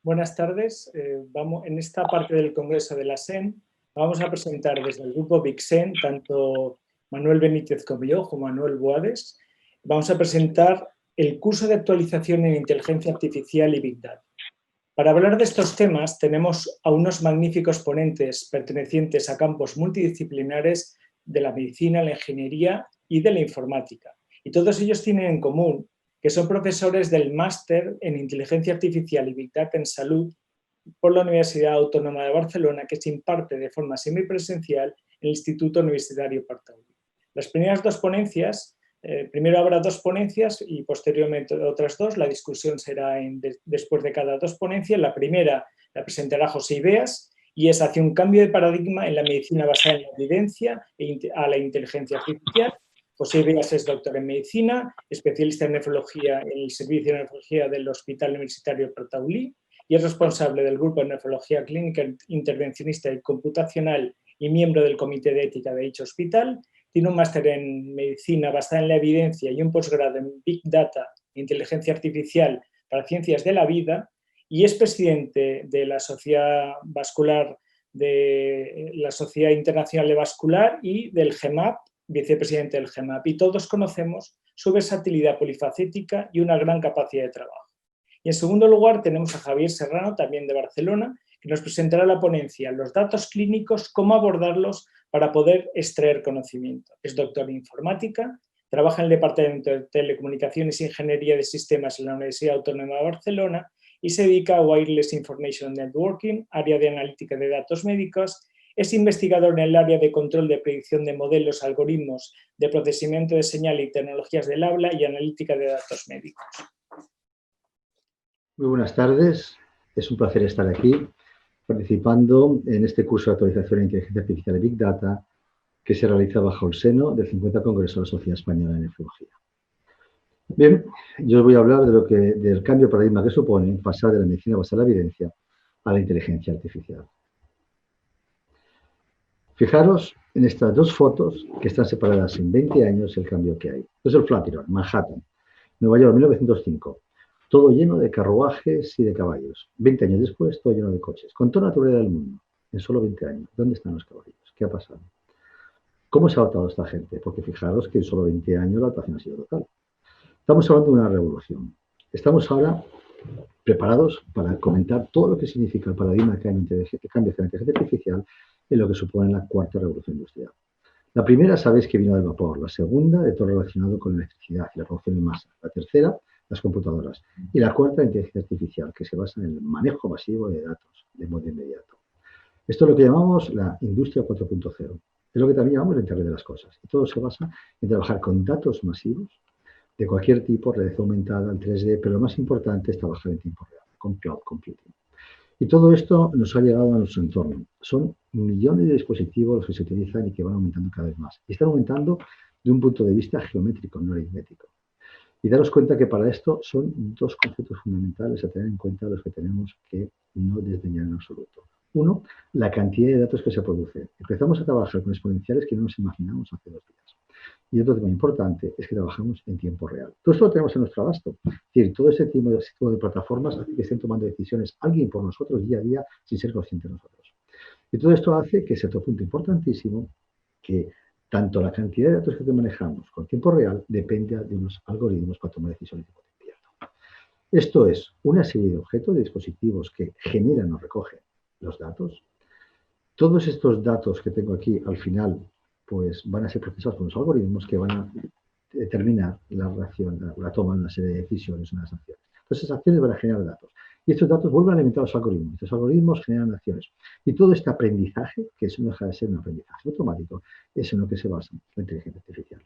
Buenas tardes. En esta parte del Congreso de la SEN vamos a presentar desde el grupo BICSEN, tanto Manuel Benítez como yo, como Manuel Boades, vamos a presentar el curso de actualización en Inteligencia Artificial y Big Data. Para hablar de estos temas tenemos a unos magníficos ponentes pertenecientes a campos multidisciplinares de la medicina, la ingeniería y de la informática. Y todos ellos tienen en común que son profesores del máster en Inteligencia Artificial y Big Data en Salud por la Universidad Autónoma de Barcelona, que se imparte de forma semipresencial en el Instituto Universitario Pau Taulí. Las primeras dos ponencias, primero habrá dos ponencias y posteriormente otras dos. La discusión será después de cada dos ponencias. La primera la presentará José Ibeas y es hacia un cambio de paradigma en la medicina basada en la evidencia a la inteligencia artificial. José Ibeas es doctor en medicina, especialista en nefrología en el servicio de nefrología del Hospital Universitario Pau Taulí y es responsable del grupo de nefrología clínica intervencionista y computacional y miembro del comité de ética de dicho hospital. Tiene un máster en medicina basada en la evidencia y un posgrado en Big Data e inteligencia artificial para ciencias de la vida y es presidente de la Sociedad Vascular de la Sociedad Internacional de Vascular y del GEMAP, vicepresidente del GEMAP, y todos conocemos su versatilidad polifacética y una gran capacidad de trabajo. Y en segundo lugar tenemos a Javier Serrano, también de Barcelona, que nos presentará la ponencia Los datos clínicos, cómo abordarlos para poder extraer conocimiento. Es doctor en informática, trabaja en el Departamento de Telecomunicaciones e Ingeniería de Sistemas en la Universidad Autónoma de Barcelona y se dedica a Wireless Information Networking, área de analítica de datos médicos. Es investigador en el área de control de predicción de modelos, algoritmos de procesamiento de señal y tecnologías del habla y analítica de datos médicos. Muy buenas tardes. Es un placer estar aquí participando en este curso de actualización en Inteligencia Artificial y Big Data que se realiza bajo el seno del 50 Congreso de la Sociedad Española de Nefrología. Bien, yo os voy a hablar del cambio de paradigma que supone pasar de la medicina basada en la evidencia a la inteligencia artificial. Fijaros en estas dos fotos que están separadas en 20 años el cambio que hay. Esto es el Flatiron, Manhattan, Nueva York, 1905. Todo lleno de carruajes y de caballos. 20 años después, todo lleno de coches. Con toda la naturaleza del mundo. En solo 20 años. ¿Dónde están los caballos? ¿Qué ha pasado? ¿Cómo se ha adaptado esta gente? Porque fijaros que en solo 20 años la adaptación ha sido total. Estamos hablando de una revolución. Estamos ahora preparados para comentar todo lo que significa el paradigma de cambio hacia la inteligencia artificial en lo que supone la cuarta revolución industrial. La primera, sabéis que vino del vapor. La segunda, de todo relacionado con la electricidad y la producción en masa. La tercera, las computadoras. Y la cuarta, la inteligencia artificial, que se basa en el manejo masivo de datos de modo inmediato. Esto es lo que llamamos la industria 4.0. Es lo que también llamamos el Internet de las cosas. Y todo se basa en trabajar con datos masivos de cualquier tipo, realidad aumentada, en 3D, pero lo más importante es trabajar en tiempo real, con cloud computing. Y todo esto nos ha llegado a nuestro entorno. Son millones de dispositivos los que se utilizan y que van aumentando cada vez más. Y están aumentando de un punto de vista geométrico, no aritmético. Y daros cuenta que para esto son dos conceptos fundamentales a tener en cuenta los que tenemos que no desdeñar en absoluto. Uno, la cantidad de datos que se produce. Empezamos a trabajar con exponenciales que no nos imaginábamos hace 2 días. Y otro tema importante es que trabajamos en tiempo real. Todo esto lo tenemos en nuestro abasto. Es decir, todo este tipo de plataformas hace que estén tomando decisiones alguien por nosotros día a día sin ser conscientes nosotros. Y todo esto hace que sea otro punto importantísimo que tanto la cantidad de datos que manejamos con tiempo real depende de unos algoritmos para tomar decisiones de tiempo inmediato. Esto es una serie de objetos, de dispositivos que generan o recogen los datos. Todos estos datos que tengo aquí al final pues van a ser procesados por unos algoritmos que van a determinar la reacción, la toma de una serie de decisiones, unas acciones. Entonces, esas acciones van a generar datos. Y estos datos vuelven a alimentar los algoritmos. Estos algoritmos generan acciones. Y todo este aprendizaje, que eso no deja de ser un aprendizaje automático, es en lo que se basa la inteligencia artificial.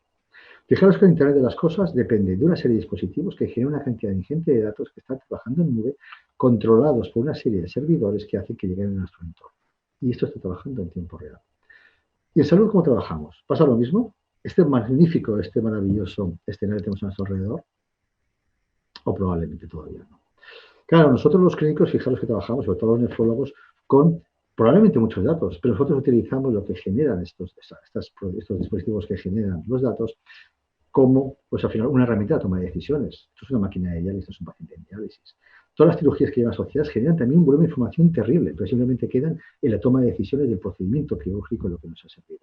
Fijaros que el Internet de las cosas depende de una serie de dispositivos que generan una cantidad ingente de datos que están trabajando en nube, controlados por una serie de servidores que hacen que lleguen a nuestro entorno. Y esto está trabajando en tiempo real. ¿Y en salud cómo trabajamos? ¿Pasa lo mismo? ¿Este magnífico, este maravilloso escenario que tenemos a nuestro alrededor? ¿O probablemente todavía no? Claro, nosotros los clínicos, fijaros que trabajamos, sobre todo los nefrólogos, con probablemente muchos datos, pero nosotros utilizamos lo que generan estos dispositivos que generan los datos como, pues al final, una herramienta de toma de decisiones. Esto es una máquina de diálisis, esto es un paciente en diálisis. Todas las cirugías que llevan asociadas generan también un volumen de información terrible, pero simplemente quedan en la toma de decisiones del procedimiento quirúrgico, lo que nos ha servido.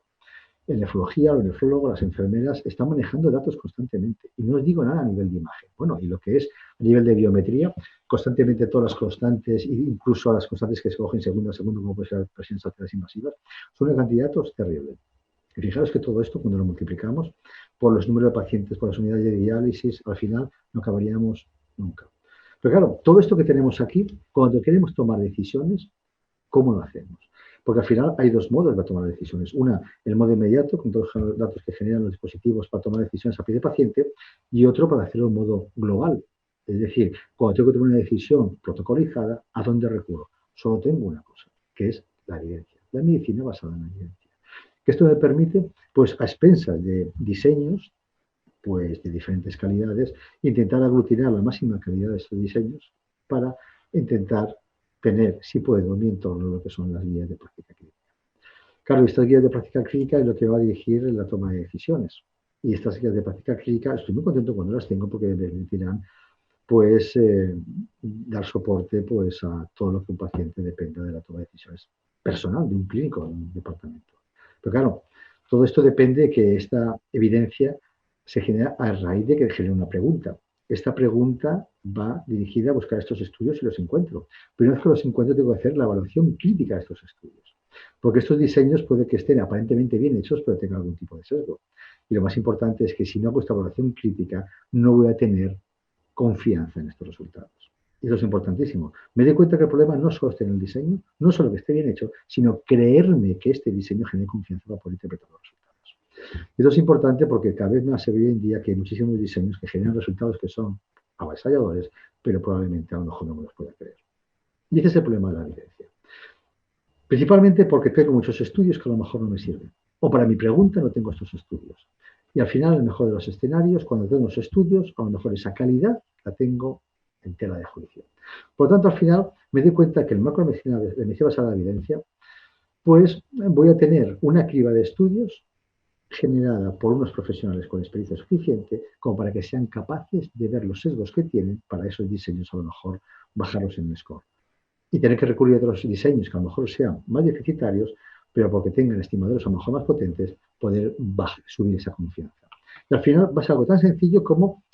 En nefrología, los nefrólogos, las enfermeras están manejando datos constantemente. Y no os digo nada a nivel de imagen. Bueno, y lo que es a nivel de biometría, constantemente todas las constantes, incluso las constantes que se cogen segundo a segundo, como puede ser las presiones arteriales invasivas, son una cantidad de datos terrible. Y fijaros que todo esto, cuando lo multiplicamos por los números de pacientes, por las unidades de diálisis, al final no acabaríamos nunca. Pero claro, todo esto que tenemos aquí, cuando queremos tomar decisiones, ¿cómo lo hacemos? Porque al final hay dos modos de tomar decisiones. Una, el modo inmediato, con todos los datos que generan los dispositivos para tomar decisiones a pie de paciente, y otro para hacerlo en modo global. Es decir, cuando tengo que tomar una decisión protocolizada, ¿a dónde recurro? Solo tengo una cosa, que es la evidencia. La medicina basada en la evidencia. Que esto me permite, pues a expensas de diseños, pues de diferentes calidades, intentar aglutinar la máxima calidad de estos diseños para intentar tener, si puedo, mi entorno lo que son las guías de práctica clínica. Claro, estas guías de práctica clínica es lo que va a dirigir en la toma de decisiones. Y estas guías de práctica clínica estoy muy contento cuando las tengo porque me permitirán pues dar soporte pues a todo lo que un paciente dependa de la toma de decisiones personal, de un clínico, de un departamento. Pero claro, todo esto depende de que esta evidencia se genera a raíz de que genere una pregunta. Esta pregunta va dirigida a buscar estos estudios y los encuentro. Pero una vez que los encuentro, tengo que hacer la evaluación crítica de estos estudios. Porque estos diseños puede que estén aparentemente bien hechos, pero tengan algún tipo de sesgo. Y lo más importante es que si no hago esta evaluación crítica, no voy a tener confianza en estos resultados. Y eso es importantísimo. Me doy cuenta que el problema no solo está en el diseño, no solo que esté bien hecho, sino creerme que este diseño genere confianza para poder interpretar los resultados. Esto es importante porque cada vez más se ve hoy en día que hay muchísimos diseños que generan resultados que son avasalladores, pero probablemente a lo mejor no me los pueda creer. Y ese es el problema de la evidencia. Principalmente porque tengo muchos estudios que a lo mejor no me sirven. O para mi pregunta no tengo estos estudios. Y al final, el mejor de los escenarios, cuando tengo los estudios, a lo mejor esa calidad la tengo en tela de juicio. Por lo tanto, al final me doy cuenta que el macro de medicina basada en la evidencia, pues voy a tener una criba de estudios generada por unos profesionales con experiencia suficiente como para que sean capaces de ver los sesgos que tienen para esos diseños a lo mejor bajarlos en el score. Y tener que recurrir a otros diseños que a lo mejor sean más deficitarios, pero porque tengan estimadores a lo mejor más potentes, poder subir esa confianza. Y al final va a ser algo tan sencillo como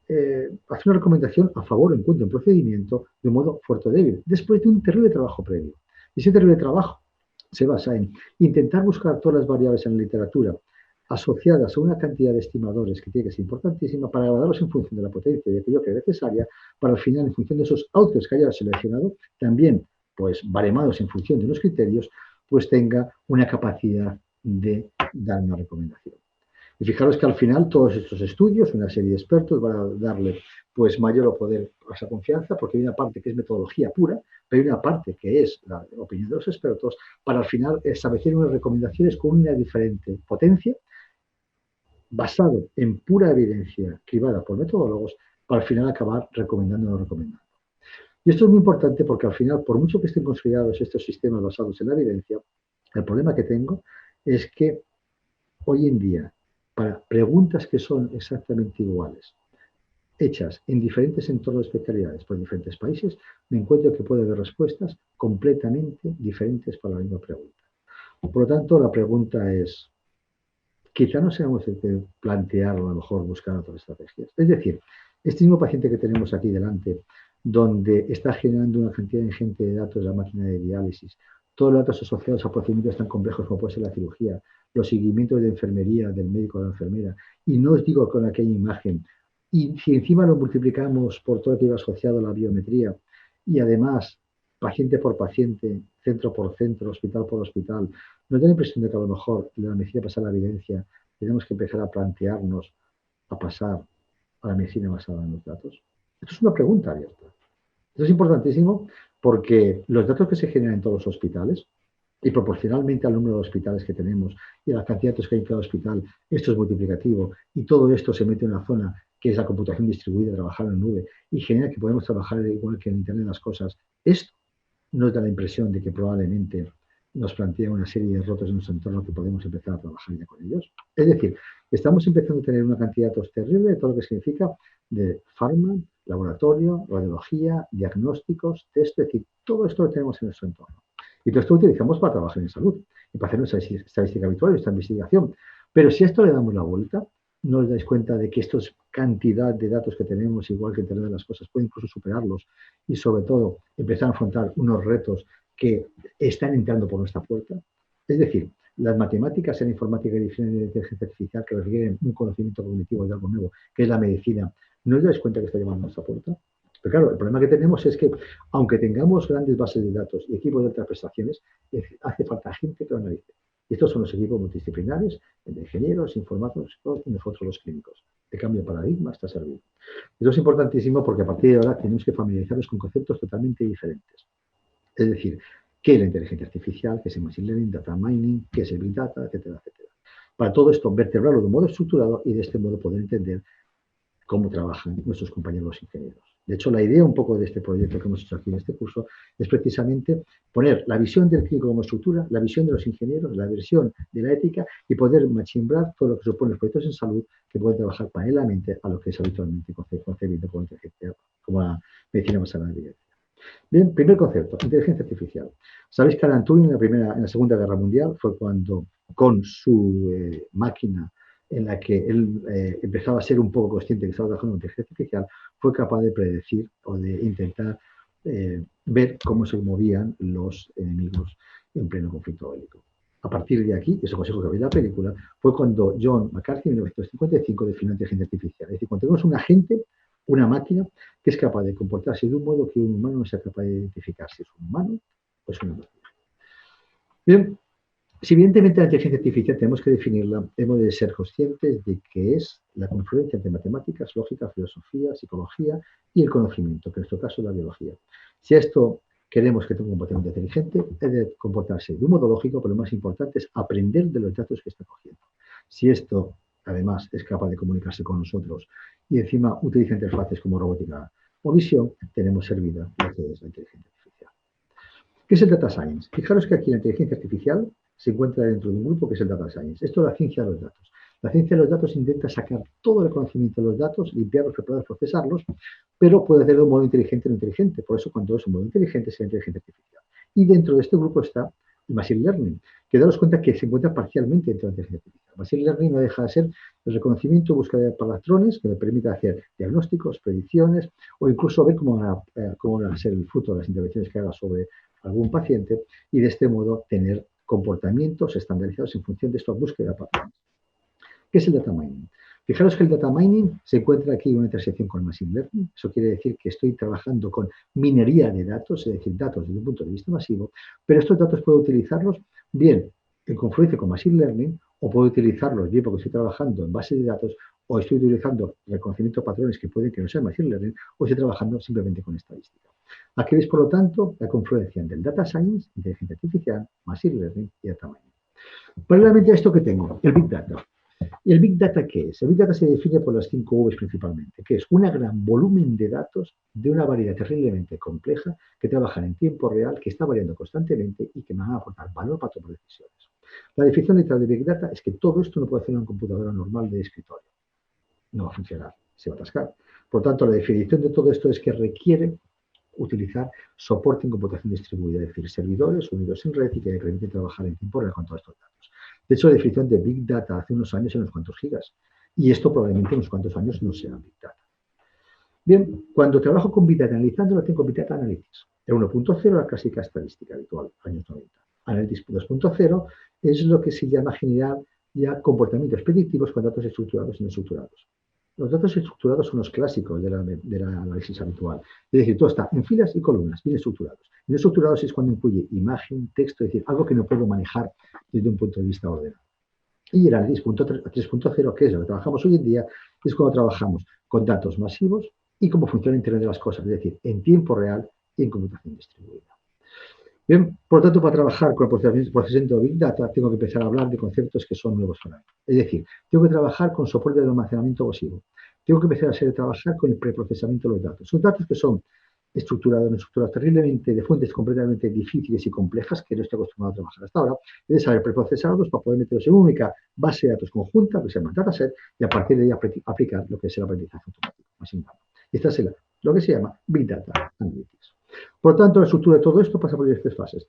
hacer una recomendación a favor o en contra de un procedimiento de un modo fuerte o débil, después de un terrible trabajo previo. Y ese terrible trabajo se basa en intentar buscar todas las variables en la literatura asociadas a una cantidad de estimadores que tiene que ser importantísima para gradarlos en función de la potencia y aquello que es necesaria, para al final, en función de esos outputs que haya seleccionado, también pues baremados en función de unos criterios, pues tenga una capacidad de dar una recomendación. Y fijaros que al final todos estos estudios, una serie de expertos van a darle pues mayor poder a esa confianza, porque hay una parte que es metodología pura, pero hay una parte que es la opinión de los expertos, para al final establecer unas recomendaciones con una diferente potencia, basado en pura evidencia cribada por metodólogos, para al final acabar recomendando o no recomendando. Y esto es muy importante porque al final, por mucho que estén consolidados estos sistemas basados en la evidencia, el problema que tengo es que hoy en día, para preguntas que son exactamente iguales, hechas en diferentes entornos de especialidades por diferentes países, me encuentro que puede haber respuestas completamente diferentes para la misma pregunta. Por lo tanto, la pregunta es, quizá no seamos el que plantear o a lo mejor buscar otras estrategias. Es decir, este mismo paciente que tenemos aquí delante, donde está generando una cantidad ingente de datos de la máquina de diálisis, todos los datos asociados a procedimientos tan complejos como puede ser la cirugía, los seguimientos de enfermería, del médico o de la enfermera, y no os digo con aquella imagen, y si encima lo multiplicamos por todo lo que iba asociado a la biometría, y además, paciente por paciente, centro por centro, hospital por hospital, nos da la impresión de que a lo mejor de la medicina basada en la evidencia tenemos que empezar a plantearnos a pasar a la medicina basada en los datos. Esto es una pregunta abierta. Esto es importantísimo porque los datos que se generan en todos los hospitales y proporcionalmente al número de hospitales que tenemos y a la cantidad de datos que hay en cada hospital, esto es multiplicativo y todo esto se mete en una zona que es la computación distribuida, trabajar en nube y genera que podemos trabajar igual que en Internet de las cosas. Esto nos da la impresión de que probablemente nos plantea una serie de retos en nuestro entorno que podemos empezar a trabajar ya con ellos. Es decir, estamos empezando a tener una cantidad de datos terrible de todo lo que significa de farma, laboratorio, radiología, diagnósticos, test, es decir, todo esto lo tenemos en nuestro entorno. Y todo esto lo utilizamos para trabajar en salud y para hacer nuestra estadística habitual, nuestra investigación. Pero si a esto le damos la vuelta, no os dais cuenta de que esta cantidad de datos que tenemos, igual que Internet de las cosas, puede incluso superarlos y sobre todo empezar a afrontar unos retos que están entrando por nuestra puerta. Es decir, las matemáticas, la informática y la inteligencia artificial que requieren un conocimiento cognitivo de algo nuevo, que es la medicina, ¿no os dais cuenta que está llamando a nuestra puerta? Pero claro, el problema que tenemos es que, aunque tengamos grandes bases de datos y equipos de altas prestaciones, hace falta gente que lo analice. Y estos son los equipos multidisciplinares, de ingenieros, informáticos y nosotros los clínicos. El cambio de paradigma está servido. Esto es importantísimo porque a partir de ahora tenemos que familiarizarnos con conceptos totalmente diferentes. Es decir, ¿qué es la inteligencia artificial? ¿Qué es el machine learning, data mining? ¿Qué es el big data? Etcétera, etcétera. Para todo esto, vertebrarlo de un modo estructurado y de este modo poder entender cómo trabajan nuestros compañeros ingenieros. De hecho, la idea un poco de este proyecto que hemos hecho aquí en este curso es precisamente poner la visión del clínico como estructura, la visión de los ingenieros, la visión de la ética y poder machimbrar todo lo que supone los proyectos en salud que pueden trabajar paralelamente a lo que es habitualmente concebido como la medicina basada en evidencia. Bien, primer concepto, inteligencia artificial. Sabéis que Alan Turing en la Segunda Guerra Mundial fue cuando con su máquina en la que él empezaba a ser un poco consciente que estaba trabajando con inteligencia artificial, fue capaz de predecir o de intentar ver cómo se movían los enemigos en pleno conflicto bélico. A partir de aquí, ese consejo que veis en la película, fue cuando John McCarthy en 1955 definió inteligencia artificial. Es decir, cuando tenemos un agente, una máquina, que es capaz de comportarse de un modo que un humano no sea capaz de identificar si es un humano o es una máquina. Bien, si evidentemente la inteligencia artificial tenemos que definirla, hemos de ser conscientes de que es la confluencia entre matemáticas, lógica, filosofía, psicología y el conocimiento, que en nuestro caso es la biología. Si a esto queremos que tenga un comportamiento inteligente, debe comportarse de un modo lógico, pero lo más importante es aprender de los datos que está cogiendo. Si esto, además, es capaz de comunicarse con nosotros y encima utiliza interfaces como robótica o visión, tenemos servida lo que es la inteligencia artificial. ¿Qué es el data science? Fijaros que aquí la inteligencia artificial se encuentra dentro de un grupo que es el data science. Esto es la ciencia de los datos. La ciencia de los datos intenta sacar todo el conocimiento de los datos, limpiarlos, prepararlos, procesarlos, pero puede hacerlo de un modo inteligente o no inteligente. Por eso, cuando es un modo inteligente, es la inteligencia artificial. Y dentro de este grupo está el machine learning, que daros cuenta que se encuentra parcialmente dentro de la inteligencia artificial. Machine learning no deja de ser el reconocimiento y búsqueda de patrones que me permite hacer diagnósticos, predicciones o incluso ver cómo va a ser el fruto de las intervenciones que haga sobre algún paciente y de este modo tener comportamientos estandarizados en función de esta búsqueda de patrones. ¿Qué es el data mining? Fijaros que el data mining se encuentra aquí en una intersección con el machine learning. Eso quiere decir que estoy trabajando con minería de datos, es decir, datos desde un punto de vista masivo, pero estos datos puedo utilizarlos bien en confluencia con machine learning o puedo utilizarlos bien porque estoy trabajando en base de datos o estoy utilizando reconocimiento de patrones que pueden que no sean machine learning o estoy trabajando simplemente con estadística. Aquí veis, por lo tanto, la confluencia del data science, inteligencia artificial, machine learning y data mining. Paralelamente a esto que tengo, el big data. ¿Y el Big Data qué es? El Big Data se define por las 5 V's principalmente, que es un gran volumen de datos de una variedad terriblemente compleja que trabajan en tiempo real, que está variando constantemente y que me van a aportar valor para tomar decisiones. La definición literal de Big Data es que todo esto no puede hacer una computadora normal de escritorio. No va a funcionar, se va a atascar. Por lo tanto, la definición de todo esto es que requiere utilizar soporte en computación distribuida, es decir, servidores unidos en red y que le permiten trabajar en tiempo real con todos estos datos. De hecho, la definición de Big Data hace unos años eran unos cuantos gigas. Y esto probablemente en unos cuantos años no sea Big Data. Bien, cuando trabajo con Big Data analizándolo, tengo Big Data Analytics. El 1.0, la clásica estadística habitual, años 90. Analytics 2.0 es lo que se llama generar ya comportamientos predictivos con datos estructurados y no estructurados. Los datos estructurados son los clásicos del análisis habitual. Es decir, todo está en filas y columnas, bien estructurados. Bien estructurados es cuando incluye imagen, texto, es decir, algo que no puedo manejar desde un punto de vista ordenado. Y el análisis 3.0, que es lo que trabajamos hoy en día, es cuando trabajamos con datos masivos y cómo funciona el Internet de las cosas, es decir, en tiempo real y en computación distribuida. Bien, por lo tanto, para trabajar con el procesamiento de Big Data, tengo que empezar a hablar de conceptos que son nuevos para mí. Es decir, tengo que trabajar con soporte de almacenamiento masivo. Tengo que empezar a trabajar con el preprocesamiento de los datos. Son datos que son estructurado en estructuras terriblemente, de fuentes completamente difíciles y complejas que no estoy acostumbrado a trabajar hasta ahora, y de saber preprocesarlos para poder meterlos en una única base de datos conjunta, que se llama dataset, y a partir de ahí aplicar lo que es el aprendizaje automático, machine learning. Esta es lo que se llama Big Data Analytics. Por lo tanto, la estructura de todo esto pasa por estas fases.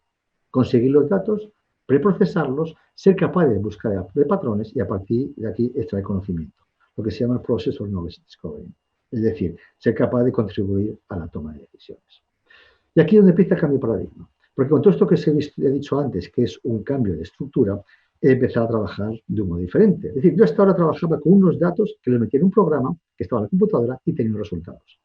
Conseguir los datos, preprocesarlos, ser capaz de buscar de patrones y a partir de aquí extraer conocimiento, lo que se llama el Process of Knowledge Discovery. Es decir, ser capaz de contribuir a la toma de decisiones. Y aquí es donde empieza el cambio de paradigma. Porque con todo esto que he dicho antes, que es un cambio de estructura, he empezado a trabajar de un modo diferente. Es decir, yo hasta ahora trabajaba con unos datos que los metía en un programa que estaba en la computadora y tenía unos resultados.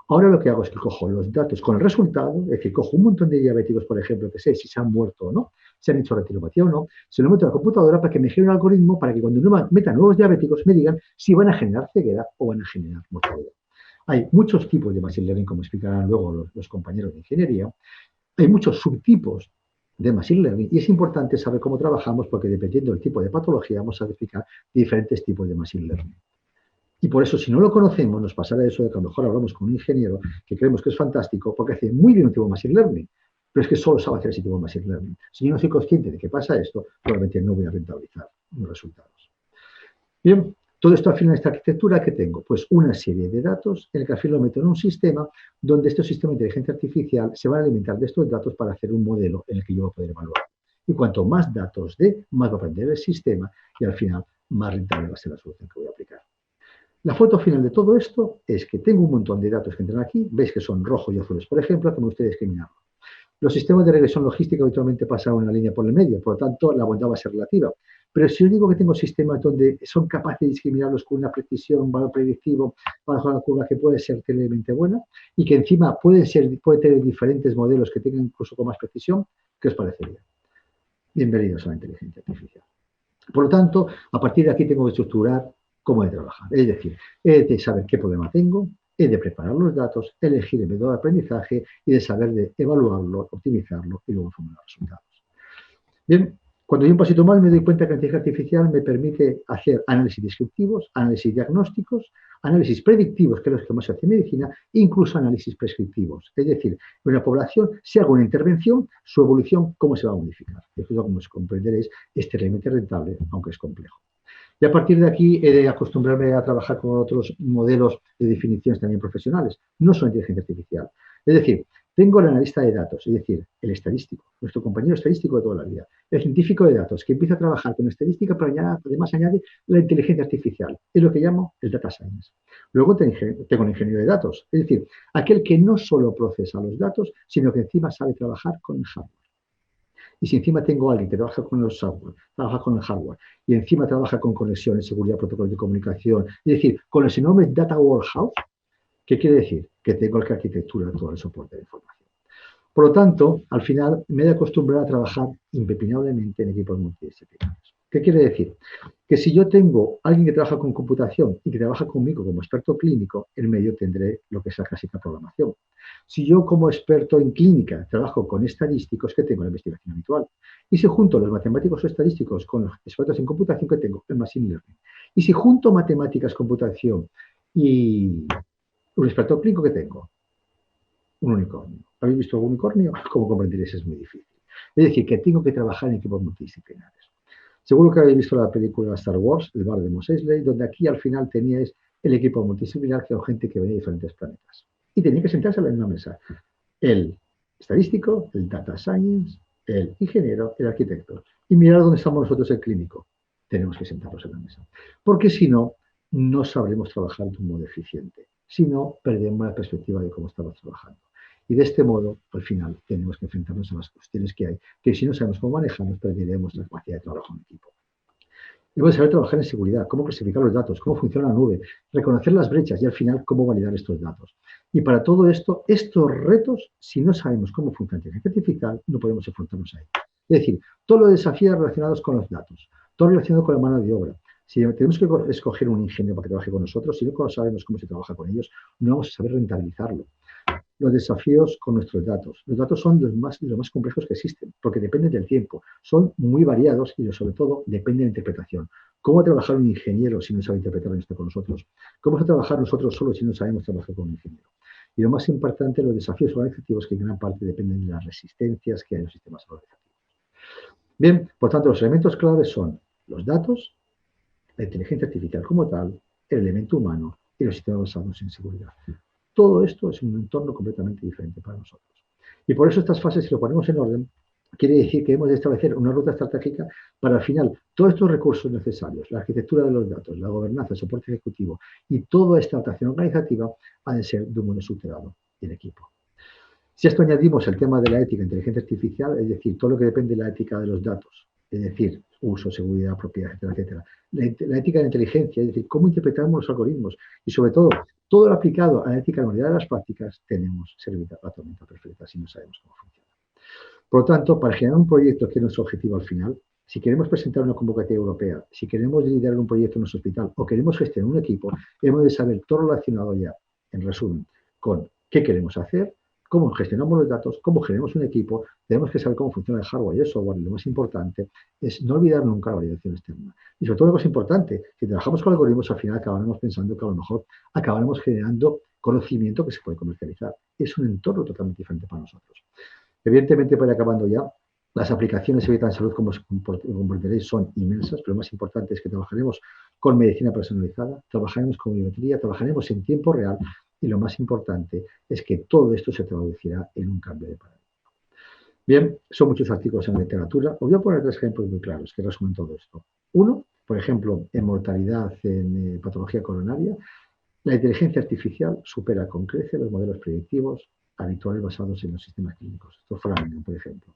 Ahora lo que hago es que cojo los datos con el resultado, es decir, cojo un montón de diabéticos, por ejemplo, que sé si se han muerto o no, si han hecho retinopatía o no, se lo meto a la computadora para que me genere un algoritmo para que cuando meta nuevos diabéticos me digan si van a generar ceguera o van a generar mortalidad. Hay muchos tipos de machine learning, como explicarán luego los compañeros de ingeniería. Hay muchos subtipos de machine learning y es importante saber cómo trabajamos porque dependiendo del tipo de patología vamos a explicar diferentes tipos de machine learning. Y por eso, si no lo conocemos, nos pasará eso de que a lo mejor hablamos con un ingeniero que creemos que es fantástico porque hace muy bien un tipo de machine learning, pero es que solo sabe hacer ese tipo de machine learning. Si yo no soy consciente de que pasa esto, probablemente no voy a rentabilizar los resultados. Bien, todo esto al final de esta arquitectura que tengo, pues una serie de datos en el que al fin lo meto en un sistema donde este sistema de inteligencia artificial se va a alimentar de estos datos para hacer un modelo en el que yo voy a poder evaluar. Y cuanto más datos dé, más va a aprender el sistema y al final más rentable va a ser la solución que voy a aplicar. La foto final de todo esto es que tengo un montón de datos que entran aquí, veis que son rojos y azules, por ejemplo, que me gustaría discriminarlo. Los sistemas de regresión logística habitualmente pasan una línea por el medio, por lo tanto, la bondad va a ser relativa. Pero si os digo que tengo sistemas donde son capaces de discriminarlos con una precisión, un valor predictivo, bajo una curva que puede ser terriblemente buena y que encima puede tener diferentes modelos que tengan incluso con más precisión, ¿qué os parecería? Bienvenidos a la inteligencia artificial. Por lo tanto, a partir de aquí tengo que estructurar cómo he de trabajar. Es decir, he de saber qué problema tengo, he de preparar los datos, elegir el método de aprendizaje y de saber de evaluarlo, optimizarlo y luego formular resultados. Bien, cuando doy un pasito más me doy cuenta que la inteligencia artificial me permite hacer análisis descriptivos, análisis diagnósticos, análisis predictivos, que es lo que más se hace en medicina, e incluso análisis prescriptivos. Es decir, en una población, si hago una intervención, su evolución, ¿cómo se va a modificar? Esto, como comprenderéis, es terriblemente rentable, aunque es complejo. Y a partir de aquí he de acostumbrarme a trabajar con otros modelos de definiciones también profesionales, no solo inteligencia artificial. Es decir, tengo el analista de datos, es decir, el estadístico, nuestro compañero estadístico de toda la vida, el científico de datos, que empieza a trabajar con estadística, pero además añade la inteligencia artificial, es lo que llamo el data science. Luego tengo un ingeniero de datos, es decir, aquel que no solo procesa los datos, sino que encima sabe trabajar con el hardware. Y si encima tengo a alguien que trabaja con el software, trabaja con el hardware, y encima trabaja con conexiones, seguridad, protocolos de comunicación, es decir, con los enormes data warehouse, ¿qué quiere decir? Que tengo que arquitectura todo el soporte de información. Por lo tanto, al final me he de acostumbrar a trabajar impepinablemente en equipos multidisciplinarios. ¿Qué quiere decir? Que si yo tengo a alguien que trabaja con computación y que trabaja conmigo como experto clínico, en medio tendré lo que es la clásica programación. Si yo como experto en clínica trabajo con estadísticos, ¿qué tengo? La investigación habitual. Y si junto los matemáticos o estadísticos con los expertos en computación, ¿qué tengo? El machine learning. Y si junto matemáticas, computación y un experto clínico, ¿qué tengo? Un unicornio. ¿Habéis visto algún unicornio? Como comprenderéis, es muy difícil. Es decir, que tengo que trabajar en equipos multidisciplinares. Seguro que habéis visto la película Star Wars, El bar de Mos Eisley, donde aquí al final teníais el equipo multidisciplinar, que era gente que venía de diferentes planetas. Y tenía que sentarse a la misma mesa. El estadístico, el data science, el ingeniero, el arquitecto. Y mirar dónde estamos nosotros, el clínico. Tenemos que sentarnos en la mesa. Porque si no, no sabremos trabajar de un modo eficiente. Si no, perdemos la perspectiva de cómo estamos trabajando. Y de este modo, al final, tenemos que enfrentarnos a las cuestiones que hay, que si no sabemos cómo manejarnos, perderemos la capacidad de trabajo en equipo. Debemos saber trabajar en seguridad, cómo clasificar los datos, cómo funciona la nube, reconocer las brechas y al final cómo validar estos datos. Y para todo esto, estos retos, si no sabemos cómo funciona la inteligencia artificial, no podemos enfrentarnos a ellos. Es decir, todos los desafíos relacionados con los datos, todo relacionado con la mano de obra. Si tenemos que escoger un ingeniero para que trabaje con nosotros, si no sabemos cómo se trabaja con ellos, no vamos a saber rentabilizarlo. Los desafíos con nuestros datos. Los datos son los más complejos que existen, porque dependen del tiempo, son muy variados y sobre todo dependen de la interpretación. ¿Cómo va a trabajar un ingeniero si no sabe interpretar esto con nosotros? ¿Cómo va a trabajar nosotros solos si no sabemos trabajar con un ingeniero? Y lo más importante, los desafíos organizativos que en gran parte dependen de las resistencias que hay en los sistemas organizativos. Bien, por tanto, los elementos claves son los datos, la inteligencia artificial como tal, el elemento humano y los sistemas basados en seguridad. Todo esto es un entorno completamente diferente para nosotros. Y por eso estas fases, si lo ponemos en orden, quiere decir que hemos de establecer una ruta estratégica para al final todos estos recursos necesarios, la arquitectura de los datos, la gobernanza, el soporte ejecutivo y toda esta adaptación organizativa ha de ser de un modo estructurado y en equipo. Si a esto añadimos el tema de la ética e inteligencia artificial, es decir, todo lo que depende de la ética de los datos, es decir, uso, seguridad, propiedad, etcétera, etcétera. La ética de la inteligencia, es decir, cómo interpretamos los algoritmos y sobre todo lo aplicado a la ética de la unidad de las prácticas, tenemos servida la tormenta perfecta si no sabemos cómo funciona. Por lo tanto, para generar un proyecto que es nuestro objetivo al final, si queremos presentar una convocatoria europea, si queremos liderar un proyecto en nuestro hospital o queremos gestionar un equipo, hemos de saber todo relacionado ya, en resumen, con qué queremos hacer, cómo gestionamos los datos, cómo generamos un equipo, tenemos que saber cómo funciona el hardware y el software, y lo más importante es no olvidar nunca la validación externa. Y sobre todo lo que es importante, si trabajamos con algoritmos, al final acabaremos pensando que a lo mejor acabaremos generando conocimiento que se puede comercializar. Es un entorno totalmente diferente para nosotros. Evidentemente, para ir acabando ya, las aplicaciones de salud, como comprenderéis, son inmensas, pero lo más importante es que trabajaremos con medicina personalizada, trabajaremos con biometría, trabajaremos en tiempo real y lo más importante es que todo esto se traducirá en un cambio de paradigma. Bien, son muchos artículos en la literatura. Os voy a poner 3 ejemplos muy claros que resumen todo esto. Uno, por ejemplo, en mortalidad en patología coronaria, la inteligencia artificial supera con creces los modelos predictivos habituales basados en los sistemas clínicos. Esto fue por ejemplo.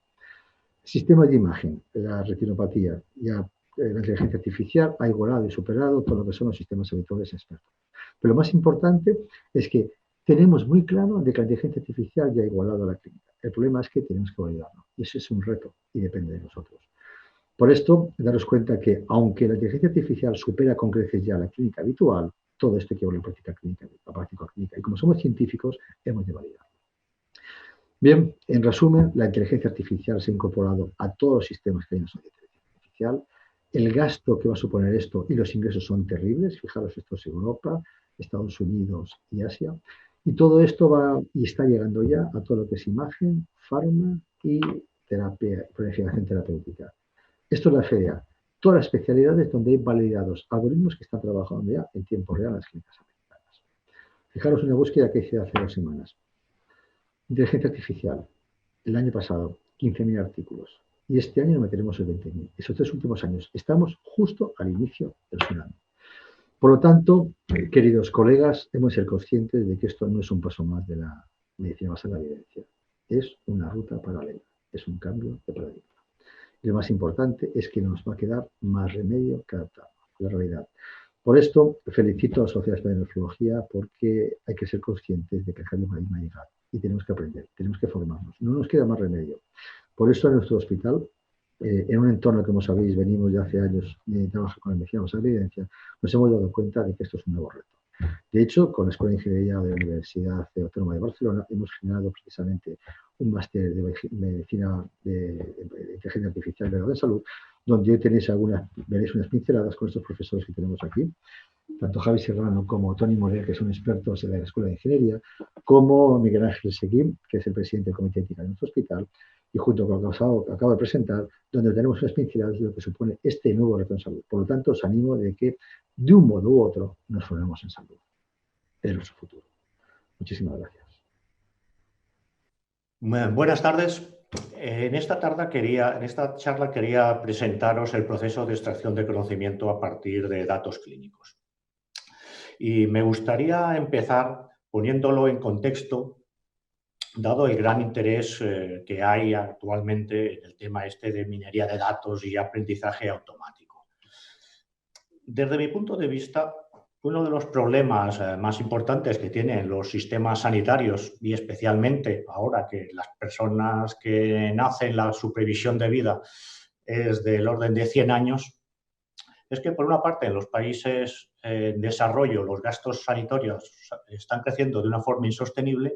Sistemas de imagen, la retinopatía, ya la inteligencia artificial ha igualado y superado todo lo que son los sistemas habituales expertos. Pero lo más importante es que tenemos muy claro de que la inteligencia artificial ya ha igualado a la clínica. El problema es que tenemos que validarlo. Y ese es un reto y depende de nosotros. Por esto, daros cuenta que aunque la inteligencia artificial supera con creces ya la clínica habitual, todo esto hay que volver a práctica clínica, a práctica clínica. Y como somos científicos, hemos de validarlo. Bien, en resumen, la inteligencia artificial se ha incorporado a todos los sistemas que hay en la inteligencia artificial. El gasto que va a suponer esto y los ingresos son terribles. Fijaros, esto es Europa, Estados Unidos y Asia. Y todo esto va y está llegando ya a todo lo que es imagen, farma y terapia, planificación terapéutica. Esto es la FDA. Todas las especialidades donde hay validados algoritmos que están trabajando ya en tiempo real en las clínicas americanas. Fijaros una búsqueda que hice hace 2 semanas. Inteligencia artificial. El año pasado, 15.000 artículos. Y este año nos meteremos en 20.000. Esos 3 últimos años. Estamos justo al inicio del tsunami. Por lo tanto, queridos colegas, hemos de ser conscientes de que esto no es un paso más de la medicina basada en la evidencia. Es una ruta paralela. Es un cambio de paradigma. Y lo más importante es que nos va a quedar más remedio que adaptarnos a la realidad. Por esto, felicito a la Sociedad Española de Nefrología porque hay que ser conscientes de que el cambio de paradigma ha llegado y tenemos que aprender, tenemos que formarnos. No nos queda más remedio. Por eso en nuestro hospital, en un entorno que, como sabéis, venimos ya hace años de trabajar con la medicina basada en la evidencia, nos hemos dado cuenta de que esto es un nuevo reto. De hecho, con la Escuela de Ingeniería de la Universidad Autónoma de Barcelona hemos generado precisamente un máster de medicina de inteligencia artificial de la salud, donde hoy tenéis veréis unas pinceladas con estos profesores que tenemos aquí, tanto Javi Serrano como Toni Morel, que son expertos en la Escuela de Ingeniería, como Miguel Ángel Seguín, que es el presidente del Comité Ética de nuestro hospital, y junto con lo que acabo de presentar, donde tenemos unas pinceladas de lo que supone este nuevo reto en salud. Por lo tanto, os animo de que, de un modo u otro, nos formemos en salud. Es nuestro futuro. Muchísimas gracias. Buenas tardes. En esta charla quería presentaros el proceso de extracción de conocimiento a partir de datos clínicos. Y me gustaría empezar poniéndolo en contexto, dado el gran interés que hay actualmente en el tema de minería de datos y aprendizaje automático. Desde mi punto de vista, uno de los problemas más importantes que tienen los sistemas sanitarios, y especialmente ahora que las personas que nacen, su previsión de vida es del orden de 100 años, es que por una parte en los países en desarrollo los gastos sanitarios están creciendo de una forma insostenible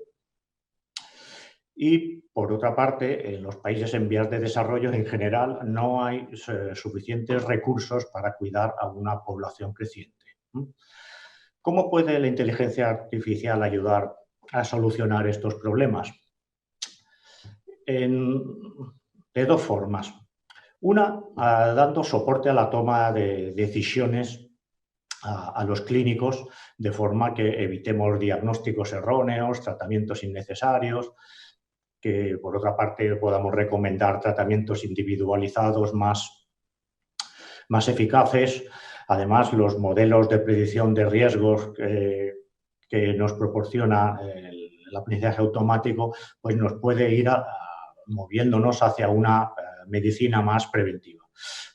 y por otra parte en los países en vías de desarrollo en general no hay suficientes recursos para cuidar a una población creciente. ¿Cómo puede la inteligencia artificial ayudar a solucionar estos problemas? De dos formas. Una, dando soporte a la toma de decisiones a los clínicos, de forma que evitemos diagnósticos erróneos, tratamientos innecesarios, que por otra parte podamos recomendar tratamientos individualizados más eficaces. Además, los modelos de predicción de riesgos que nos proporciona el aprendizaje automático, pues nos puede ir moviéndonos hacia una medicina más preventiva.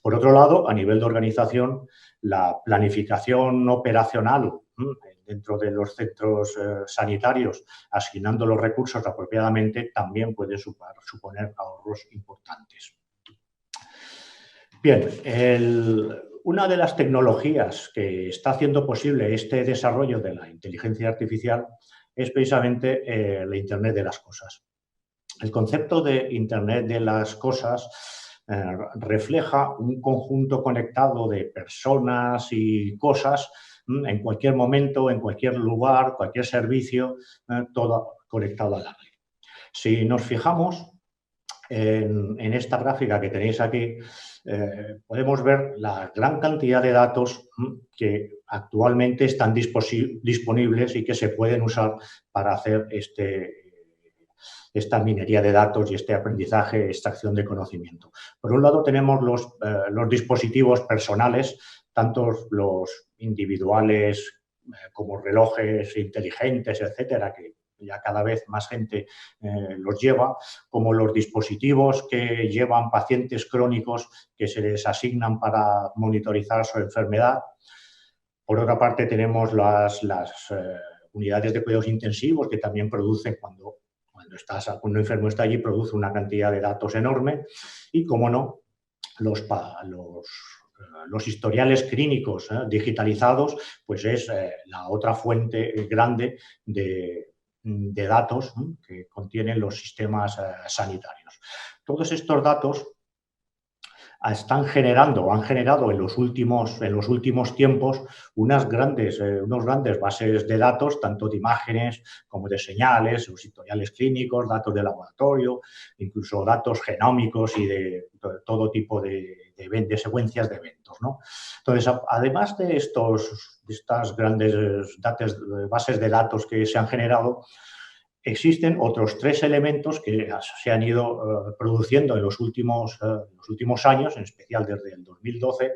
Por otro lado, a nivel de organización, la planificación operacional dentro de los centros sanitarios, asignando los recursos apropiadamente, también puede suponer ahorros importantes. Bien, una de las tecnologías que está haciendo posible este desarrollo de la inteligencia artificial es precisamente la Internet de las cosas. El concepto de Internet de las cosas refleja un conjunto conectado de personas y cosas en cualquier momento, en cualquier lugar, cualquier servicio, todo conectado a la red. Si nos fijamos en esta gráfica que tenéis aquí, podemos ver la gran cantidad de datos que actualmente están disponibles y que se pueden usar para hacer esta minería de datos y este aprendizaje, extracción de conocimiento. Por un lado tenemos los dispositivos personales, tanto los individuales como relojes inteligentes, etcétera, que ya cada vez más gente los lleva, como los dispositivos que llevan pacientes crónicos que se les asignan para monitorizar su enfermedad. Por otra parte tenemos las unidades de cuidados intensivos que también producen cuando un enfermo está allí, produce una cantidad de datos enorme y, como no, los historiales clínicos digitalizados, pues es la otra fuente grande de datos que contienen los sistemas sanitarios. Todos estos datos han generado en los últimos tiempos unos grandes bases de datos, tanto de imágenes como de señales, los historiales clínicos, datos de laboratorio, incluso datos genómicos y de todo tipo de secuencias de eventos, ¿no? Entonces, además de estas grandes bases de datos que se han generado, existen otros tres elementos que se han ido produciendo en los últimos años, en especial desde el 2012,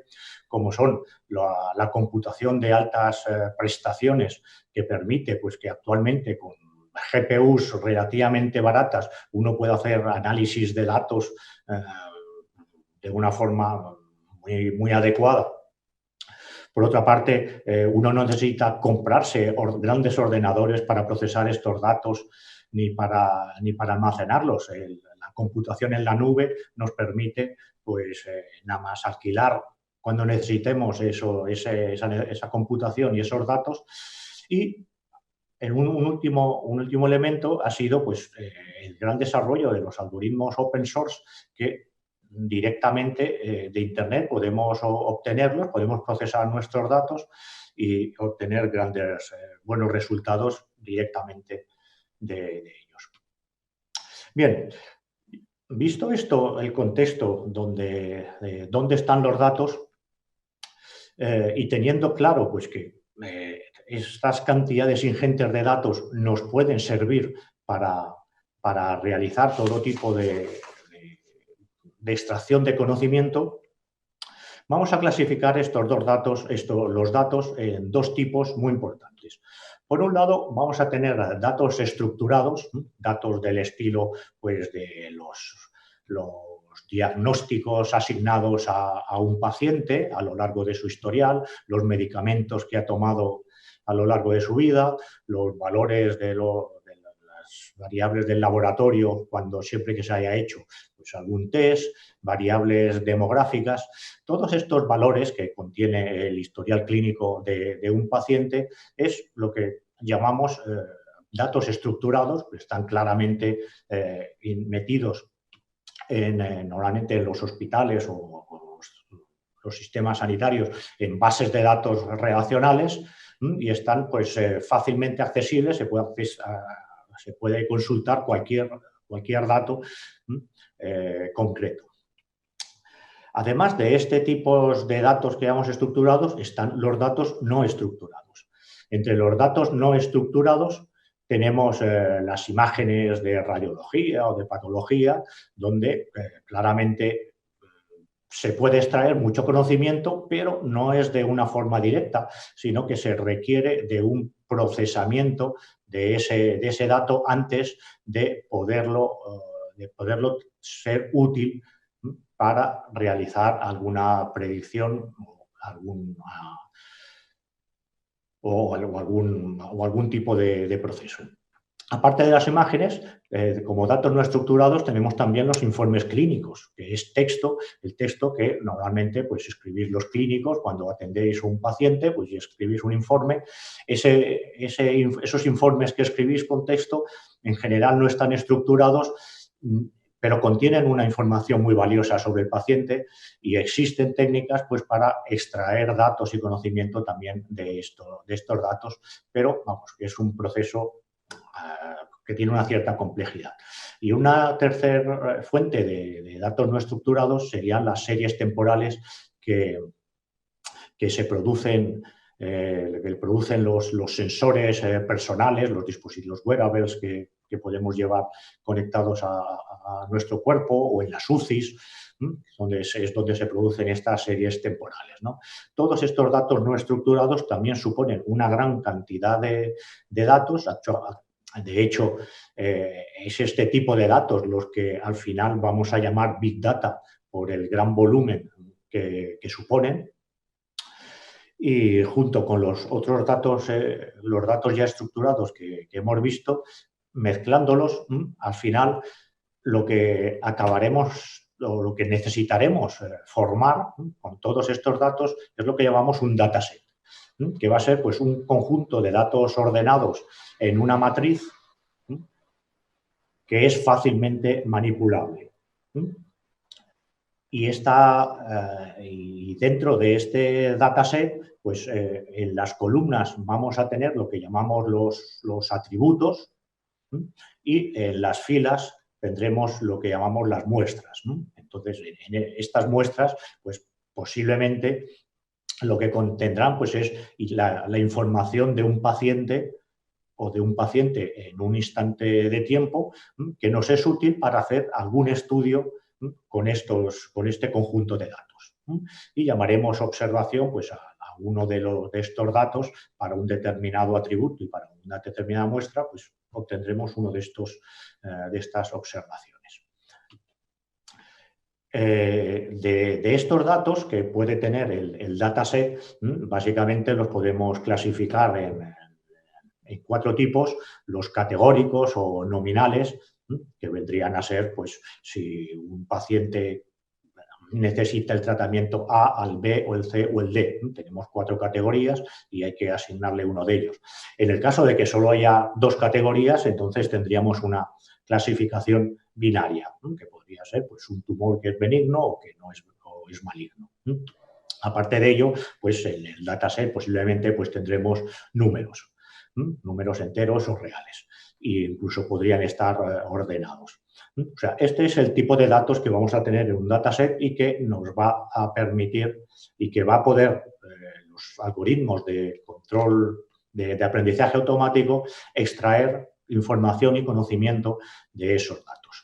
como son la computación de altas prestaciones, que permite pues, que actualmente con GPUs relativamente baratas uno pueda hacer análisis de datos de una forma muy adecuada. Por otra parte, uno no necesita comprarse grandes ordenadores para procesar estos datos ni para almacenarlos. La computación en la nube nos permite, pues, nada más alquilar cuando necesitemos esa computación y esos datos. Y un último elemento ha sido pues, el gran desarrollo de los algoritmos open source que directamente de Internet podemos obtenerlos, podemos procesar nuestros datos y obtener buenos resultados directamente de ellos. Bien, visto esto, el contexto dónde están los datos y teniendo claro pues, que estas cantidades ingentes de datos nos pueden servir para realizar todo tipo de extracción de conocimiento, vamos a clasificar los datos en dos tipos muy importantes. Por un lado, vamos a tener datos estructurados, datos del estilo pues, de los diagnósticos asignados a un paciente a lo largo de su historial, los medicamentos que ha tomado a lo largo de su vida, los valores de las variables del laboratorio siempre que se haya hecho pues, algún test, variables demográficas. Todos estos valores que contiene el historial clínico de un paciente es lo que llamamos datos estructurados, que están claramente metidos normalmente en los hospitales o los sistemas sanitarios en bases de datos relacionales y están pues, fácilmente accesibles, se puede se puede consultar cualquier dato concreto. Además de este tipo de datos que llamamos estructurados, están los datos no estructurados. Entre los datos no estructurados tenemos las imágenes de radiología o de patología, donde claramente se puede extraer mucho conocimiento, pero no es de una forma directa, sino que se requiere de un procesamiento de ese dato antes de poderlo ser útil para realizar alguna predicción o algún tipo de proceso. Aparte de las imágenes, como datos no estructurados, tenemos también los informes clínicos, que es el texto que normalmente pues, escribís los clínicos cuando atendéis a un paciente, pues escribís un informe. Esos informes que escribís con texto, en general no están estructurados, pero contienen una información muy valiosa sobre el paciente y existen técnicas pues, para extraer datos y conocimiento también de estos datos, pero vamos, es un proceso que tiene una cierta complejidad. Y una tercera fuente de datos no estructurados serían las series temporales que se producen, los sensores personales, los dispositivos wearables que podemos llevar conectados a nuestro cuerpo o en las UCIs, es donde se producen estas series temporales, ¿no? Todos estos datos no estructurados también suponen una gran cantidad de datos. De hecho, es este tipo de datos los que al final vamos a llamar Big Data por el gran volumen que suponen. Y junto con los otros datos, los datos ya estructurados que hemos visto, mezclándolos, al final lo que acabaremos o lo que necesitaremos formar con todos estos datos es lo que llamamos un dataset, que va a ser pues, un conjunto de datos ordenados en una matriz que es fácilmente manipulable. Y dentro de este dataset, pues en las columnas vamos a tener lo que llamamos los atributos y en las filas tendremos lo que llamamos las muestras. Entonces, en estas muestras, pues posiblemente lo que contendrán pues, es la información de un paciente o de un paciente en un instante de tiempo que nos es útil para hacer algún estudio con este conjunto de datos. Y llamaremos observación pues, a uno de estos datos para un determinado atributo y para una determinada muestra, pues obtendremos uno de estas observaciones. De estos datos que puede tener el dataset, básicamente los podemos clasificar en 4 tipos: los categóricos o nominales, que vendrían a ser, pues, si un paciente necesita el tratamiento A, al B o el C o el D. Tenemos 4 categorías y hay que asignarle uno de ellos. En el caso de que solo haya 2 categorías, entonces tendríamos una clasificación binaria, que podría ser pues, un tumor que es benigno o que no es, o es maligno. Aparte de ello, pues en el dataset posiblemente pues, tendremos números enteros o reales, e incluso podrían estar ordenados. O sea, este es el tipo de datos que vamos a tener en un dataset y que nos va a permitir y que va a poder los algoritmos de control de aprendizaje automático extraer información y conocimiento de esos datos.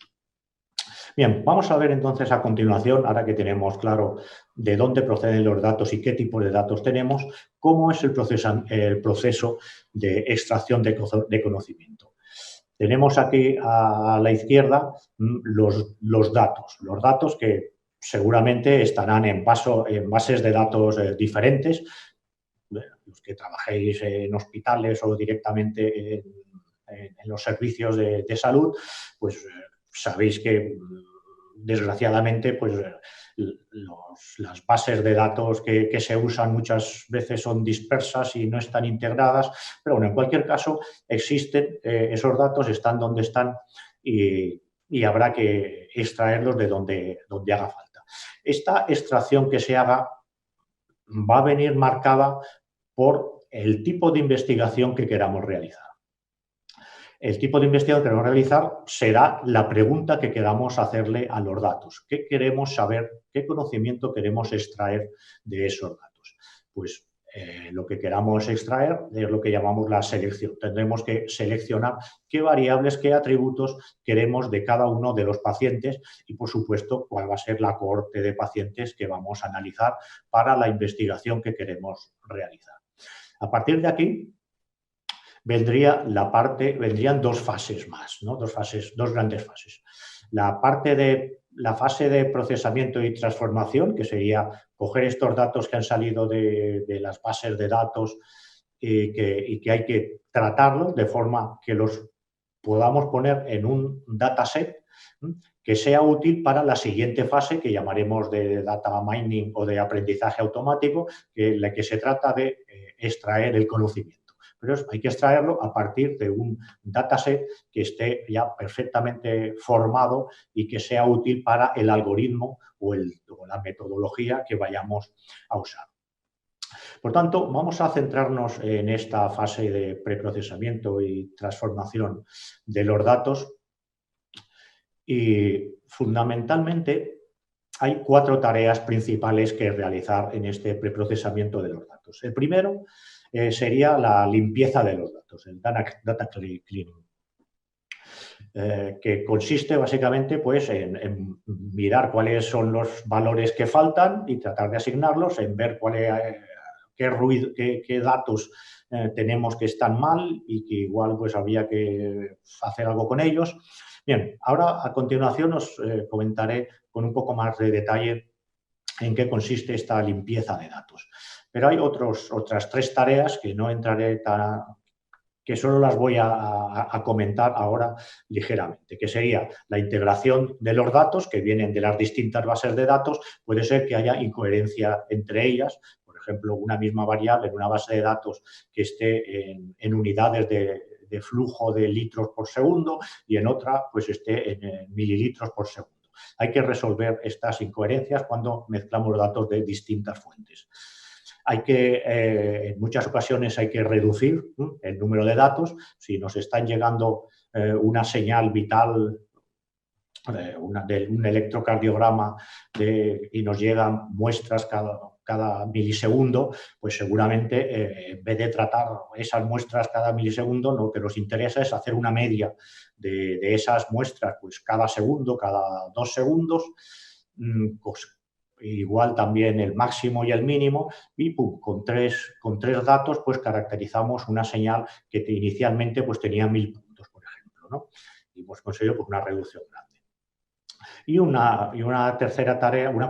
Bien, vamos a ver entonces a continuación, ahora que tenemos claro de dónde proceden los datos y qué tipo de datos tenemos, cómo es el proceso de extracción de conocimiento. Tenemos aquí a la izquierda los datos que seguramente estarán en bases de datos diferentes. Los que trabajéis en hospitales o directamente en los servicios de salud, pues sabéis que desgraciadamente pues, las bases de datos que se usan muchas veces son dispersas y no están integradas, pero bueno, en cualquier caso existen esos datos, están donde están y habrá que extraerlos de donde haga falta. Esta extracción que se haga va a venir marcada por el tipo de investigación que queramos realizar. el tipo de investigación que queremos realizar será la pregunta que queramos hacerle a los datos. ¿Qué queremos saber? ¿Qué conocimiento queremos extraer de esos datos? Pues lo que queramos extraer es lo que llamamos la selección. Tendremos que seleccionar qué variables, qué atributos queremos de cada uno de los pacientes y, por supuesto, cuál va a ser la cohorte de pacientes que vamos a analizar para la investigación que queremos realizar. A partir de aquí vendrían dos fases más, ¿no? Dos grandes fases. La fase de procesamiento y transformación, que sería coger estos datos que han salido de las bases de datos y que hay que tratarlos de forma que los podamos poner en un dataset que sea útil para la siguiente fase, que llamaremos de data mining o de aprendizaje automático, en la que se trata de extraer el conocimiento. Pero hay que extraerlo a partir de un dataset que esté ya perfectamente formado y que sea útil para el algoritmo o la metodología que vayamos a usar. Por tanto, vamos a centrarnos en esta fase de preprocesamiento y transformación de los datos y fundamentalmente hay 4 tareas principales que realizar en este preprocesamiento de los datos. El primero sería la limpieza de los datos, el data cleaning, que consiste básicamente pues, en mirar cuáles son los valores que faltan y tratar de asignarlos, en ver qué datos tenemos que están mal y que igual pues, habría que hacer algo con ellos. Bien, ahora a continuación os comentaré con un poco más de detalle en qué consiste esta limpieza de datos. Pero hay otras 3 tareas que no entraré que solo las voy a comentar ahora ligeramente, que sería la integración de los datos que vienen de las distintas bases de datos. Puede ser que haya incoherencia entre ellas, por ejemplo, una misma variable en una base de datos que esté en unidades de flujo de litros por segundo y en otra pues esté en mililitros por segundo. Hay que resolver estas incoherencias cuando mezclamos datos de distintas fuentes. En muchas ocasiones hay que reducir el número de datos. Si nos están llegando una señal vital de un electrocardiograma y nos llegan muestras cada milisegundo, pues seguramente en vez de tratar esas muestras cada milisegundo, lo que nos interesa es hacer una media de esas muestras pues cada segundo, cada 2 segundos, pues, igual también el máximo y el mínimo, y pum, con tres datos pues caracterizamos una señal que inicialmente pues tenía 1000 puntos, por ejemplo, ¿no? Y hemos conseguido pues, una reducción grande. Y una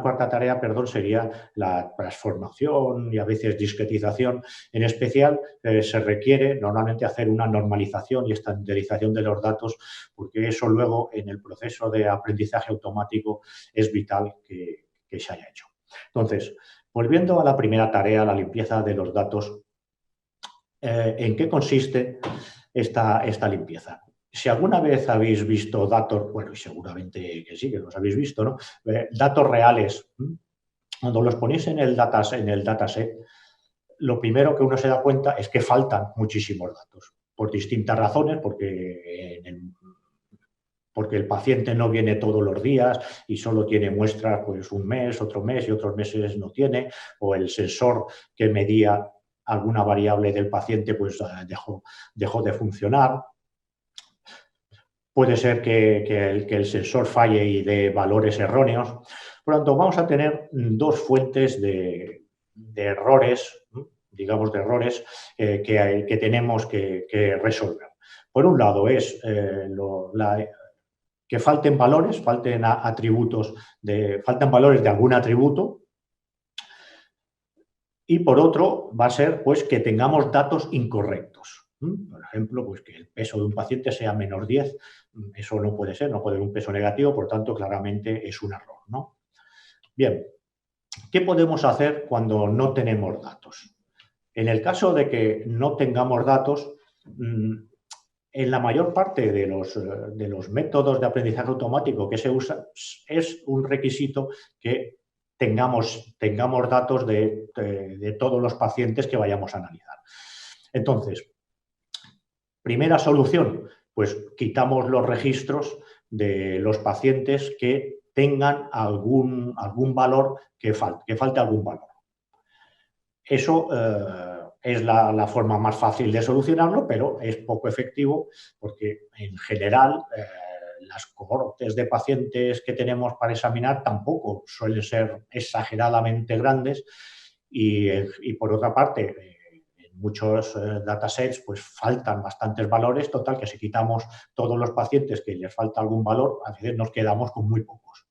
cuarta tarea, perdón, sería la transformación y a veces discretización. En especial, se requiere normalmente hacer una normalización y estandarización de los datos, porque eso luego en el proceso de aprendizaje automático es vital que se haya hecho. Entonces, volviendo a la primera tarea, la limpieza de los datos, ¿en qué consiste esta limpieza? Si alguna vez habéis visto datos, bueno, y seguramente que sí, que los habéis visto, ¿no? Datos reales, cuando los ponéis en el dataset, lo primero que uno se da cuenta es que faltan muchísimos datos, por distintas razones, porque el paciente no viene todos los días y solo tiene muestras pues, un mes, otro mes y otros meses no tiene, o el sensor que medía alguna variable del paciente pues dejó de funcionar. Puede ser que el sensor falle y dé valores erróneos. Por lo tanto, vamos a tener 2 fuentes de errores, digamos de errores, que tenemos que resolver. Por un lado es que falten valores, faltan valores de algún atributo. Y por otro va a ser pues, que tengamos datos incorrectos. Por ejemplo, pues que el peso de un paciente sea menos 10, eso no puede ser, no puede ser un peso negativo, por tanto, claramente es un error, ¿no? Bien, ¿qué podemos hacer cuando no tenemos datos? En el caso de que no tengamos datos, en la mayor parte de los métodos de aprendizaje automático que se usan, es un requisito que tengamos datos de todos los pacientes que vayamos a analizar. Entonces, primera solución, pues quitamos los registros de los pacientes que tengan algún valor, que falte algún valor. Eso es la forma más fácil de solucionarlo, pero es poco efectivo porque en general las cohortes de pacientes que tenemos para examinar tampoco suelen ser exageradamente grandes y por otra parte, en muchos datasets pues faltan bastantes valores, total que si quitamos todos los pacientes que les falta algún valor, a veces nos quedamos con muy pocos.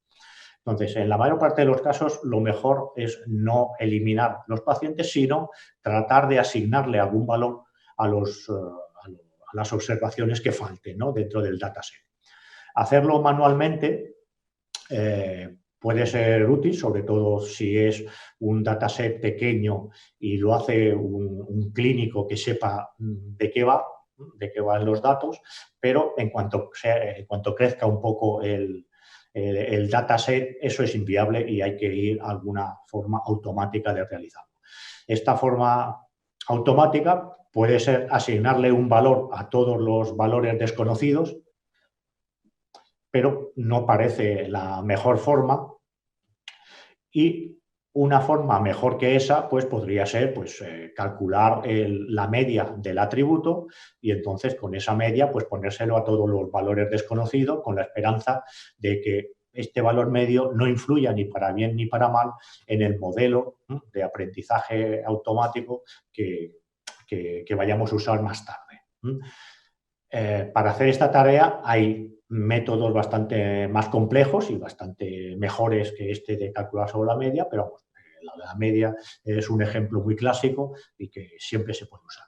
Entonces, en la mayor parte de los casos, lo mejor es no eliminar los pacientes, sino tratar de asignarle algún valor a las observaciones que falten, ¿no?, dentro del dataset. Hacerlo manualmente puede ser útil, sobre todo si es un dataset pequeño y lo hace un clínico que sepa de qué van los datos, pero en cuanto crezca un poco el dataset, eso es inviable y hay que ir a alguna forma automática de realizarlo. Esta forma automática puede ser asignarle un valor a todos los valores desconocidos, pero no parece la mejor forma, y una forma mejor que esa pues podría ser calcular la media del atributo y entonces con esa media pues ponérselo a todos los valores desconocidos con la esperanza de que este valor medio no influya ni para bien ni para mal en el modelo de aprendizaje automático que vayamos a usar más tarde. Para hacer esta tarea hay métodos bastante más complejos y bastante mejores que este de calcular sobre la media, pero la media es un ejemplo muy clásico y que siempre se puede usar.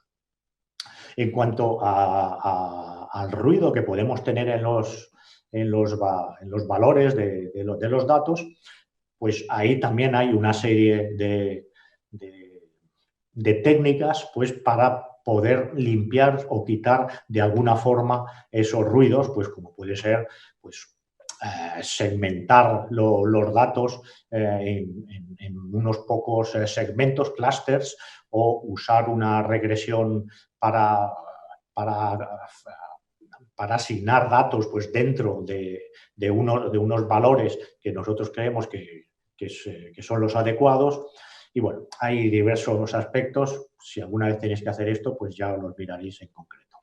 En cuanto al ruido que podemos tener en los valores de los datos, pues ahí también hay una serie de técnicas pues para poder limpiar o quitar de alguna forma esos ruidos, pues como puede ser segmentar los datos en unos pocos segmentos, clusters, o usar una regresión para asignar datos pues dentro de unos valores que nosotros creemos que son los adecuados. Y bueno, hay diversos aspectos. Si alguna vez tenéis que hacer esto, pues ya los miraréis en concreto.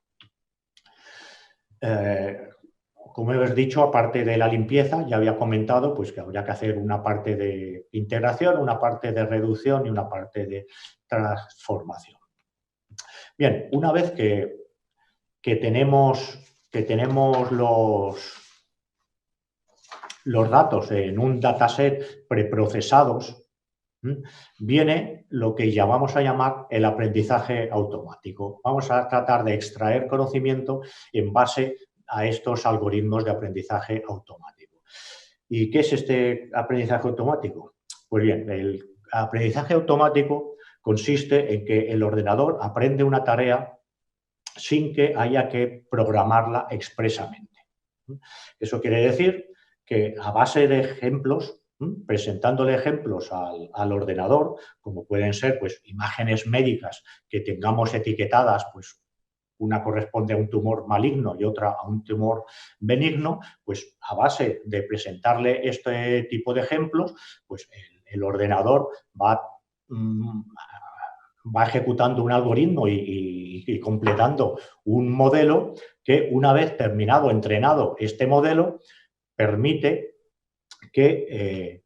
Como he dicho, aparte de la limpieza, ya había comentado pues que habría que hacer una parte de integración, una parte de reducción y una parte de transformación. Bien, una vez que tenemos los datos en un dataset preprocesados, viene lo que vamos a llamar el aprendizaje automático. Vamos a tratar de extraer conocimiento en base a estos algoritmos de aprendizaje automático. ¿Y qué es este aprendizaje automático? Pues bien, el aprendizaje automático consiste en que el ordenador aprende una tarea sin que haya que programarla expresamente. Eso quiere decir que a base de ejemplos, presentándole ejemplos al ordenador, como pueden ser pues, imágenes médicas que tengamos etiquetadas, pues una corresponde a un tumor maligno y otra a un tumor benigno, pues a base de presentarle este tipo de ejemplos, pues el ordenador va ejecutando un algoritmo y completando un modelo que, una vez terminado, entrenado este modelo, permite que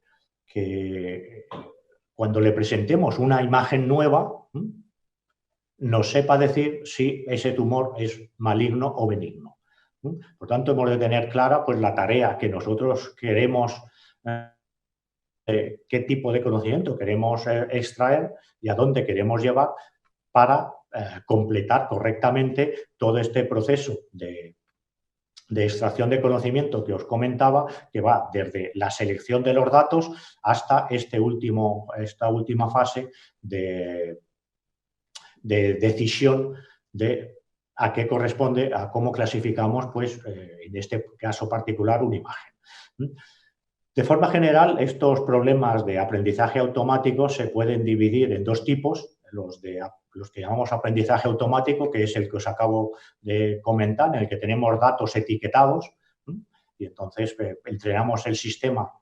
cuando le presentemos una imagen nueva nos sepa decir si ese tumor es maligno o benigno. Por tanto, hemos de tener clara pues, la tarea que nosotros queremos, qué tipo de conocimiento queremos extraer y a dónde queremos llevar para completar correctamente todo este proceso de extracción de conocimiento que os comentaba, que va desde la selección de los datos hasta esta última fase de decisión de a qué corresponde, a cómo clasificamos, pues, en este caso particular, una imagen. De forma general, estos problemas de aprendizaje automático se pueden dividir en dos tipos, los los que llamamos aprendizaje automático, que es el que os acabo de comentar, en el que tenemos datos etiquetados, y entonces entrenamos el sistema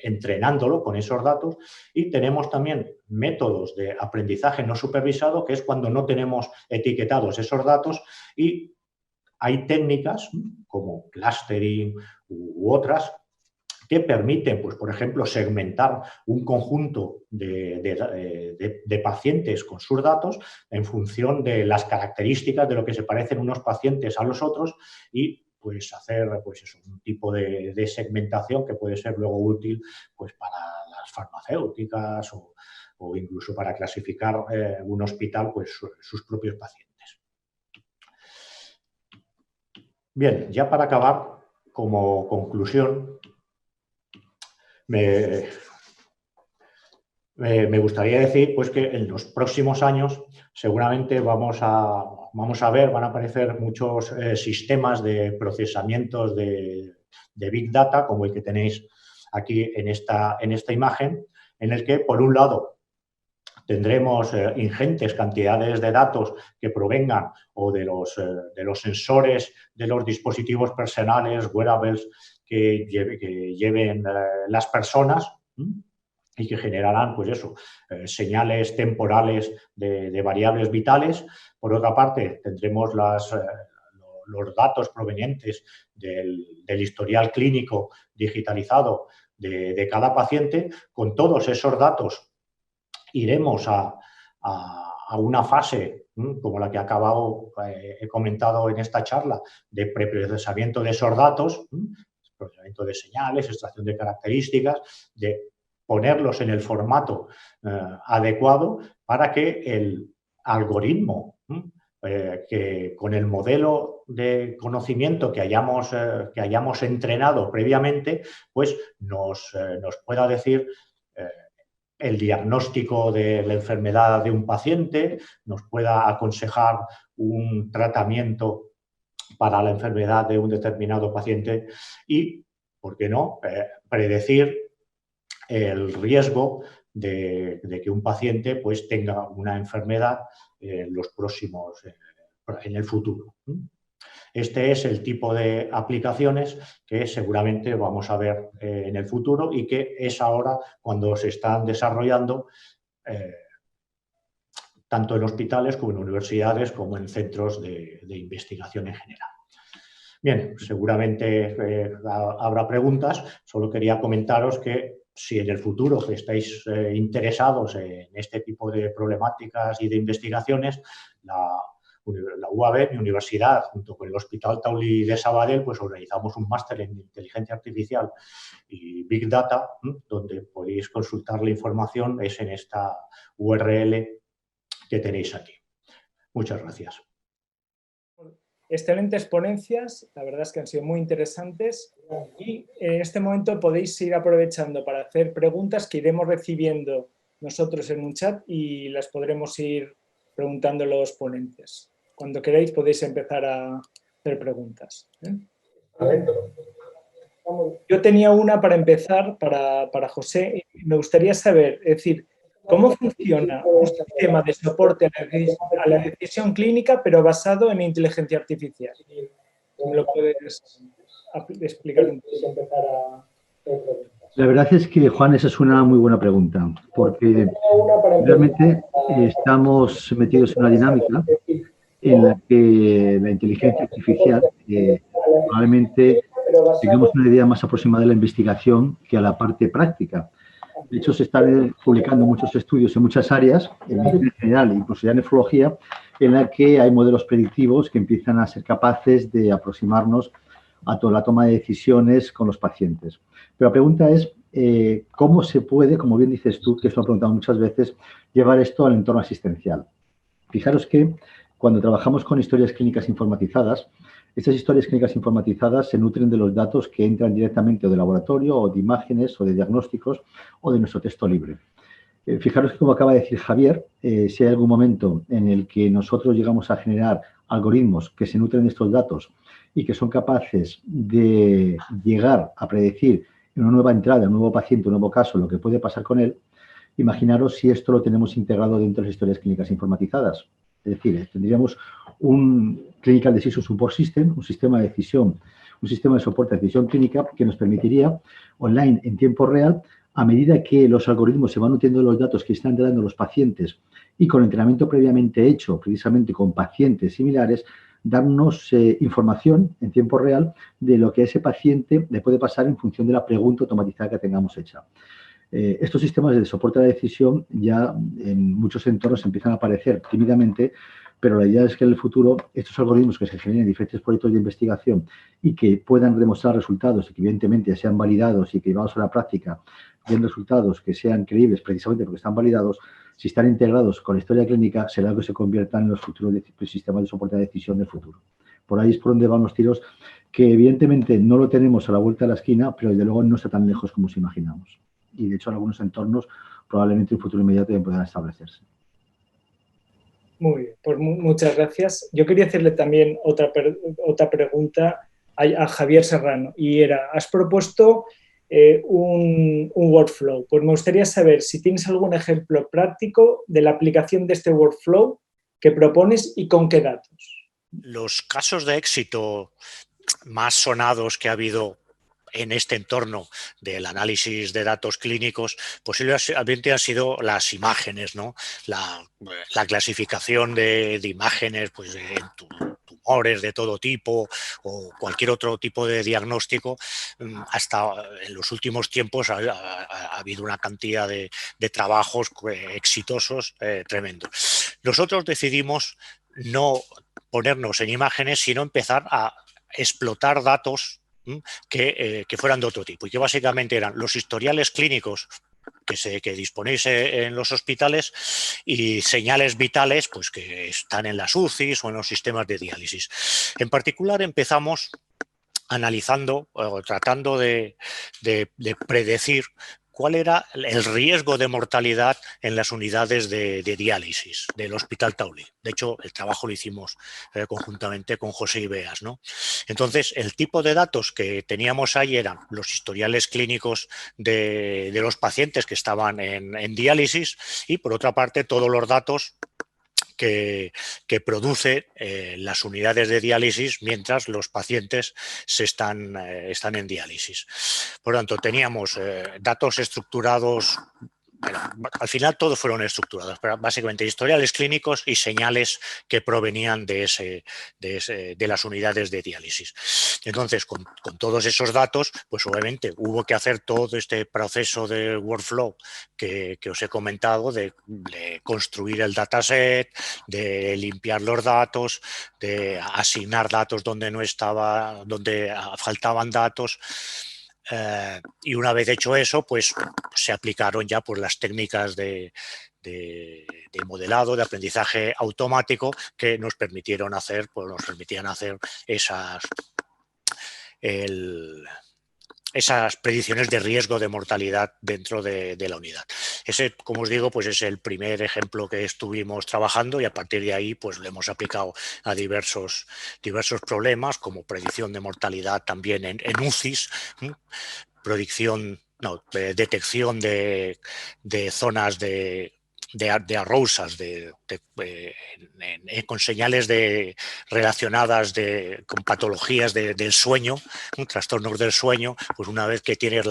entrenándolo con esos datos, y tenemos también métodos de aprendizaje no supervisado, que es cuando no tenemos etiquetados esos datos, y hay técnicas como clustering u otras que permiten, pues, por ejemplo, segmentar un conjunto de pacientes con sus datos en función de las características de lo que se parecen unos pacientes a los otros y pues hacer pues eso, un tipo de segmentación que puede ser luego útil pues, para las farmacéuticas o incluso para clasificar un hospital pues, sus propios pacientes. Bien, ya para acabar, como conclusión, me gustaría decir pues, que en los próximos años seguramente vamos a ver, van a aparecer muchos sistemas de procesamientos de Big Data, como el que tenéis aquí en esta imagen, en el que, por un lado, tendremos ingentes cantidades de datos que provengan o de los sensores de los dispositivos personales, wearables, que lleven las personas y que generarán, pues eso, señales temporales de variables vitales. Por otra parte, tendremos los datos provenientes del historial clínico digitalizado de cada paciente. Con todos esos datos iremos a una fase como la que he comentado en esta charla, de preprocesamiento de esos datos, procesamiento de señales, extracción de características, de ponerlos en el formato adecuado para que el algoritmo, que con el modelo de conocimiento que hayamos entrenado previamente, pues nos pueda decir el diagnóstico de la enfermedad de un paciente, nos pueda aconsejar un tratamiento para la enfermedad de un determinado paciente y, ¿por qué no?, predecir el riesgo de que un paciente pues, tenga una enfermedad en el futuro. Este es el tipo de aplicaciones que seguramente vamos a ver en el futuro y que es ahora cuando se están desarrollando tanto en hospitales como en universidades como en centros de investigación en general. Bien, seguramente habrá preguntas. Solo quería comentaros que si en el futuro estáis interesados en este tipo de problemáticas y de investigaciones, la UAB, mi universidad, junto con el Hospital Taulí de Sabadell, pues organizamos un máster en inteligencia artificial y Big Data, donde podéis consultar la información, es en esta URL que tenéis aquí. Muchas gracias. Excelentes ponencias, la verdad es que han sido muy interesantes y en este momento podéis ir aprovechando para hacer preguntas que iremos recibiendo nosotros en un chat y las podremos ir preguntando a los ponentes. Cuando queráis podéis empezar a hacer preguntas. Yo tenía una para empezar para José. Me gustaría saber, es decir, ¿cómo funciona un sistema de soporte a la decisión clínica, pero basado en inteligencia artificial? ¿Me lo puedes explicar un poco? La verdad es que, Juan, esa es una muy buena pregunta, porque realmente estamos metidos en una dinámica en la que la inteligencia artificial probablemente tengamos una idea más aproximada de la investigación que a la parte práctica. De hecho, se están publicando muchos estudios en muchas áreas, en medicina general, incluso ya en nefrología, en la que hay modelos predictivos que empiezan a ser capaces de aproximarnos a toda la toma de decisiones con los pacientes. Pero la pregunta es, ¿cómo se puede, como bien dices tú, que esto lo he preguntado muchas veces, llevar esto al entorno asistencial? Fijaros que cuando trabajamos con historias clínicas informatizadas, estas historias clínicas informatizadas se nutren de los datos que entran directamente o de laboratorio o de imágenes o de diagnósticos o de nuestro texto libre. Fijaros que, como acaba de decir Javier, si hay algún momento en el que nosotros llegamos a generar algoritmos que se nutren de estos datos y que son capaces de llegar a predecir en una nueva entrada, un nuevo paciente, un nuevo caso, lo que puede pasar con él, Imaginaros si esto lo tenemos integrado dentro de las historias clínicas informatizadas. Es decir, tendríamos un Clinical Decision Support System, un sistema de decisión, un sistema de soporte de decisión clínica que nos permitiría online en tiempo real, a medida que los algoritmos se van nutriendo de los datos que están dando los pacientes y con entrenamiento previamente hecho, precisamente con pacientes similares, darnos información en tiempo real de lo que a ese paciente le puede pasar en función de la pregunta automatizada que tengamos hecha. Estos sistemas de soporte a la decisión ya en muchos entornos empiezan a aparecer tímidamente, pero la idea es que en el futuro estos algoritmos que se generen en diferentes proyectos de investigación y que puedan demostrar resultados y que evidentemente sean validados y que llevados a la práctica den resultados que sean creíbles precisamente porque están validados, si están integrados con la historia clínica, será que se conviertan en los futuros sistemas de soporte a la decisión del futuro. Por ahí es por donde van los tiros, que evidentemente no lo tenemos a la vuelta de la esquina, pero desde luego no está tan lejos como si imaginamos. Y de hecho en algunos entornos probablemente en un futuro inmediato ya puedan establecerse. Muy bien, pues muchas gracias. Yo quería hacerle también otra pregunta a Javier Serrano y era, has propuesto un workflow. Pues me gustaría saber si tienes algún ejemplo práctico de la aplicación de este workflow que propones y con qué datos. Los casos de éxito más sonados que ha habido en este entorno del análisis de datos clínicos, posiblemente han sido las imágenes, ¿no? La clasificación de imágenes, pues de tumores de todo tipo o cualquier otro tipo de diagnóstico. Hasta en los últimos tiempos ha habido una cantidad de trabajos exitosos tremendos. Nosotros decidimos no ponernos en imágenes, sino empezar a explotar datos que fueran de otro tipo y que básicamente eran los historiales clínicos que disponéis en los hospitales y señales vitales pues, que están en las UCIs o en los sistemas de diálisis. En particular empezamos analizando o tratando de predecir cuál era el riesgo de mortalidad en las unidades de diálisis del Hospital Taulí. De hecho, el trabajo lo hicimos conjuntamente con José Ibeas, ¿no? Entonces, el tipo de datos que teníamos ahí eran los historiales clínicos de los pacientes que estaban en diálisis y, por otra parte, todos los datos que produce las unidades de diálisis mientras los pacientes están en diálisis. Por lo tanto, teníamos datos estructurados. Bueno, al final todos fueron estructurados, pero básicamente historiales clínicos y señales que provenían de las unidades de diálisis. Entonces, con todos esos datos, pues obviamente hubo que hacer todo este proceso de workflow que os he comentado, de construir el dataset, de limpiar los datos, de asignar datos donde no estaba, donde faltaban datos. Y una vez hecho eso, pues se aplicaron ya pues, las técnicas de modelado, de aprendizaje automático que nos permitieron hacer, pues nos permitían hacer esas predicciones de riesgo de mortalidad dentro de la unidad. Ese, como os digo, pues es el primer ejemplo que estuvimos trabajando y a partir de ahí pues lo hemos aplicado a diversos problemas como predicción de mortalidad también en UCIs, detección de zonas de arousals, con señales relacionadas con patologías del sueño, trastornos del sueño, pues una vez que tienes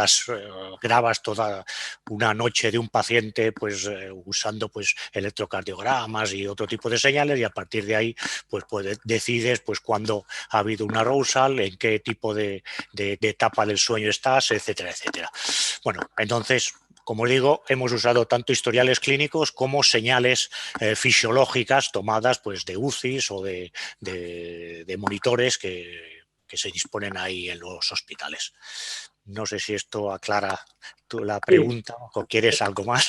grabas toda una noche de un paciente pues usando pues electrocardiogramas y otro tipo de señales y a partir de ahí pues decides pues cuándo ha habido un arousal, en qué tipo de etapa del sueño estás, etcétera, etcétera. Bueno, entonces, como digo, hemos usado tanto historiales clínicos como señales fisiológicas tomadas pues, de UCIs o de monitores que se disponen ahí en los hospitales. No sé si esto aclara la pregunta o quieres algo más.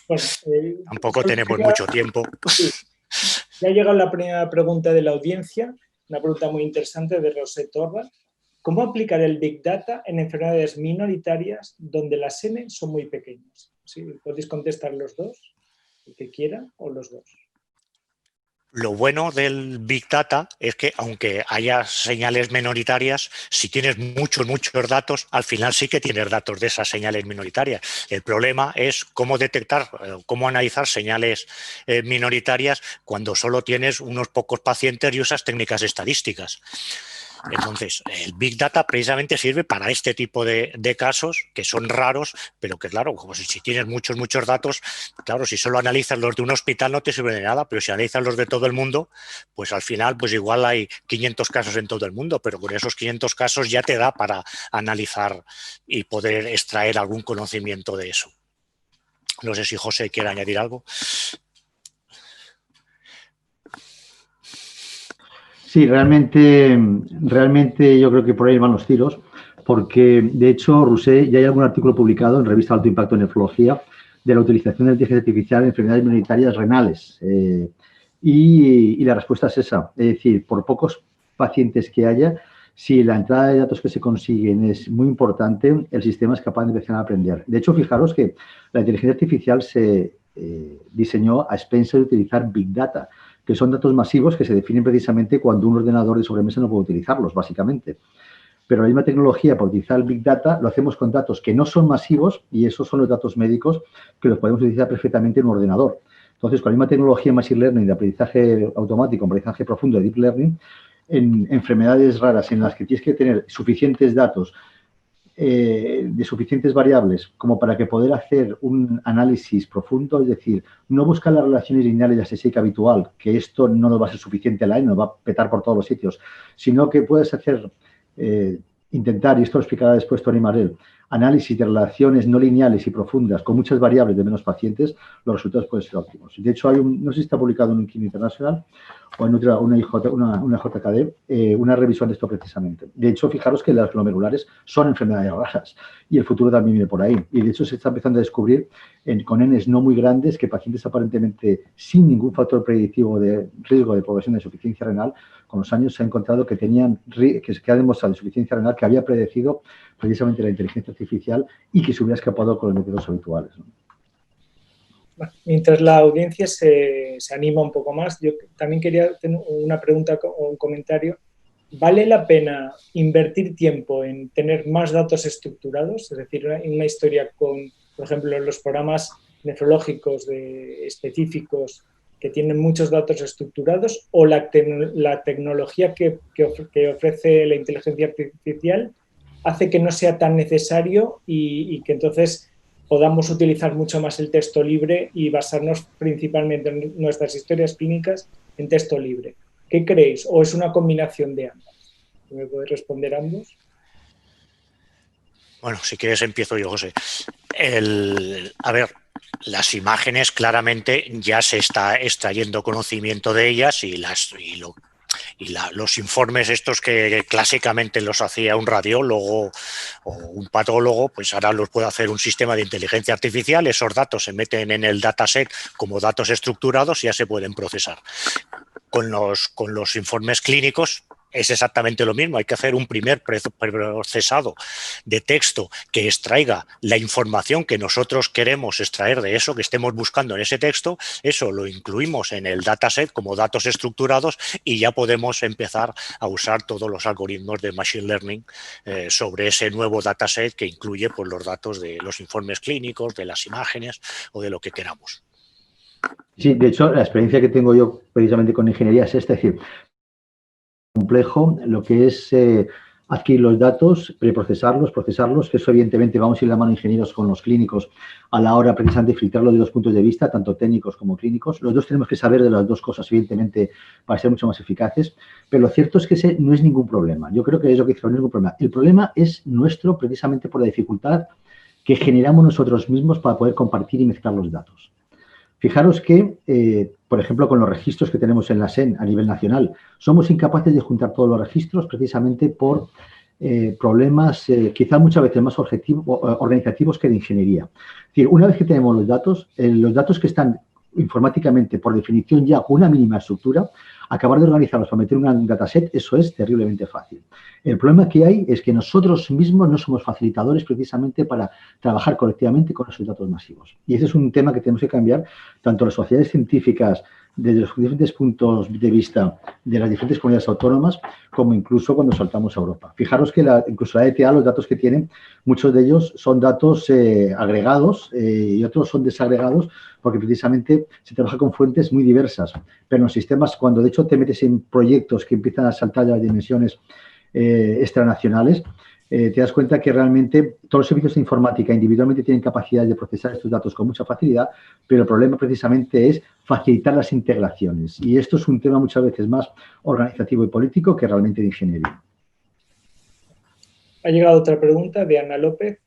Bueno, tampoco tenemos mucho tiempo. Sí. Ya ha llegado la primera pregunta de la audiencia, una pregunta muy interesante de Rosé Torra. ¿Cómo aplicar el Big Data en enfermedades minoritarias donde las N son muy pequeñas? ¿Sí? ¿Podéis contestar los dos? El que quiera o los dos. Lo bueno del Big Data es que aunque haya señales minoritarias, si tienes muchos datos, al final sí que tienes datos de esas señales minoritarias. El problema es cómo detectar, cómo analizar señales minoritarias cuando solo tienes unos pocos pacientes y usas técnicas estadísticas. Entonces, el Big Data precisamente sirve para este tipo de casos que son raros, pero que claro, como si tienes muchos datos, claro, si solo analizas los de un hospital no te sirve de nada, pero si analizas los de todo el mundo, pues al final pues igual hay 500 casos en todo el mundo, pero con esos 500 casos ya te da para analizar y poder extraer algún conocimiento de eso. No sé si José quiere añadir algo. Sí, realmente yo creo que por ahí van los tiros, porque de hecho, Rousset, ya hay algún artículo publicado en revista Alto Impacto en Nefrología de la utilización de la inteligencia artificial en enfermedades minoritarias renales. Y la respuesta es esa, es decir, por pocos pacientes que haya, si la entrada de datos que se consiguen es muy importante, el sistema es capaz de empezar a aprender. De hecho, fijaros que la inteligencia artificial se diseñó a expensas de utilizar Big Data, que son datos masivos que se definen precisamente cuando un ordenador de sobremesa no puede utilizarlos, básicamente. Pero la misma tecnología para utilizar el Big Data lo hacemos con datos que no son masivos y esos son los datos médicos que los podemos utilizar perfectamente en un ordenador. Entonces, con la misma tecnología Machine Learning de aprendizaje automático, aprendizaje profundo de Deep Learning, en enfermedades raras en las que tienes que tener suficientes datos de suficientes variables como para que poder hacer un análisis profundo, es decir, no buscar las relaciones lineales de statistics habitual, que esto no nos va a ser suficiente a la nos va a petar por todos los sitios, sino que puedes hacer, intentar, y esto lo explicará después Tony Marel, análisis de relaciones no lineales y profundas con muchas variables de menos pacientes, los resultados pueden ser óptimos. De hecho, no sé si está publicado en un Kino Internacional o en una JKD, una revisión de esto precisamente. De hecho, fijaros que las glomerulares son enfermedades raras y el futuro también viene por ahí. Y de hecho se está empezando a descubrir con Ns no muy grandes que pacientes aparentemente sin ningún factor predictivo de riesgo de progresión de insuficiencia renal, con los años se ha encontrado que ha demostrado insuficiencia renal que había predecido precisamente la inteligencia artificial y que se hubiera escapado con los métodos habituales, ¿no? Mientras la audiencia se anima un poco más, yo también quería tener una pregunta o un comentario. ¿Vale la pena invertir tiempo en tener más datos estructurados? Es decir, una historia con, por ejemplo, los programas nefrológicos específicos que tienen muchos datos estructurados, o la tecnología que ofrece la inteligencia artificial hace que no sea tan necesario y que entonces podamos utilizar mucho más el texto libre y basarnos principalmente en nuestras historias clínicas en texto libre? ¿Qué creéis? ¿O es una combinación de ambas? ¿Me podéis responder ambos? Bueno, si quieres empiezo yo, José. A ver, las imágenes claramente ya se está extrayendo conocimiento de ellas y los informes estos que clásicamente los hacía un radiólogo o un patólogo, pues ahora los puede hacer un sistema de inteligencia artificial. Esos datos se meten en el dataset como datos estructurados y ya se pueden procesar. Con los informes clínicos es exactamente lo mismo. Hay que hacer un primer procesado de texto que extraiga la información que nosotros queremos extraer de eso que estemos buscando en ese texto. Eso lo incluimos en el dataset como datos estructurados y ya podemos empezar a usar todos los algoritmos de Machine Learning sobre ese nuevo dataset que incluye pues, los datos de los informes clínicos, de las imágenes o de lo que queramos. Sí, de hecho, la experiencia que tengo yo precisamente con ingeniería es esta, es decir, complejo lo que es adquirir los datos, preprocesarlos, procesarlos, que eso evidentemente vamos a ir de la mano ingenieros con los clínicos a la hora precisamente de filtrarlo de dos puntos de vista, tanto técnicos como clínicos. Los dos tenemos que saber de las dos cosas, evidentemente, para ser mucho más eficaces, pero lo cierto es que ese no es ningún problema. Yo creo que es lo que dice, no es ningún problema. El problema es nuestro precisamente por la dificultad que generamos nosotros mismos para poder compartir y mezclar los datos. Fijaros que, por ejemplo, con los registros que tenemos en la SEN a nivel nacional, somos incapaces de juntar todos los registros precisamente por problemas quizá muchas veces más organizativos que de ingeniería. Es decir, una vez que tenemos los datos que están informáticamente, por definición ya con una mínima estructura, Acabar de organizarlos para meter un dataset, eso es terriblemente fácil. El problema que hay es que nosotros mismos no somos facilitadores precisamente para trabajar colectivamente con esos datos masivos. Y ese es un tema que tenemos que cambiar tanto las sociedades científicas desde los diferentes puntos de vista de las diferentes comunidades autónomas, como incluso cuando saltamos a Europa. Fijaros que incluso la ETA, los datos que tienen, muchos de ellos son datos agregados y otros son desagregados porque precisamente se trabaja con fuentes muy diversas. Pero en los sistemas, cuando de hecho te metes en proyectos que empiezan a saltar las dimensiones extranacionales, te das cuenta que realmente todos los servicios de informática individualmente tienen capacidad de procesar estos datos con mucha facilidad, pero el problema precisamente es facilitar las integraciones. Y esto es un tema muchas veces más organizativo y político que realmente de ingeniería. Ha llegado otra pregunta de Ana López.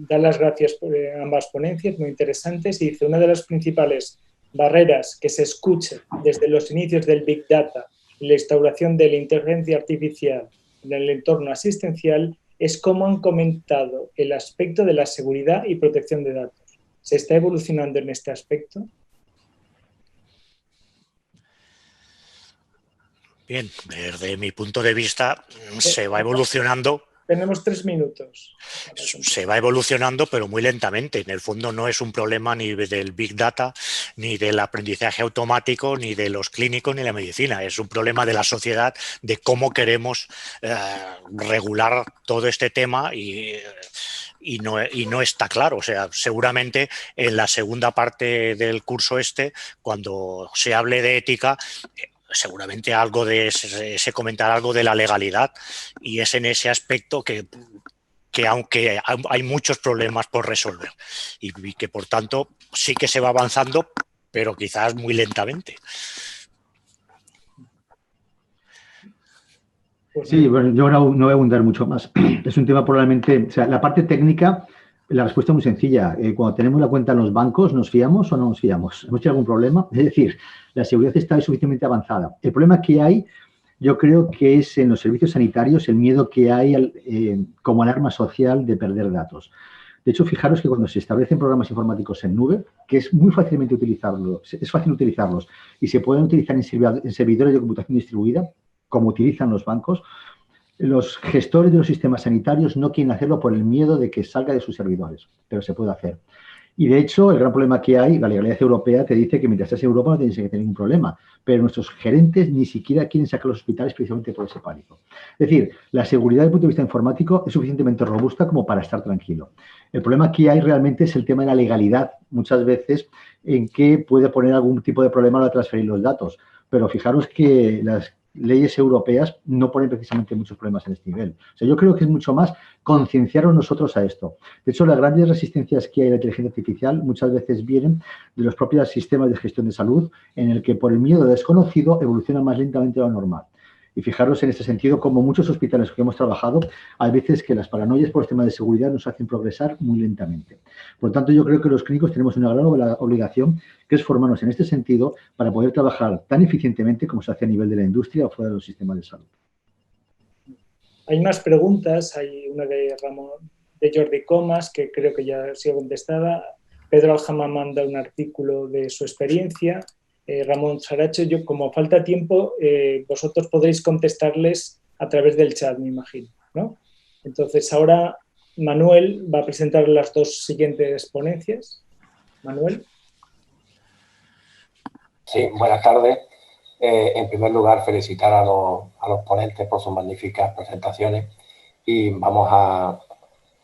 Da las gracias por ambas ponencias, muy interesantes, y dice: una de las principales barreras que se escucha desde los inicios del Big Data y la instauración de la inteligencia artificial en el entorno asistencial es, como han comentado, el aspecto de la seguridad y protección de datos. ¿Se está evolucionando en este aspecto? Bien, desde mi punto de vista se va evolucionando. Tenemos 3 minutos. Se va evolucionando, pero muy lentamente. En el fondo no es un problema ni del Big Data, ni del aprendizaje automático, ni de los clínicos, ni de la medicina. Es un problema de la sociedad, de cómo queremos regular todo este tema y no está claro. O sea, seguramente en la segunda parte del curso cuando se hable de ética, seguramente se comentará algo de la legalidad, y es en ese aspecto que aunque hay muchos problemas por resolver y que por tanto sí que se va avanzando, pero quizás muy lentamente. Sí, bueno, yo no voy a abundar mucho más. Es un tema probablemente, o sea, la parte técnica, la respuesta es muy sencilla. Cuando tenemos la cuenta en los bancos, ¿nos fiamos o no nos fiamos? ¿Hemos tenido algún problema? Es decir, la seguridad está suficientemente avanzada. El problema que hay, yo creo que es en los servicios sanitarios el miedo que hay como alarma social de perder datos. De hecho, fijaros que cuando se establecen programas informáticos en nube, que es muy fácilmente utilizarlos, es fácil utilizarlos y se pueden utilizar en servidores de computación distribuida, como utilizan los bancos, los gestores de los sistemas sanitarios no quieren hacerlo por el miedo de que salga de sus servidores, pero se puede hacer. Y de hecho, el gran problema que hay, la legalidad europea te dice que mientras estás en Europa no tienes que tener ningún problema, pero nuestros gerentes ni siquiera quieren sacar los hospitales precisamente por ese pánico. Es decir, la seguridad desde el punto de vista informático es suficientemente robusta como para estar tranquilo. El problema que hay realmente es el tema de la legalidad, muchas veces en que puede poner algún tipo de problema a la hora de transferir los datos, pero fijaros que las leyes europeas no ponen precisamente muchos problemas en este nivel. O sea, yo creo que es mucho más concienciaros nosotros a esto. De hecho, las grandes resistencias que hay a la inteligencia artificial muchas veces vienen de los propios sistemas de gestión de salud, en el que por el miedo desconocido evoluciona más lentamente de lo normal. Y fijaros en este sentido, como muchos hospitales que hemos trabajado, hay veces que las paranoias por los temas de seguridad nos hacen progresar muy lentamente. Por lo tanto, yo creo que los clínicos tenemos una gran obligación, que es formarnos en este sentido para poder trabajar tan eficientemente como se hace a nivel de la industria o fuera de los sistemas de salud. Hay más preguntas. Hay una de Jordi Comas, que creo que ya ha sido contestada. Pedro Aljama manda un artículo de su experiencia. Ramón Saracho, como falta tiempo, vosotros podréis contestarles a través del chat, me imagino, ¿no? Entonces, ahora Manuel va a presentar las 2 siguientes ponencias. Manuel. Sí, buenas tardes. En primer lugar, felicitar a los ponentes por sus magníficas presentaciones y vamos a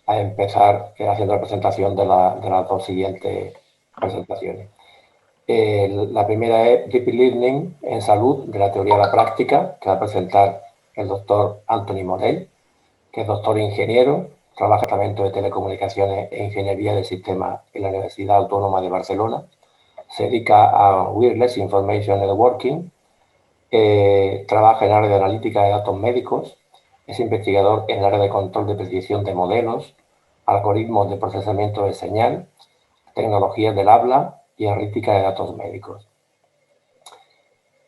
empezar haciendo la presentación de las 2 siguientes presentaciones. La primera es Deep Learning en salud, de la teoría a la práctica, que va a presentar el doctor Anthony Morell, que es doctor ingeniero, trabaja en el Departamento de Telecomunicaciones e Ingeniería del Sistema en la Universidad Autónoma de Barcelona. Se dedica a Wireless Information Networking, trabaja en el área de analítica de datos médicos, es investigador en el área de control de precisión de modelos, algoritmos de procesamiento de señal, tecnologías del habla y analítica de datos médicos.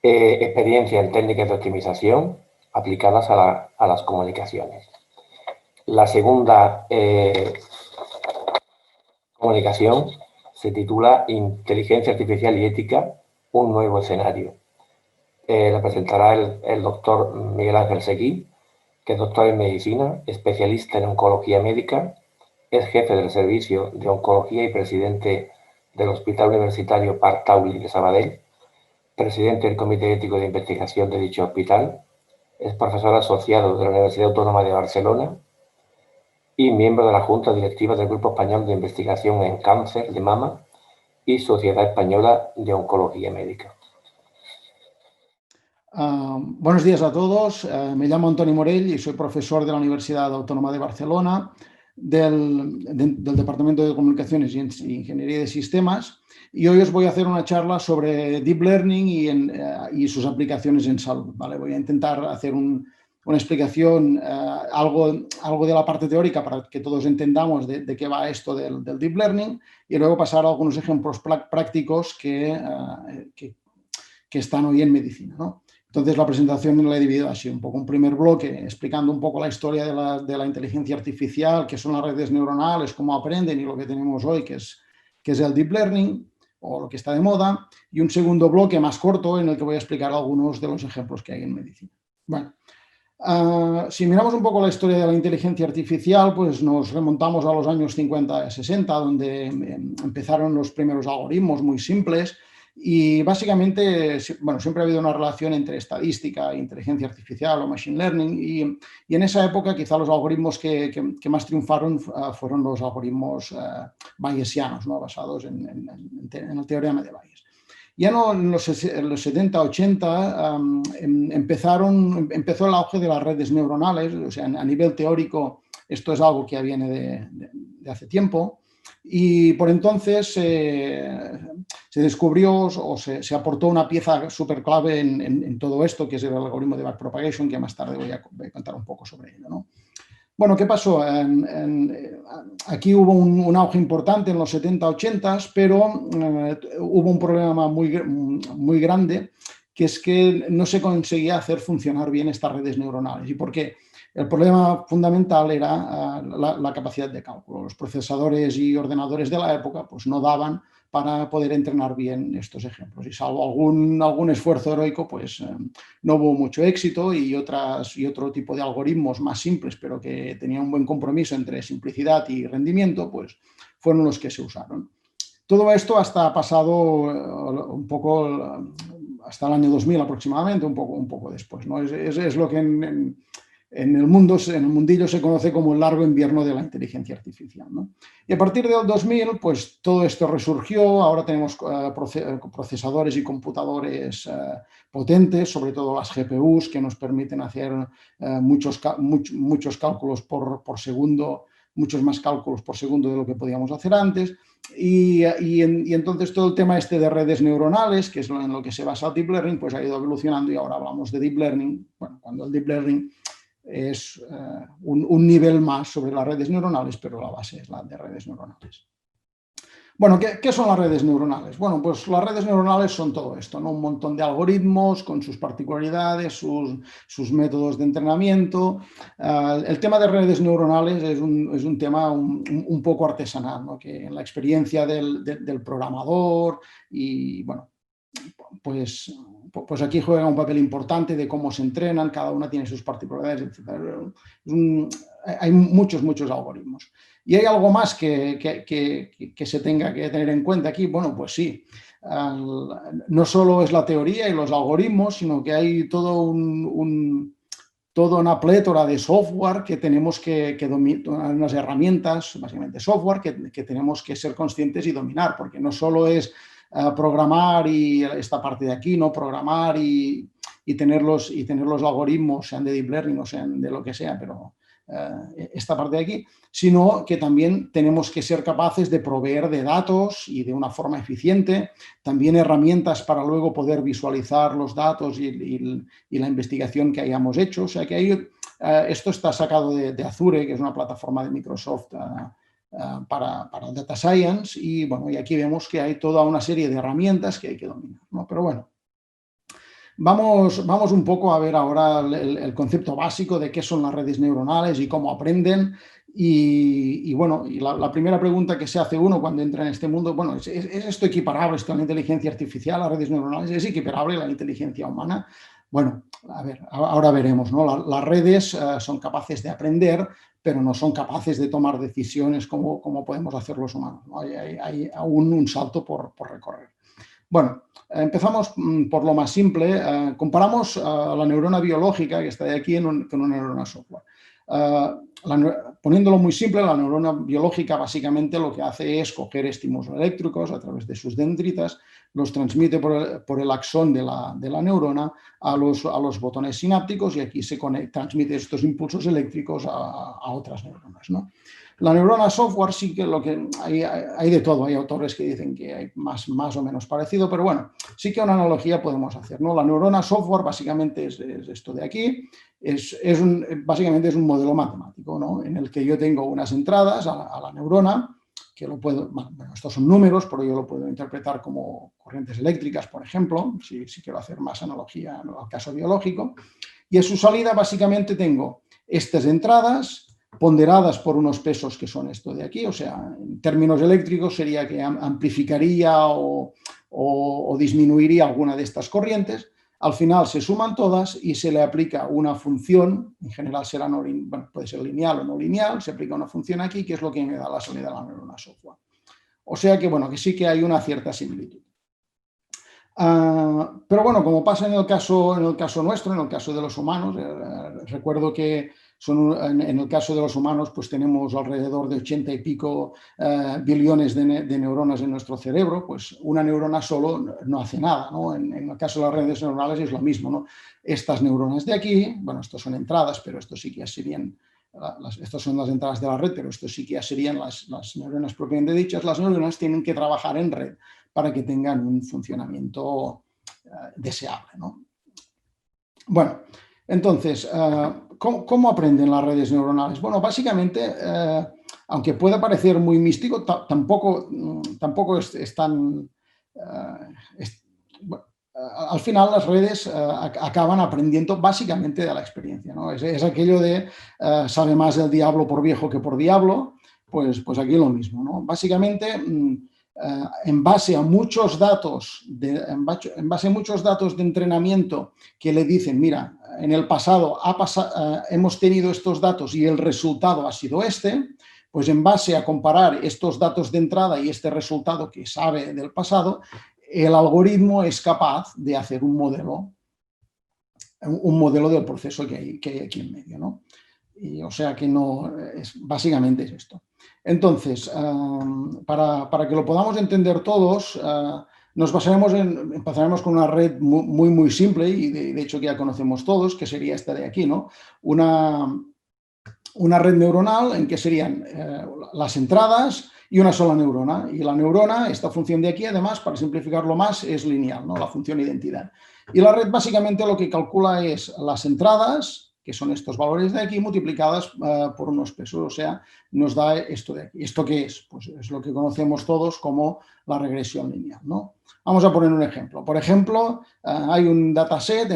Experiencia en técnicas de optimización aplicadas a las comunicaciones. La segunda comunicación se titula Inteligencia Artificial y Ética, un nuevo escenario. la presentará el doctor Miguel Ángel Seguí, que es doctor en medicina, especialista en oncología médica, es jefe del servicio de oncología y presidente del Hospital Universitario Parc Taulí de Sabadell, presidente del Comité Ético de Investigación de dicho hospital, es profesor asociado de la Universidad Autónoma de Barcelona y miembro de la Junta Directiva del Grupo Español de Investigación en Cáncer de Mama y Sociedad Española de Oncología Médica. Buenos días a todos. Me llamo Antoni Morell y soy profesor de la Universidad Autónoma de Barcelona, del Departamento de Comunicaciones y Ingeniería de Sistemas, y hoy os voy a hacer una charla sobre Deep Learning y sus aplicaciones en salud, ¿vale? Voy a intentar hacer una explicación, algo de la parte teórica para que todos entendamos de qué va esto del Deep Learning, y luego pasar a algunos ejemplos prácticos que están hoy en medicina, ¿no? Entonces, la presentación la he dividido así, un poco un primer bloque explicando un poco la historia de la inteligencia artificial, qué son las redes neuronales, cómo aprenden y lo que tenemos hoy, que es el Deep Learning o lo que está de moda, y un segundo bloque más corto en el que voy a explicar algunos de los ejemplos que hay en medicina. Bueno, si miramos un poco la historia de la inteligencia artificial, pues nos remontamos a los años 50 y 60, donde empezaron los primeros algoritmos muy simples. Y básicamente, bueno, siempre ha habido una relación entre estadística e inteligencia artificial o machine learning, y en esa época quizá los algoritmos que más triunfaron fueron los algoritmos bayesianos, ¿no? Basados en el teorema de Bayes. Ya no, en los 70, 80 empezó el auge de las redes neuronales. O sea, a nivel teórico esto es algo que viene de hace tiempo. Y por entonces se descubrió o se aportó una pieza súper clave en todo esto, que es el algoritmo de backpropagation, que más tarde voy a contar un poco sobre ello, ¿no? Bueno, ¿qué pasó? Aquí hubo un auge importante en los 70, 80, pero hubo un problema muy grande, que es que no se conseguía hacer funcionar bien estas redes neuronales. ¿Y por qué? El problema fundamental era la capacidad de cálculo. Los procesadores y ordenadores de la época pues, no daban para poder entrenar bien estos ejemplos. Y salvo algún esfuerzo heroico, pues no hubo mucho éxito, y otro tipo de algoritmos más simples, pero que tenían un buen compromiso entre simplicidad y rendimiento, pues fueron los que se usaron. Todo esto hasta pasado un poco, hasta el año 2000 aproximadamente, un poco después, ¿no? Es lo que en el mundillo se conoce como el largo invierno de la inteligencia artificial, ¿no? Y a partir del 2000, pues todo esto resurgió. Ahora tenemos procesadores y computadores potentes, sobre todo las GPUs, que nos permiten hacer muchos cálculos por segundo, muchos más cálculos por segundo de lo que podíamos hacer antes. Y entonces todo el tema de redes neuronales, que es en lo que se basa el Deep Learning, pues ha ido evolucionando, y ahora hablamos de Deep Learning, bueno, cuando el Deep Learning es un nivel más sobre las redes neuronales, pero la base es la de redes neuronales. Bueno, ¿qué son las redes neuronales? Bueno, pues las redes neuronales son todo esto, ¿no? Un montón de algoritmos con sus particularidades, sus métodos de entrenamiento. El tema de redes neuronales es un tema un poco artesanal, ¿no? Que en la experiencia del programador y, bueno, pues aquí juega un papel importante de cómo se entrenan, cada una tiene sus particularidades, etc. Hay muchos algoritmos. ¿Y hay algo más que se tenga que tener en cuenta aquí? Bueno, pues sí. No solo es la teoría y los algoritmos, sino que hay toda una plétora de software que tenemos que dominar, unas herramientas, básicamente software, que tenemos que ser conscientes y dominar, porque no solo es programar y esta parte de aquí, ¿no? Programar y tener los algoritmos, sean de Deep Learning o sean de lo que sea, pero esta parte de aquí, sino que también tenemos que ser capaces de proveer de datos y de una forma eficiente, también herramientas para luego poder visualizar los datos y la investigación que hayamos hecho. O sea que ahí, esto está sacado de Azure, que es una plataforma de Microsoft para Data Science, y bueno, y aquí vemos que hay toda una serie de herramientas que hay que dominar, ¿no? Pero bueno, vamos un poco a ver ahora el concepto básico de qué son las redes neuronales y cómo aprenden, Bueno, y la primera pregunta que se hace uno cuando entra en este mundo, bueno, ¿es esto equiparable, esto a la inteligencia artificial, a redes neuronales? ¿Es equiparable a la inteligencia humana? Bueno, a ver, ahora veremos, ¿no? Las redes son capaces de aprender, pero no son capaces de tomar decisiones como podemos hacer los humanos, ¿no? Hay aún un salto por recorrer. Bueno, empezamos por lo más simple. Comparamos la neurona biológica que está de aquí con una neurona software. Poniéndolo muy simple, la neurona biológica básicamente lo que hace es coger estímulos eléctricos a través de sus dendritas, los transmite por el axón de la neurona a los botones sinápticos y aquí se transmite estos impulsos eléctricos a otras neuronas, ¿no? La neurona software sí que hay de todo, hay autores que dicen que hay más o menos parecido, pero bueno, sí que una analogía podemos hacer, ¿no? La neurona software básicamente es esto de aquí, básicamente es un modelo matemático, ¿no? En el que yo tengo unas entradas a la neurona, que lo puedo, bueno, estos son números, pero yo lo puedo interpretar como corrientes eléctricas, por ejemplo, si quiero hacer más analogía al caso biológico, y en su salida básicamente tengo estas entradas ponderadas por unos pesos que son esto de aquí, o sea, en términos eléctricos sería que amplificaría o disminuiría alguna de estas corrientes. Al final se suman todas y se le aplica una función, en general será puede ser lineal o no lineal, se aplica una función aquí que es lo que me da la salida de la neurona software. O sea que, bueno, que sí que hay una cierta similitud. Pero bueno, como pasa en el caso nuestro, en el caso de los humanos, recuerdo que en el caso de los humanos pues tenemos alrededor de 80 y pico billones de neuronas en nuestro cerebro, pues una neurona solo no hace nada, ¿no? En el caso de las redes neuronales es lo mismo, ¿no? Estas neuronas de aquí, bueno, estos son entradas, pero esto sí que ya serían, estas son las entradas de la red, pero esto sí que ya serían las neuronas propiamente dichas. Las neuronas tienen que trabajar en red para que tengan un funcionamiento deseable, ¿no? Bueno, entonces, ¿cómo aprenden las redes neuronales? Bueno, básicamente, aunque pueda parecer muy místico, tampoco es tan... al final las redes acaban aprendiendo básicamente de la experiencia, ¿no? Es aquello de sabe más el diablo por viejo que por diablo, pues aquí lo mismo, ¿no? Básicamente... en base a muchos datos de entrenamiento que le dicen, mira, en el pasado hemos tenido estos datos y el resultado ha sido este, pues en base a comparar estos datos de entrada y este resultado que sabe del pasado, el algoritmo es capaz de hacer un modelo del proceso que hay aquí en medio, ¿no? Y, o sea que básicamente es esto. Entonces, para que lo podamos entender todos, empezaremos con una red muy simple y de hecho que ya conocemos todos, que sería esta de aquí, ¿no? Una red neuronal en que serían las entradas y una sola neurona. Y la neurona, esta función de aquí, además, para simplificarlo más, es lineal, ¿no? La función identidad. Y la red básicamente lo que calcula es las entradas, que son estos valores de aquí, multiplicadas por unos pesos, o sea, nos da esto de aquí. ¿Esto qué es? Pues es lo que conocemos todos como la regresión lineal, ¿no? Vamos a poner un ejemplo. Por ejemplo, hay un dataset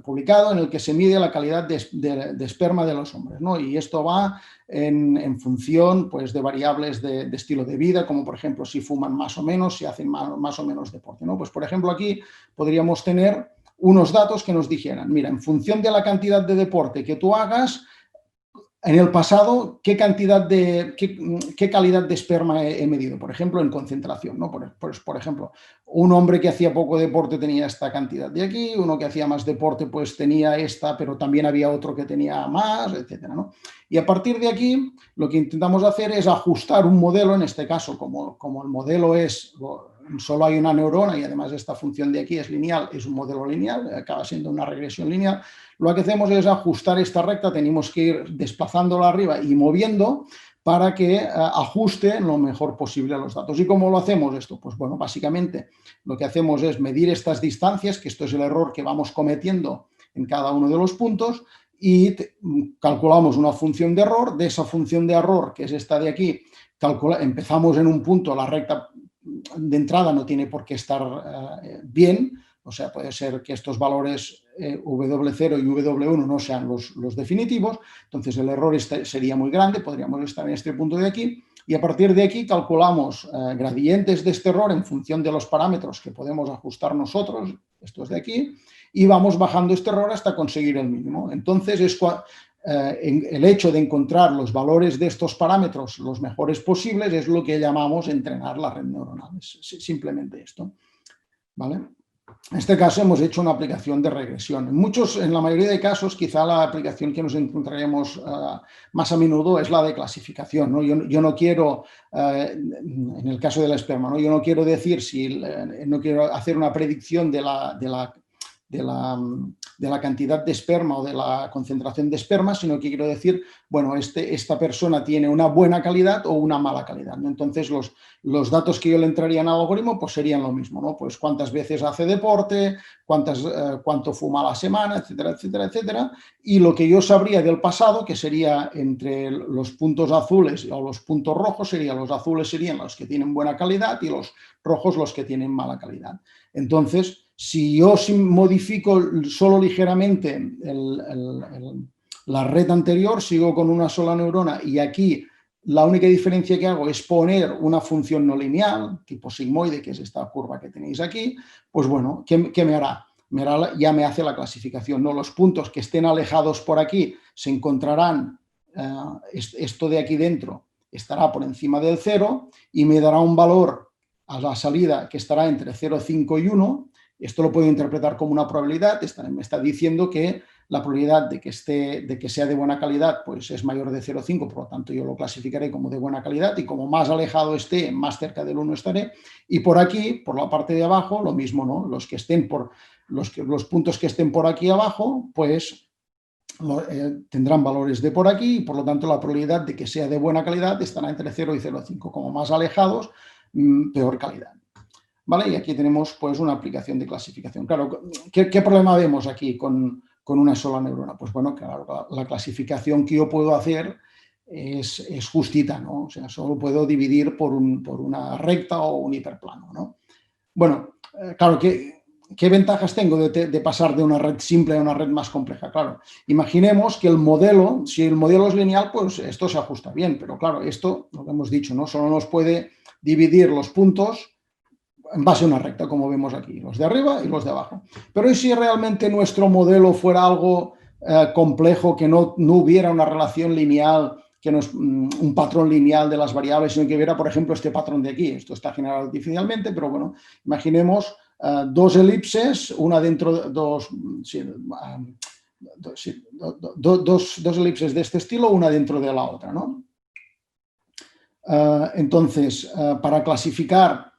publicado en el que se mide la calidad de esperma de los hombres, ¿no? Y esto va en función pues, de variables de estilo de vida, como por ejemplo si fuman más o menos, si hacen más o menos deporte, ¿no? Pues por ejemplo aquí podríamos tener unos datos que nos dijeran, mira, en función de la cantidad de deporte que tú hagas, en el pasado, ¿qué calidad de esperma he medido? Por ejemplo, en concentración, ¿no? Por ejemplo, un hombre que hacía poco deporte tenía esta cantidad de aquí, uno que hacía más deporte pues tenía esta, pero también había otro que tenía más, etcétera, ¿no? Y a partir de aquí, lo que intentamos hacer es ajustar un modelo, en este caso, como el modelo es... solo hay una neurona y además esta función de aquí es lineal, es un modelo lineal, acaba siendo una regresión lineal. Lo que hacemos es ajustar esta recta, tenemos que ir desplazándola arriba y moviendo para que ajuste lo mejor posible a los datos. ¿Y cómo lo hacemos esto? Pues bueno, básicamente lo que hacemos es medir estas distancias, que esto es el error que vamos cometiendo en cada uno de los puntos, y calculamos una función de error. De esa función de error, que es esta de aquí, empezamos en un punto, la recta de entrada no tiene por qué estar bien, O sea, puede ser que estos valores W0 y W1 no sean los definitivos, entonces el error sería muy grande, podríamos estar en este punto de aquí, y a partir de aquí calculamos gradientes de este error en función de los parámetros que podemos ajustar nosotros, estos de aquí, y vamos bajando este error hasta conseguir el mínimo. Entonces, el hecho de encontrar los valores de estos parámetros los mejores posibles es lo que llamamos entrenar la red neuronal. Es simplemente esto, ¿vale? En este caso hemos hecho una aplicación de regresión. En la mayoría de casos, quizá la aplicación que nos encontraremos más a menudo es la de clasificación, ¿no? Yo no quiero, en el caso del esperma, ¿no? Yo no quiero decir no quiero hacer una predicción de la cantidad de esperma o de la concentración de esperma, sino que quiero decir, bueno, esta persona tiene una buena calidad o una mala calidad, ¿no? Entonces, los datos que yo le entraría en el algoritmo pues serían lo mismo, ¿no? Pues cuántas veces hace deporte, cuánto fuma a la semana, etcétera, etcétera, etcétera. Y lo que yo sabría del pasado, que sería entre los puntos azules o los puntos rojos, los azules serían los que tienen buena calidad y los rojos los que tienen mala calidad. Entonces, si yo modifico solo ligeramente la red anterior, sigo con una sola neurona y aquí la única diferencia que hago es poner una función no lineal, tipo sigmoide, que es esta curva que tenéis aquí, pues bueno, ¿qué me hará? Ya me hace la clasificación, ¿no? Los puntos que estén alejados por aquí se encontrarán, esto de aquí dentro estará por encima del 0 y me dará un valor a la salida que estará entre 0,5 y 1. Esto lo puedo interpretar como una probabilidad, me está diciendo que la probabilidad de que sea de buena calidad pues es mayor de 0,5, por lo tanto yo lo clasificaré como de buena calidad y como más alejado esté, más cerca del 1 estaré. Y por aquí, por la parte de abajo, lo mismo, ¿no? Los puntos que estén por aquí abajo, pues tendrán valores de por aquí y por lo tanto la probabilidad de que sea de buena calidad estará entre 0 y 0,5, como más alejados, peor calidad. ¿Vale? Y aquí tenemos pues una aplicación de clasificación. Claro, ¿qué problema vemos aquí con una sola neurona? Pues bueno, claro, la clasificación que yo puedo hacer es justita, ¿no? O sea, solo puedo dividir por una recta o un hiperplano, ¿no? Bueno, claro, ¿qué ventajas tengo de pasar de una red simple a una red más compleja? Claro, imaginemos que si el modelo es lineal, pues esto se ajusta bien, pero claro, esto, lo que hemos dicho, ¿no? Solo nos puede dividir los puntos en base a una recta, como vemos aquí, los de arriba y los de abajo. Pero ¿y si realmente nuestro modelo fuera algo complejo, que no hubiera una relación lineal, que no es un patrón lineal de las variables, sino que hubiera, por ejemplo, este patrón de aquí? Esto está generado artificialmente, pero bueno, imaginemos dos elipses, una dentro de dos elipses de este estilo, una dentro de la otra, ¿no? Entonces, para clasificar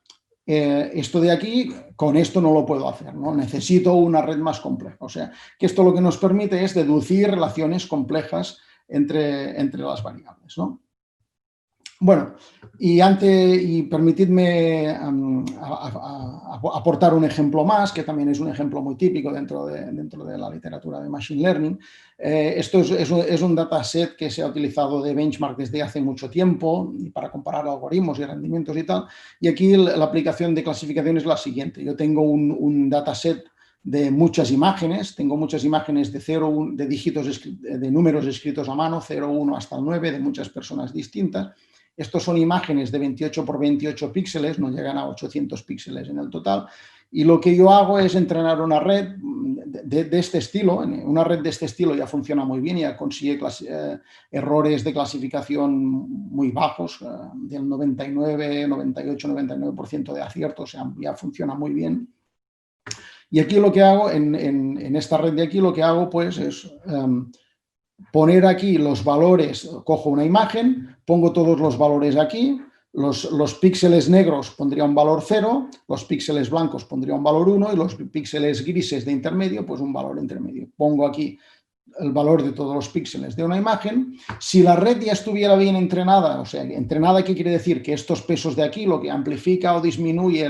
esto de aquí, con esto no lo puedo hacer, ¿no? Necesito una red más compleja. O sea, que esto lo que nos permite es deducir relaciones complejas entre las variables, ¿no? Bueno, y permitidme aportar un ejemplo más, que también es un ejemplo muy típico dentro de la literatura de Machine Learning. Esto es un dataset que se ha utilizado de benchmark desde hace mucho tiempo para comparar algoritmos y rendimientos y tal. Y aquí la aplicación de clasificación es la siguiente. Yo tengo un dataset de muchas imágenes, tengo muchas imágenes de dígitos, de números escritos a mano, 0, 1 hasta el 9, de muchas personas distintas. Estos son imágenes de 28 por 28 píxeles, no llegan a 800 píxeles en el total. Y lo que yo hago es entrenar una red de este estilo. Una red de este estilo ya funciona muy bien, ya consigue errores de clasificación muy bajos, del 99, 98, 99% de acierto, o sea, ya funciona muy bien. Y aquí lo que hago, en esta red de aquí, lo que hago pues es poner aquí los valores, cojo una imagen, pongo todos los valores aquí, los píxeles negros pondría un valor 0, los píxeles blancos pondría un valor 1 y los píxeles grises de intermedio, pues un valor intermedio. Pongo aquí el valor de todos los píxeles de una imagen. Si la red ya estuviera bien entrenada, o sea, entrenada, ¿qué quiere decir? Que estos pesos de aquí, lo que amplifica o disminuye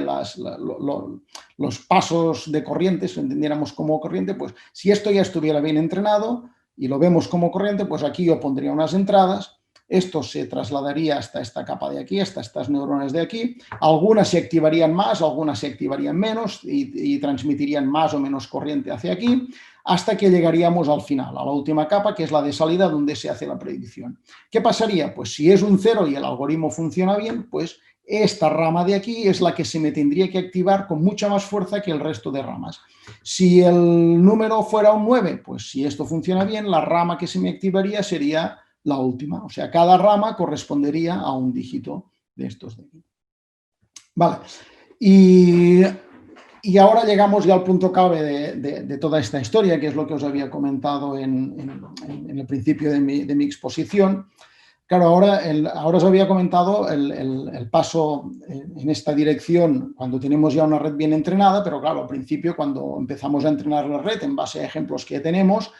los pasos de corriente, si lo entendiéramos como corriente, pues si esto ya estuviera bien entrenado y lo vemos como corriente, pues aquí yo pondría unas entradas esto se trasladaría hasta esta capa de aquí, hasta estas neuronas de aquí. Algunas se activarían más, algunas se activarían menos y transmitirían más o menos corriente hacia aquí, hasta que llegaríamos al final, a la última capa, que es la de salida, donde se hace la predicción. ¿Qué pasaría? Pues si es un 0 y el algoritmo funciona bien, pues esta rama de aquí es la que se me tendría que activar con mucha más fuerza que el resto de ramas. Si el número fuera un 9, pues si esto funciona bien, la rama que se me activaría sería la última. O sea, cada rama correspondería a un dígito de estos de aquí. Vale. Y ahora llegamos ya al punto clave de toda esta historia, que es lo que os había comentado en el principio de mi exposición. Claro, ahora os había comentado el paso en esta dirección cuando tenemos ya una red bien entrenada, pero claro, al principio cuando empezamos a entrenar la red en base a ejemplos que tenemos,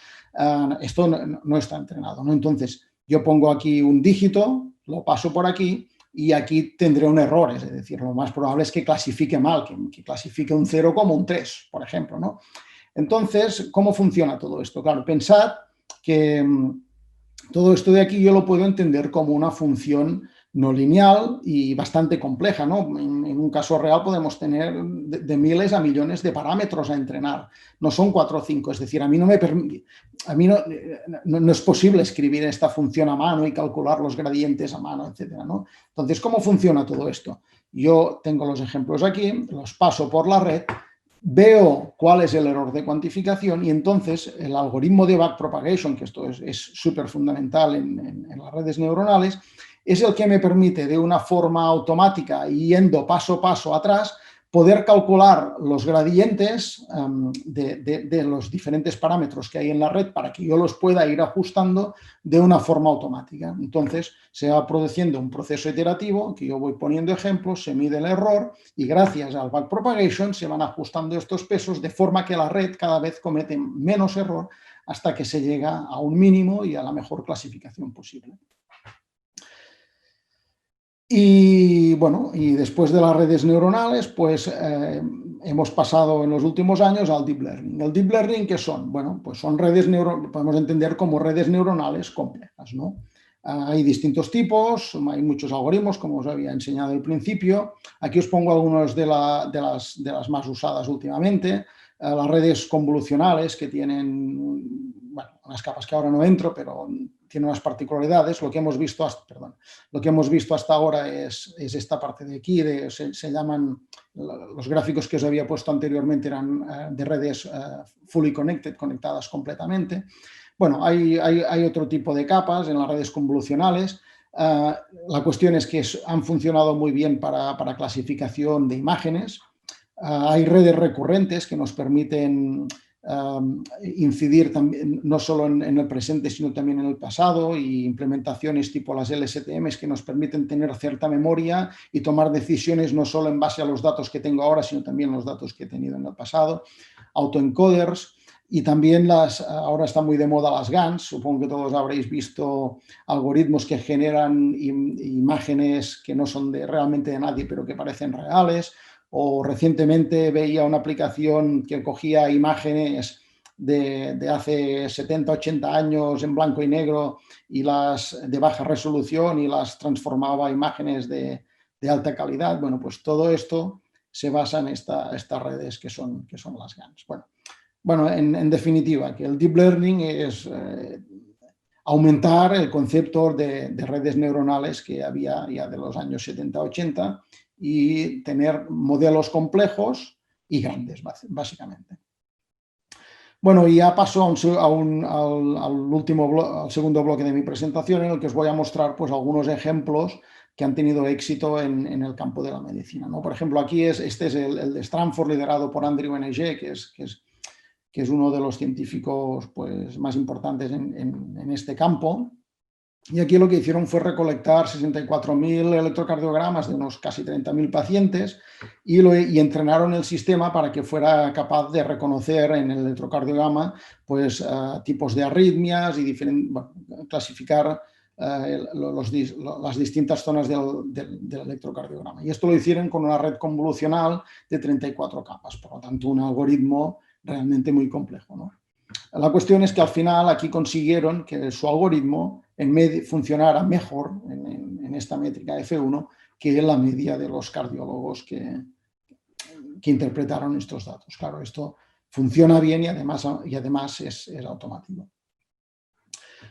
esto no está entrenado, ¿no? Entonces, yo pongo aquí un dígito, lo paso por aquí y aquí tendré un error, es decir, lo más probable es que clasifique mal, que clasifique un 0 como un 3, por ejemplo, ¿no? Entonces, ¿cómo funciona todo esto? Claro, pensad que todo esto de aquí yo lo puedo entender como una función no lineal y bastante compleja, ¿no? En un caso real podemos tener de miles a millones de parámetros a entrenar. No son 4 o 5, es decir, a mí no es posible escribir esta función a mano y calcular los gradientes a mano, etcétera, ¿no? Entonces, ¿cómo funciona todo esto? Yo tengo los ejemplos aquí, los paso por la red, veo cuál es el error de cuantificación y entonces el algoritmo de backpropagation, que esto es súper fundamental en las redes neuronales, es el que me permite de una forma automática, yendo paso a paso atrás, poder calcular los gradientes de los diferentes parámetros que hay en la red para que yo los pueda ir ajustando de una forma automática. Entonces se va produciendo un proceso iterativo que yo voy poniendo ejemplos, se mide el error y gracias al backpropagation se van ajustando estos pesos de forma que la red cada vez comete menos error hasta que se llega a un mínimo y a la mejor clasificación posible. Y bueno, y después de las redes neuronales, pues hemos pasado en los últimos años al Deep Learning. ¿El Deep Learning qué son? Bueno, pues son redes neuronales, podemos entender como redes neuronales complejas, ¿no? Hay distintos tipos, hay muchos algoritmos, como os había enseñado al principio. Aquí os pongo algunos de las más usadas últimamente. Las redes convolucionales, que tienen, bueno, unas capas que ahora no entro, pero tiene unas particularidades. Lo que hemos visto hasta ahora es esta parte de aquí, se llaman, los gráficos que os había puesto anteriormente eran de redes fully connected, conectadas completamente. Bueno, hay otro tipo de capas en las redes convolucionales. La cuestión es que han funcionado muy bien para clasificación de imágenes. Hay redes recurrentes que nos permiten incidir también, no solo en el presente, sino también en el pasado, y implementaciones tipo las LSTMs que nos permiten tener cierta memoria y tomar decisiones no solo en base a los datos que tengo ahora, sino también los datos que he tenido en el pasado. Autoencoders. Y también ahora está muy de moda las GANs. Supongo que todos habréis visto algoritmos que generan imágenes que no son realmente de nadie, pero que parecen reales. O recientemente veía una aplicación que cogía imágenes de hace 70, 80 años en blanco y negro y las de baja resolución y las transformaba a imágenes de alta calidad. Bueno, pues todo esto se basa en estas redes que son las GANs. Bueno, en definitiva, que el Deep Learning es aumentar el concepto de redes neuronales que había ya de los años 70-80 y tener modelos complejos y grandes, básicamente. Bueno, y ya paso al segundo bloque de mi presentación, en el que os voy a mostrar pues, algunos ejemplos que han tenido éxito en el campo de la medicina, ¿no? Por ejemplo, aquí este es el de Stanford, liderado por Andrew Ng, que es uno de los científicos pues, más importantes en este campo. Y aquí lo que hicieron fue recolectar 64.000 electrocardiogramas de unos casi 30.000 pacientes y entrenaron el sistema para que fuera capaz de reconocer en el electrocardiograma pues, tipos de arritmias y clasificar las distintas zonas del electrocardiograma. Y esto lo hicieron con una red convolucional de 34 capas, por lo tanto un algoritmo realmente muy complejo, ¿no? La cuestión es que al final aquí consiguieron que su algoritmo funcionara mejor en esta métrica F1 que en la media de los cardiólogos que interpretaron estos datos. Claro, esto funciona bien y además es automático.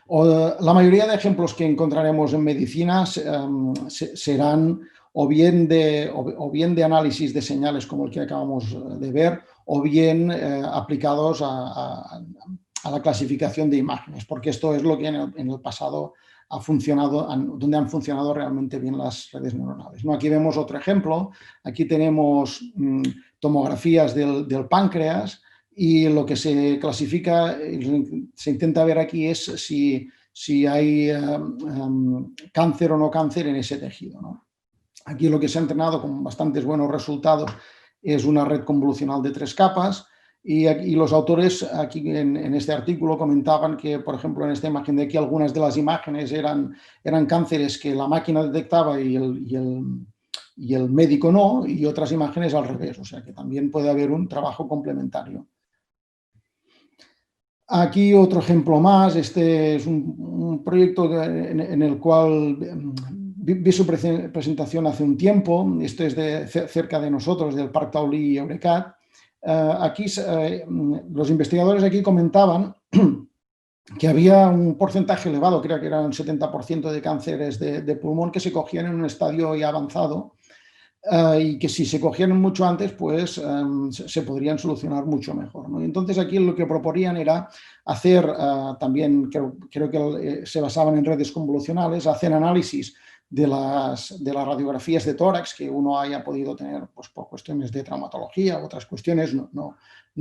La mayoría de ejemplos que encontraremos en medicina serán o bien de análisis de señales como el que acabamos de ver, o bien aplicados a la clasificación de imágenes, porque esto es lo que en el pasado ha funcionado, donde han funcionado realmente bien las redes neuronales, ¿no? Aquí vemos otro ejemplo. Aquí tenemos tomografías del páncreas, y lo que se clasifica, se intenta ver aquí es si hay cáncer o no cáncer en ese tejido, ¿no? Aquí lo que se ha entrenado con bastantes buenos resultados es una red convolucional de 3 capas, y los autores aquí en este artículo comentaban que, por ejemplo, en esta imagen de aquí, algunas de las imágenes eran cánceres que la máquina detectaba y el médico no, y otras imágenes al revés, o sea que también puede haber un trabajo complementario. Aquí otro ejemplo más. Este es un proyecto en el cual vi su presentación hace un tiempo. Esto es cerca de nosotros, del Parc Taulí y Eurecat. Aquí los investigadores aquí comentaban que había un porcentaje elevado, creo que era un 70% de cánceres de pulmón que se cogían en un estadio ya avanzado, y que si se cogieran mucho antes, pues se podrían solucionar mucho mejor, ¿no? Y entonces aquí lo que proponían era hacer también, creo que se basaban en redes convolucionales, hacer análisis de las radiografías de tórax que uno haya podido tener, pues, por cuestiones de traumatología u otras cuestiones no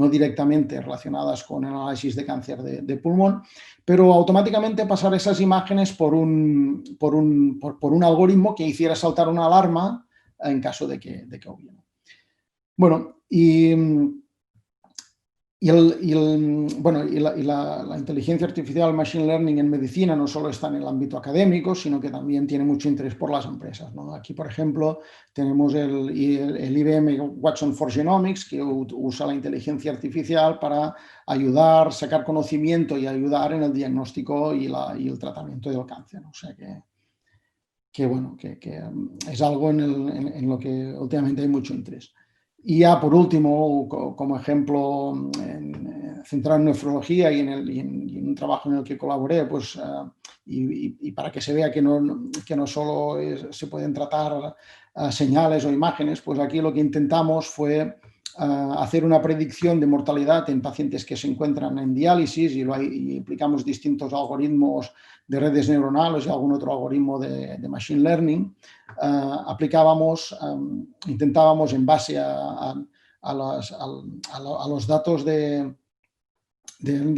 directamente relacionadas con el análisis de cáncer de pulmón, pero automáticamente pasar esas imágenes por un algoritmo que hiciera saltar una alarma en caso de que hubiera. Bueno, la inteligencia artificial, machine learning en medicina no solo está en el ámbito académico, sino que también tiene mucho interés por las empresas, ¿no? Aquí, por ejemplo, tenemos el IBM Watson for Genomics, que usa la inteligencia artificial para ayudar, sacar conocimiento y ayudar en el diagnóstico y el tratamiento del cáncer. O sea que es algo en lo que últimamente hay mucho interés. Y ya por último, como ejemplo centrado en nefrología y en un trabajo en el que colaboré, pues, y para que se vea que no solo se pueden tratar señales o imágenes, pues aquí lo que intentamos fue hacer una predicción de mortalidad en pacientes que se encuentran en diálisis, y aplicamos distintos algoritmos de redes neuronales y algún otro algoritmo de machine learning. Intentábamos en base a los datos de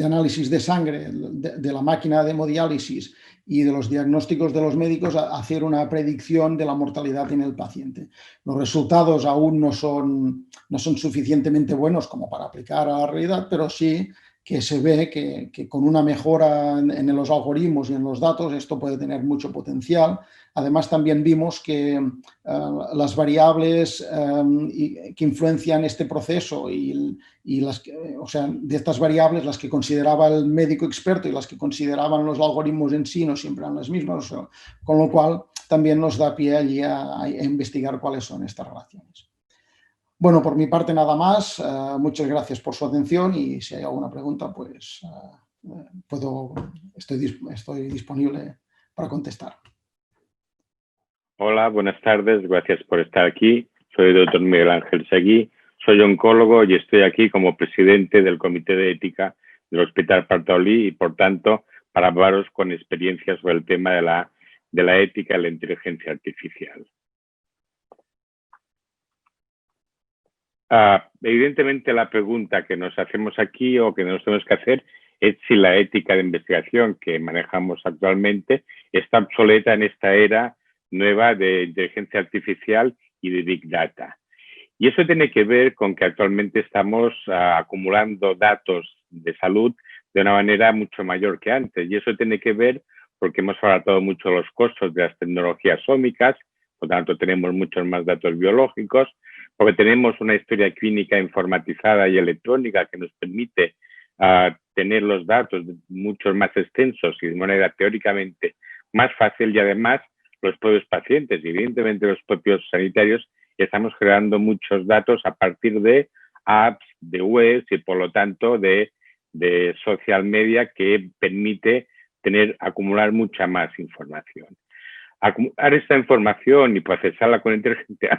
análisis de sangre de la máquina de hemodiálisis y de los diagnósticos de los médicos, hacer una predicción de la mortalidad en el paciente. Los resultados aún no son suficientemente buenos como para aplicar a la realidad, pero sí que se ve que con una mejora en los algoritmos y en los datos esto puede tener mucho potencial. Además, también vimos que las variables que influencian este proceso de estas variables, las que consideraba el médico experto y las que consideraban los algoritmos en sí, no siempre eran las mismas, con lo cual también nos da pie allí a investigar cuáles son estas relaciones. Bueno, por mi parte nada más. Muchas gracias por su atención, y si hay alguna pregunta, pues estoy disponible para contestar. Hola, buenas tardes. Gracias por estar aquí. Soy el doctor Miguel Ángel Seguí. Soy oncólogo y estoy aquí como presidente del Comité de Ética del Hospital Parc Taulí, y, por tanto, para hablaros con experiencias sobre el tema de la ética y la inteligencia artificial. Evidentemente, la pregunta que nos hacemos aquí, o que nos tenemos que hacer, es si la ética de investigación que manejamos actualmente está obsoleta en esta era nueva de inteligencia artificial y de Big Data. Y eso tiene que ver con que actualmente estamos acumulando datos de salud de una manera mucho mayor que antes. Y eso tiene que ver porque hemos abaratado mucho los costos de las tecnologías ómicas, por lo tanto tenemos muchos más datos biológicos, porque tenemos una historia clínica informatizada y electrónica que nos permite tener los datos mucho más extensos y de manera teóricamente más fácil, y además los propios pacientes y evidentemente los propios sanitarios estamos generando muchos datos a partir de apps, de webs y por lo tanto de social media que permite acumular mucha más información. Acumular esta información y procesarla con inteligencia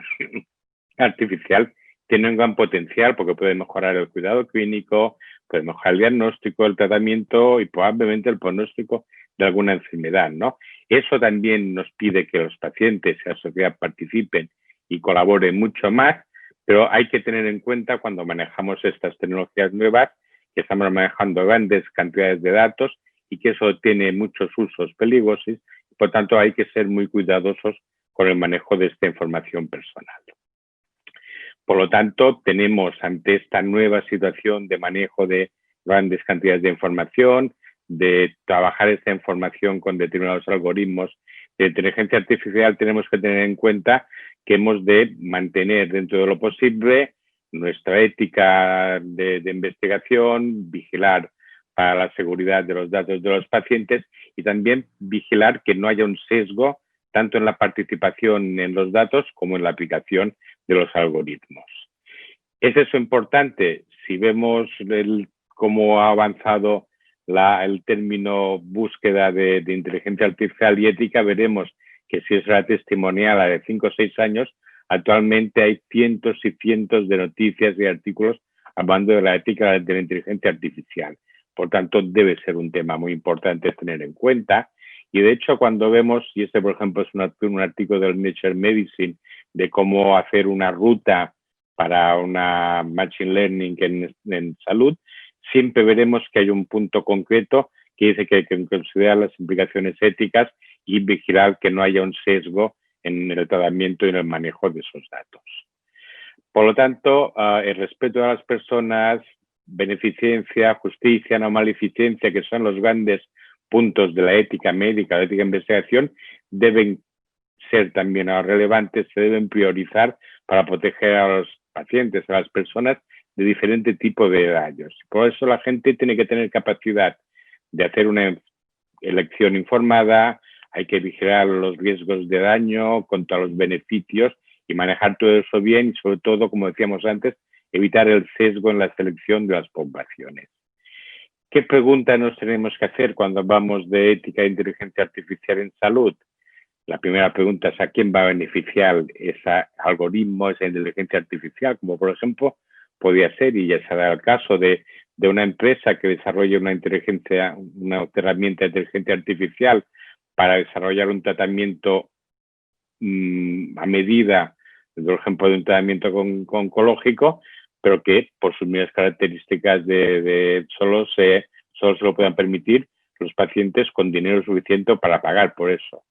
artificial tiene un gran potencial porque puede mejorar el cuidado clínico, puede mejorar el diagnóstico, el tratamiento y probablemente el pronóstico de alguna enfermedad, ¿no? Eso también nos pide que los pacientes y la sociedad participen y colaboren mucho más, pero hay que tener en cuenta cuando manejamos estas tecnologías nuevas que estamos manejando grandes cantidades de datos y que eso tiene muchos usos peligrosos. Por tanto, hay que ser muy cuidadosos con el manejo de esta información personal. Por lo tanto, tenemos ante esta nueva situación de manejo de grandes cantidades de información, de trabajar esta información con determinados algoritmos de inteligencia artificial, tenemos que tener en cuenta que hemos de mantener dentro de lo posible nuestra ética de investigación, vigilar para la seguridad de los datos de los pacientes y también vigilar que no haya un sesgo tanto en la participación en los datos como en la aplicación de los algoritmos. ¿Es eso importante? Si vemos cómo ha avanzado el término búsqueda de inteligencia artificial y ética, veremos que si es la testimonial la de 5 o 6 años, actualmente hay cientos y cientos de noticias y artículos hablando de la ética de la inteligencia artificial. Por tanto, debe ser un tema muy importante tener en cuenta. Y de hecho, cuando vemos, y este por ejemplo es un artículo del Nature Medicine, de cómo hacer una ruta para una Machine Learning en salud, siempre veremos que hay un punto concreto que dice que hay que considerar las implicaciones éticas y vigilar que no haya un sesgo en el tratamiento y en el manejo de esos datos. Por lo tanto, el respeto a las personas, beneficencia, justicia, no maleficencia, que son los grandes puntos de la ética médica, la ética de investigación, deben ser también relevantes, se deben priorizar para proteger a los pacientes, a las personas de diferente tipo de daños. Por eso la gente tiene que tener capacidad de hacer una elección informada, hay que vigilar los riesgos de daño contra los beneficios y manejar todo eso bien y sobre todo, como decíamos antes, evitar el sesgo en la selección de las poblaciones. ¿Qué pregunta nos tenemos que hacer cuando hablamos de ética e inteligencia artificial en salud? La primera pregunta es ¿a quién va a beneficiar ese algoritmo, esa inteligencia artificial? Como por ejemplo podría ser, y ya será el caso de una empresa que desarrolle una herramienta de inteligencia artificial para desarrollar un tratamiento a medida, por ejemplo, de un tratamiento oncológico, pero que por sus mismas características solo se lo puedan permitir los pacientes con dinero suficiente para pagar por eso.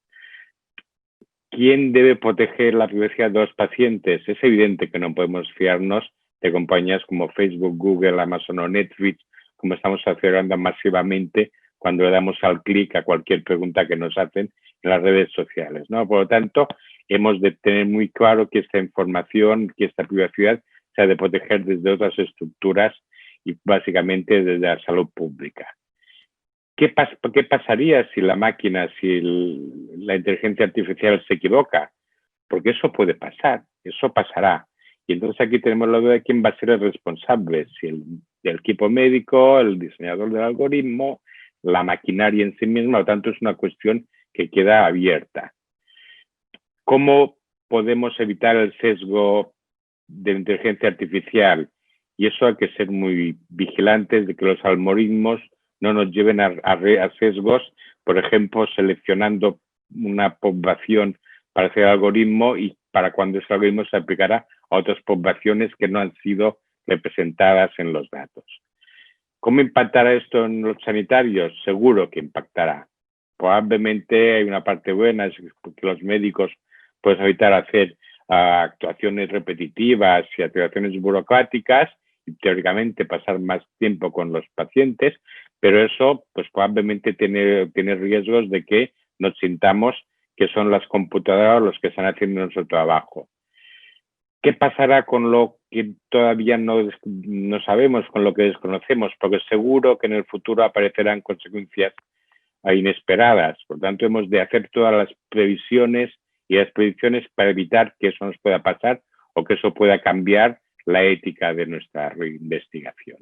¿Quién debe proteger la privacidad de los pacientes? Es evidente que no podemos fiarnos de compañías como Facebook, Google, Amazon o Netflix, como estamos acelerando masivamente cuando le damos al clic a cualquier pregunta que nos hacen en las redes sociales, ¿no? Por lo tanto, hemos de tener muy claro que esta información, que esta privacidad se ha de proteger desde otras estructuras y básicamente desde la salud pública. ¿Qué pasaría si la máquina, si la inteligencia artificial se equivoca? Porque eso puede pasar, eso pasará. Y entonces aquí tenemos la duda de quién va a ser el responsable, si el equipo médico, el diseñador del algoritmo, la maquinaria en sí misma, por lo tanto es una cuestión que queda abierta. ¿Cómo podemos evitar el sesgo de la inteligencia artificial? Y eso hay que ser muy vigilantes de que los algoritmos no nos lleven a sesgos, por ejemplo, seleccionando una población para hacer el algoritmo y para cuando ese algoritmo se aplicará a otras poblaciones que no han sido representadas en los datos. ¿Cómo impactará esto en los sanitarios? Seguro que impactará. Probablemente hay una parte buena, es que los médicos pueden evitar hacer actuaciones repetitivas y actuaciones burocráticas y teóricamente pasar más tiempo con los pacientes, pero eso pues probablemente tiene riesgos de que nos sintamos que son las computadoras los que están haciendo nuestro trabajo. ¿Qué pasará con lo que todavía no sabemos, con lo que desconocemos, porque seguro que en el futuro aparecerán consecuencias inesperadas. Por tanto, hemos de hacer todas las previsiones y las predicciones para evitar que eso nos pueda pasar o que eso pueda cambiar la ética de nuestra investigación.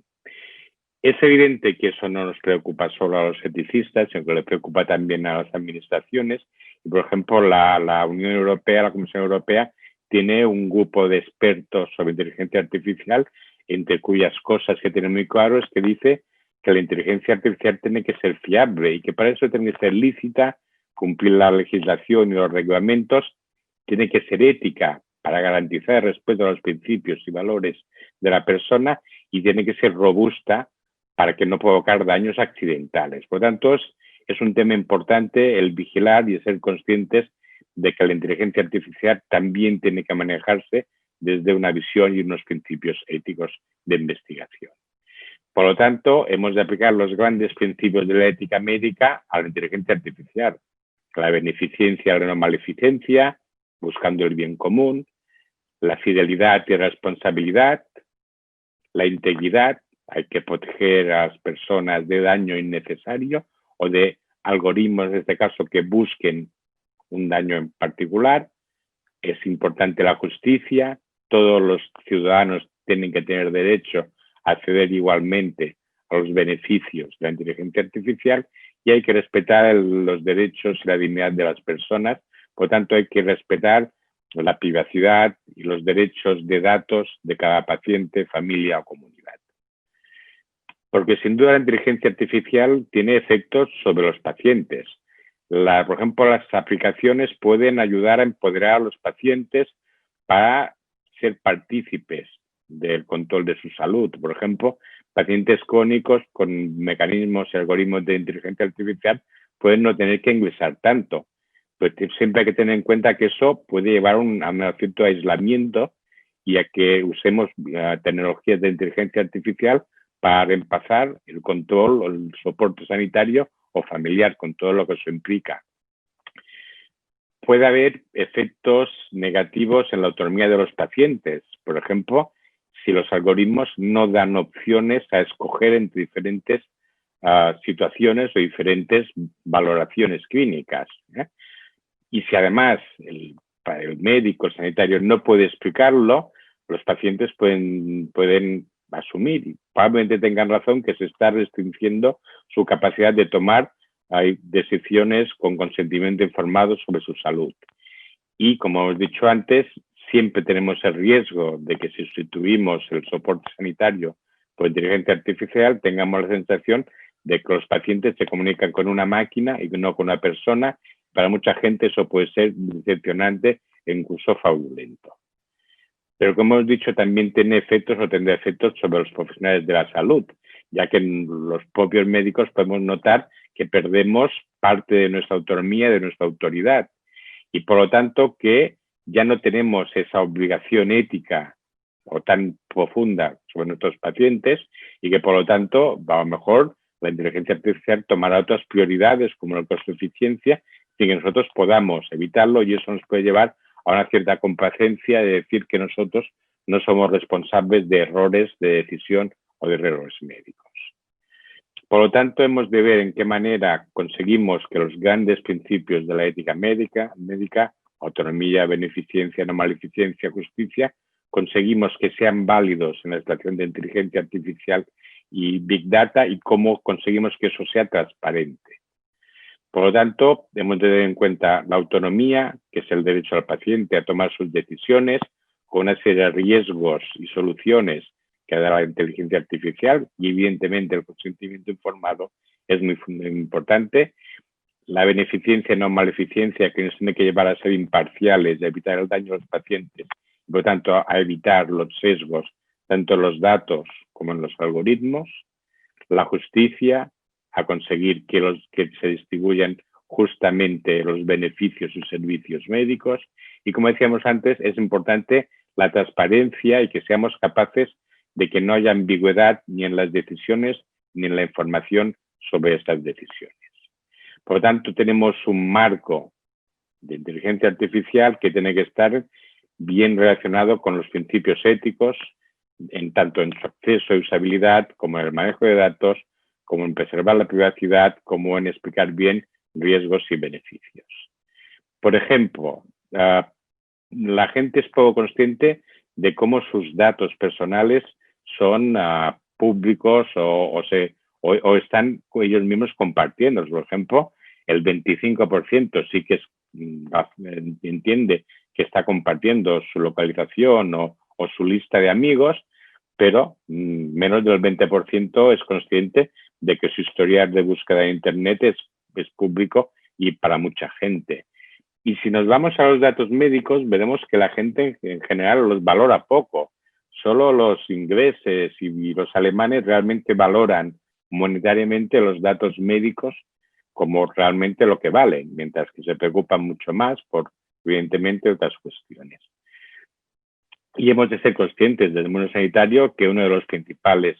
Es evidente que eso no nos preocupa solo a los eticistas, sino que le preocupa también a las administraciones. Y, por ejemplo, la Unión Europea, la Comisión Europea, tiene un grupo de expertos sobre inteligencia artificial, entre cuyas cosas que tiene muy claro es que dice que la inteligencia artificial tiene que ser fiable y que para eso tiene que ser lícita, cumplir la legislación y los reglamentos, tiene que ser ética para garantizar el respeto a los principios y valores de la persona y tiene que ser robusta para que no provocar daños accidentales. Por tanto, es un tema importante el vigilar y ser conscientes de que la inteligencia artificial también tiene que manejarse desde una visión y unos principios éticos de investigación. Por lo tanto, hemos de aplicar los grandes principios de la ética médica a la inteligencia artificial. La beneficencia y la no maleficencia, buscando el bien común, la fidelidad y responsabilidad, la integridad, hay que proteger a las personas de daño innecesario o de algoritmos, en este caso, que busquen un daño en particular. Es importante la justicia, todos los ciudadanos tienen que tener derecho a acceder igualmente a los beneficios de la inteligencia artificial y hay que respetar los derechos y la dignidad de las personas. Por tanto, hay que respetar la privacidad y los derechos de datos de cada paciente, familia o comunidad. Porque sin duda la inteligencia artificial tiene efectos sobre los pacientes. Por ejemplo, las aplicaciones pueden ayudar a empoderar a los pacientes para ser partícipes del control de su salud. Por ejemplo, pacientes crónicos con mecanismos y algoritmos de inteligencia artificial pueden no tener que ingresar tanto. Pues siempre hay que tener en cuenta que eso puede llevar a un cierto aislamiento y a que usemos tecnologías de inteligencia artificial para reemplazar el control o el soporte sanitario o familiar, con todo lo que eso implica. Puede haber efectos negativos en la autonomía de los pacientes. Por ejemplo, si los algoritmos no dan opciones a escoger entre diferentes situaciones o diferentes valoraciones clínicas. Y si además el médico, el sanitario no puede explicarlo, los pacientes pueden asumir, y probablemente tengan razón, que se está restringiendo su capacidad de tomar decisiones con consentimiento informado sobre su salud. Y como hemos dicho antes, siempre tenemos el riesgo de que si sustituimos el soporte sanitario por inteligencia artificial, tengamos la sensación de que los pacientes se comunican con una máquina y no con una persona. Para mucha gente eso puede ser decepcionante e incluso fraudulento. Pero como hemos dicho, también tiene efectos o tendrá efectos sobre los profesionales de la salud, ya que en los propios médicos podemos notar que perdemos parte de nuestra autonomía, de nuestra autoridad. Y por lo tanto que ya no tenemos esa obligación ética o tan profunda sobre nuestros pacientes y que por lo tanto a lo mejor la inteligencia artificial tomará otras prioridades como el costo de eficiencia sin que nosotros podamos evitarlo y eso nos puede llevar a una cierta complacencia de decir que nosotros no somos responsables de errores de decisión o de errores médicos. Por lo tanto, hemos de ver en qué manera conseguimos que los grandes principios de la ética médica, autonomía, beneficencia, no maleficencia, justicia, conseguimos que sean válidos en la extracción de inteligencia artificial y Big Data y cómo conseguimos que eso sea transparente. Por lo tanto, hemos de tener en cuenta la autonomía, que es el derecho al paciente a tomar sus decisiones, con una serie de riesgos y soluciones que da la inteligencia artificial y evidentemente el consentimiento informado es muy importante. La beneficencia y no maleficencia, que nos tiene que llevar a ser imparciales, a evitar el daño a los pacientes y por tanto a evitar los sesgos tanto en los datos como en los algoritmos. La justicia, a conseguir que se distribuyan justamente los beneficios y servicios médicos. Y como decíamos antes, es importante la transparencia y que seamos capaces de que no haya ambigüedad ni en las decisiones ni en la información sobre estas decisiones. Por lo tanto, tenemos un marco de inteligencia artificial que tiene que estar bien relacionado con los principios éticos, tanto en su acceso y usabilidad, como en el manejo de datos, como en preservar la privacidad, como en explicar bien riesgos y beneficios. Por ejemplo, la gente es poco consciente de cómo sus datos personales son públicos o están ellos mismos compartiendo. Por ejemplo, el 25% sí que entiende que está compartiendo su localización o su lista de amigos, pero menos del 20% es consciente de que su historial de búsqueda de Internet es público y para mucha gente. Y si nos vamos a los datos médicos, veremos que la gente en general los valora poco. Solo los ingleses y los alemanes realmente valoran monetariamente los datos médicos como realmente lo que valen, mientras que se preocupan mucho más por, evidentemente, otras cuestiones. Y hemos de ser conscientes desde el mundo sanitario que uno de los principales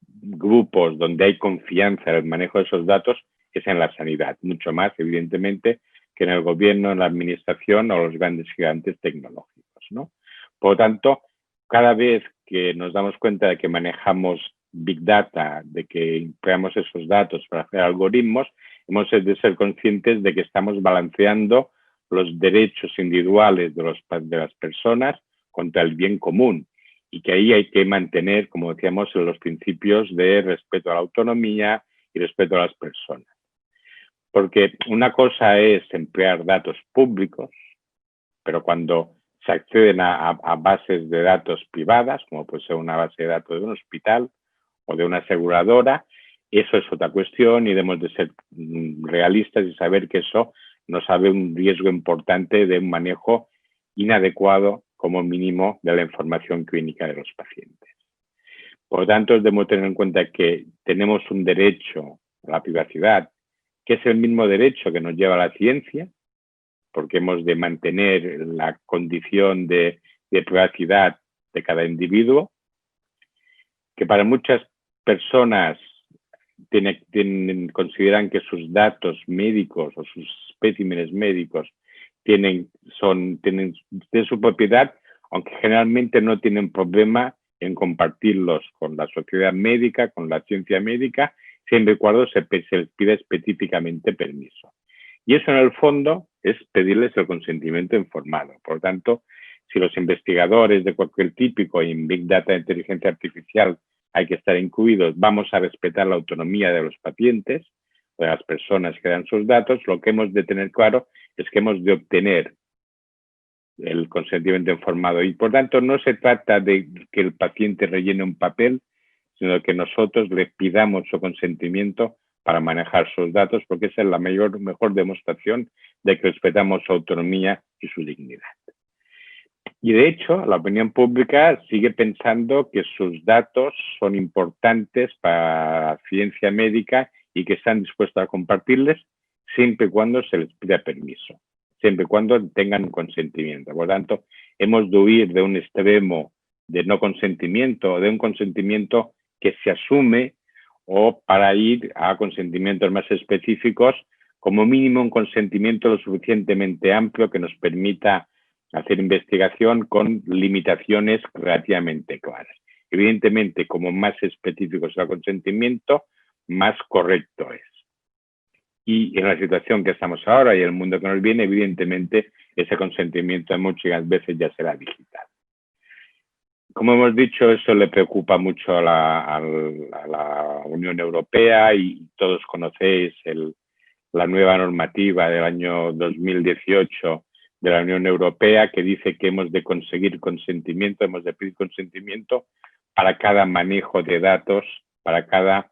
grupos donde hay confianza en el manejo de esos datos es en la sanidad, mucho más, evidentemente, que en el gobierno, en la administración o los grandes gigantes tecnológicos, ¿no? Por lo tanto, cada vez que nos damos cuenta de que manejamos Big Data, de que empleamos esos datos para hacer algoritmos, hemos de ser conscientes de que estamos balanceando los derechos individuales de las personas contra el bien común y que ahí hay que mantener, como decíamos, los principios de respeto a la autonomía y respeto a las personas. Porque una cosa es emplear datos públicos, pero cuando se acceden a bases de datos privadas, como puede ser una base de datos de un hospital o de una aseguradora, eso es otra cuestión y debemos de ser realistas y saber que eso nos abre un riesgo importante de un manejo inadecuado, como mínimo, de la información clínica de los pacientes. Por lo tanto, debemos tener en cuenta que tenemos un derecho a la privacidad, que es el mismo derecho que nos lleva a la ciencia, porque hemos de mantener la condición de privacidad de cada individuo, que para muchas personas consideran que sus datos médicos o sus especímenes médicos tienen su propiedad, aunque generalmente no tienen problema en compartirlos con la sociedad médica, con la ciencia médica, siempre y cuando se les pida específicamente permiso. Y eso en el fondo es pedirles el consentimiento informado. Por lo tanto, si los investigadores de cualquier tipo en Big Data e inteligencia artificial hay que estar incluidos, vamos a respetar la autonomía de los pacientes, de las personas que dan sus datos, lo que hemos de tener claro es que hemos de obtener el consentimiento informado. Y por tanto no se trata de que el paciente rellene un papel, sino que nosotros le pidamos su consentimiento para manejar sus datos, porque esa es la mejor demostración de que respetamos su autonomía y su dignidad. Y de hecho, la opinión pública sigue pensando que sus datos son importantes para la ciencia médica y que están dispuestos a compartirles siempre y cuando se les pida permiso, siempre y cuando tengan un consentimiento. Por lo tanto, hemos de huir de un extremo de no consentimiento o de un consentimiento que se asume o para ir a consentimientos más específicos, como mínimo un consentimiento lo suficientemente amplio que nos permita hacer investigación con limitaciones relativamente claras. Evidentemente, como más específico sea el consentimiento, más correcto es. Y en la situación que estamos ahora y el mundo que nos viene, evidentemente, ese consentimiento muchas veces ya será digital. Como hemos dicho, eso le preocupa mucho a la Unión Europea y todos conocéis la nueva normativa del año 2018 de la Unión Europea que dice que hemos de conseguir consentimiento, hemos de pedir consentimiento para cada manejo de datos, para cada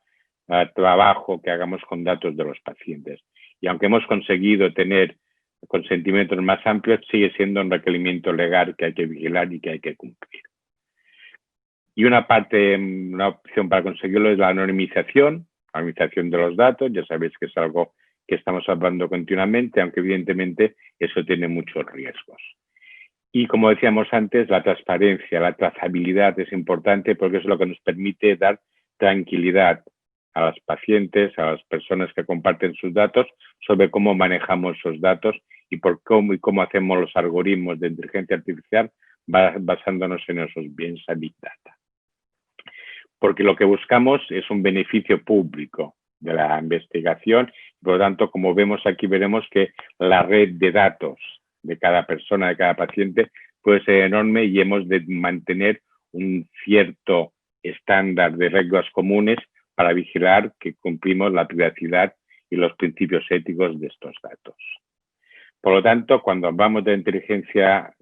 trabajo que hagamos con datos de los pacientes. Y aunque hemos conseguido tener consentimientos más amplios, sigue siendo un requerimiento legal que hay que vigilar y que hay que cumplir. Y una opción para conseguirlo es la anonimización de los datos. Ya sabéis que es algo que estamos hablando continuamente, aunque evidentemente eso tiene muchos riesgos. Y como decíamos antes, la transparencia, la trazabilidad es importante porque es lo que nos permite dar tranquilidad a los pacientes, a las personas que comparten sus datos, sobre cómo manejamos esos datos y cómo hacemos los algoritmos de inteligencia artificial basándonos en esos bienes a Big Data. Porque lo que buscamos es un beneficio público de la investigación. Por lo tanto, como vemos aquí, veremos que la red de datos de cada persona, de cada paciente, puede ser enorme y hemos de mantener un cierto estándar de reglas comunes para vigilar que cumplimos la privacidad y los principios éticos de estos datos. Por lo tanto, cuando hablamos de inteligencia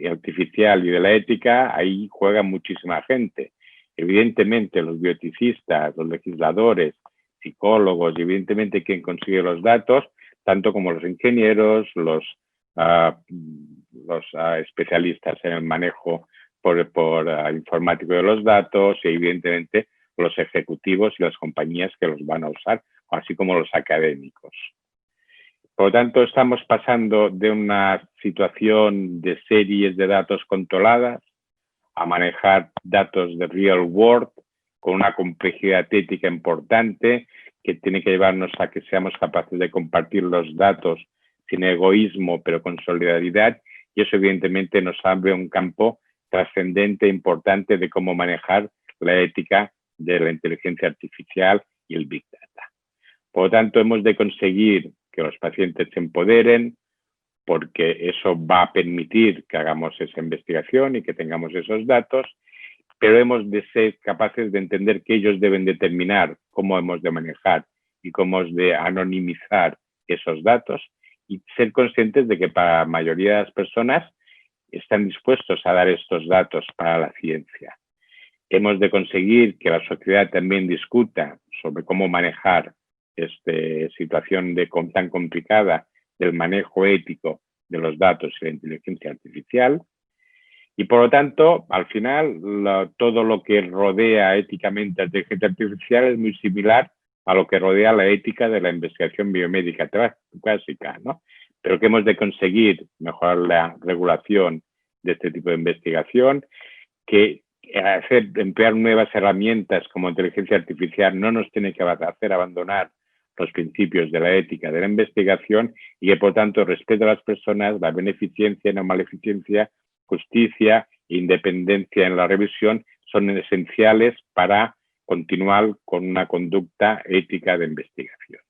artificial y de la ética, ahí juega muchísima gente. Evidentemente, los bioeticistas, los legisladores, psicólogos, y evidentemente quien consigue los datos, tanto como los ingenieros, los especialistas en el manejo por informático de los datos y evidentemente los ejecutivos y las compañías que los van a usar, así como los académicos. Por lo tanto, estamos pasando de una situación de series de datos controladas a manejar datos de real world con una complejidad ética importante que tiene que llevarnos a que seamos capaces de compartir los datos sin egoísmo, pero con solidaridad, y eso evidentemente nos abre un campo trascendente e importante de cómo manejar la ética de la inteligencia artificial y el Big Data. Por lo tanto, hemos de conseguir que los pacientes se empoderen, porque eso va a permitir que hagamos esa investigación y que tengamos esos datos, pero hemos de ser capaces de entender que ellos deben determinar cómo hemos de manejar y cómo hemos de anonimizar esos datos y ser conscientes de que para la mayoría de las personas están dispuestos a dar estos datos para la ciencia. Hemos de conseguir que la sociedad también discuta sobre cómo manejar esta situación tan complicada del manejo ético de los datos y la inteligencia artificial. Y por lo tanto, al final, todo lo que rodea éticamente a la inteligencia artificial es muy similar a lo que rodea la ética de la investigación biomédica clásica, ¿no? Pero que hemos de conseguir mejorar la regulación de este tipo de investigación, que emplear nuevas herramientas como inteligencia artificial no nos tiene que hacer abandonar los principios de la ética de la investigación y que, por tanto, respeto a las personas, la beneficencia y la maleficencia, justicia e independencia en la revisión son esenciales para continuar con una conducta ética de investigación.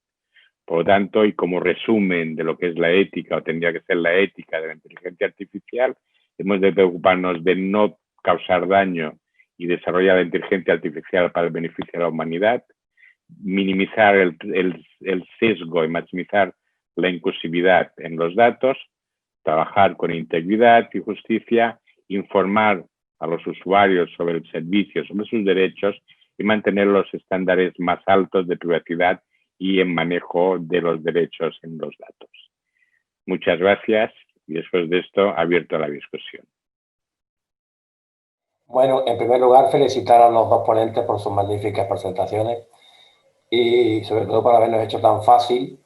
Por lo tanto, y como resumen de lo que es la ética, o tendría que ser la ética de la inteligencia artificial, hemos de preocuparnos de no causar daño y desarrollar la inteligencia artificial para el beneficio de la humanidad, minimizar el sesgo y maximizar la inclusividad en los datos, trabajar con integridad y justicia, informar a los usuarios sobre el servicio, sobre sus derechos y mantener los estándares más altos de privacidad y en manejo de los derechos en los datos. Muchas gracias y después de esto abierto a la discusión. Bueno, en primer lugar, felicitar a los dos ponentes por sus magníficas presentaciones y sobre todo por habernos hecho tan fácil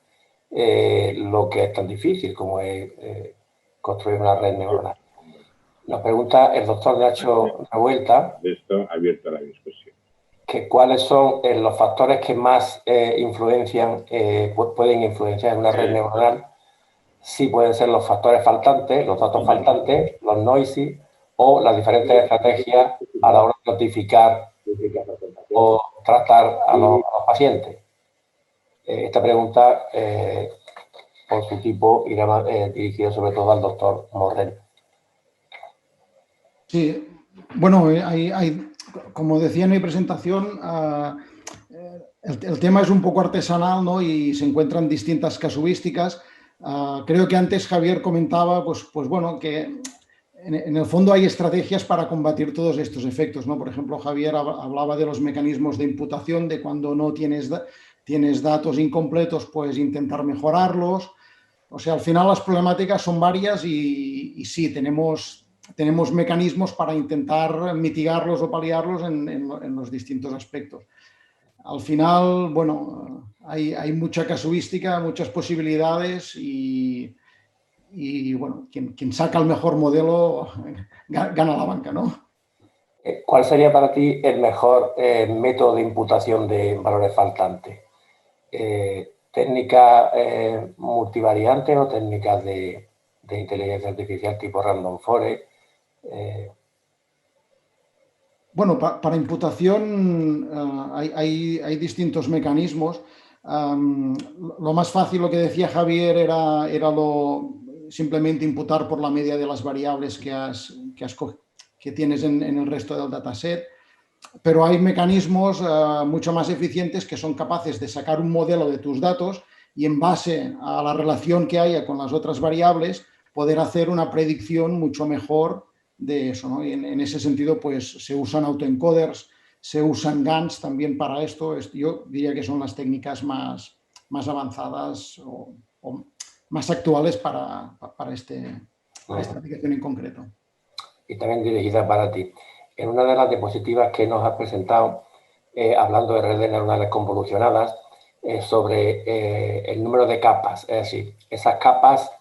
lo que es tan difícil como es construir una red neuronal. Nos pregunta el doctor Nacho Revuelta. Esto abierto a la discusión. Que cuáles son los factores que más pueden influenciar en una red neuronal. Si pueden ser los factores faltantes, los datos faltantes, los noisy o las diferentes estrategias a la hora de notificar o tratar a los pacientes. Esta pregunta, por su tipo, irá dirigida sobre todo al doctor Morrell. Sí, bueno, como decía en mi presentación, el tema es un poco artesanal, ¿no? Y se encuentran distintas casuísticas. Creo que antes Javier comentaba, pues bueno, que en el fondo hay estrategias para combatir todos estos efectos, ¿no? Por ejemplo, Javier hablaba de los mecanismos de imputación, de cuando no tienes datos incompletos, pues intentar mejorarlos. O sea, al final las problemáticas son varias y sí, tenemos mecanismos para intentar mitigarlos o paliarlos en los distintos aspectos. Al final, bueno, hay mucha casuística, muchas posibilidades y bueno, quien saca el mejor modelo gana la banca, ¿no? ¿Cuál sería para ti el mejor método de imputación de valores faltantes? ¿Técnicas multivariantes o técnicas de inteligencia artificial tipo random forest? Bueno, para imputación hay distintos mecanismos. Lo más fácil, lo que decía Javier, era simplemente imputar por la media de las variables que tienes en el resto del dataset. Pero hay mecanismos mucho más eficientes que son capaces de sacar un modelo de tus datos y en base a la relación que haya con las otras variables poder hacer una predicción mucho mejor de eso, ¿no? Y en ese sentido, pues se usan autoencoders, se usan GANs también para esto. Yo diría que son las técnicas más avanzadas o más actuales para esta aplicación en concreto. Y también dirigida para ti. En una de las diapositivas que nos has presentado, hablando de redes neuronales convolucionadas, sobre el número de capas, es decir, esas capas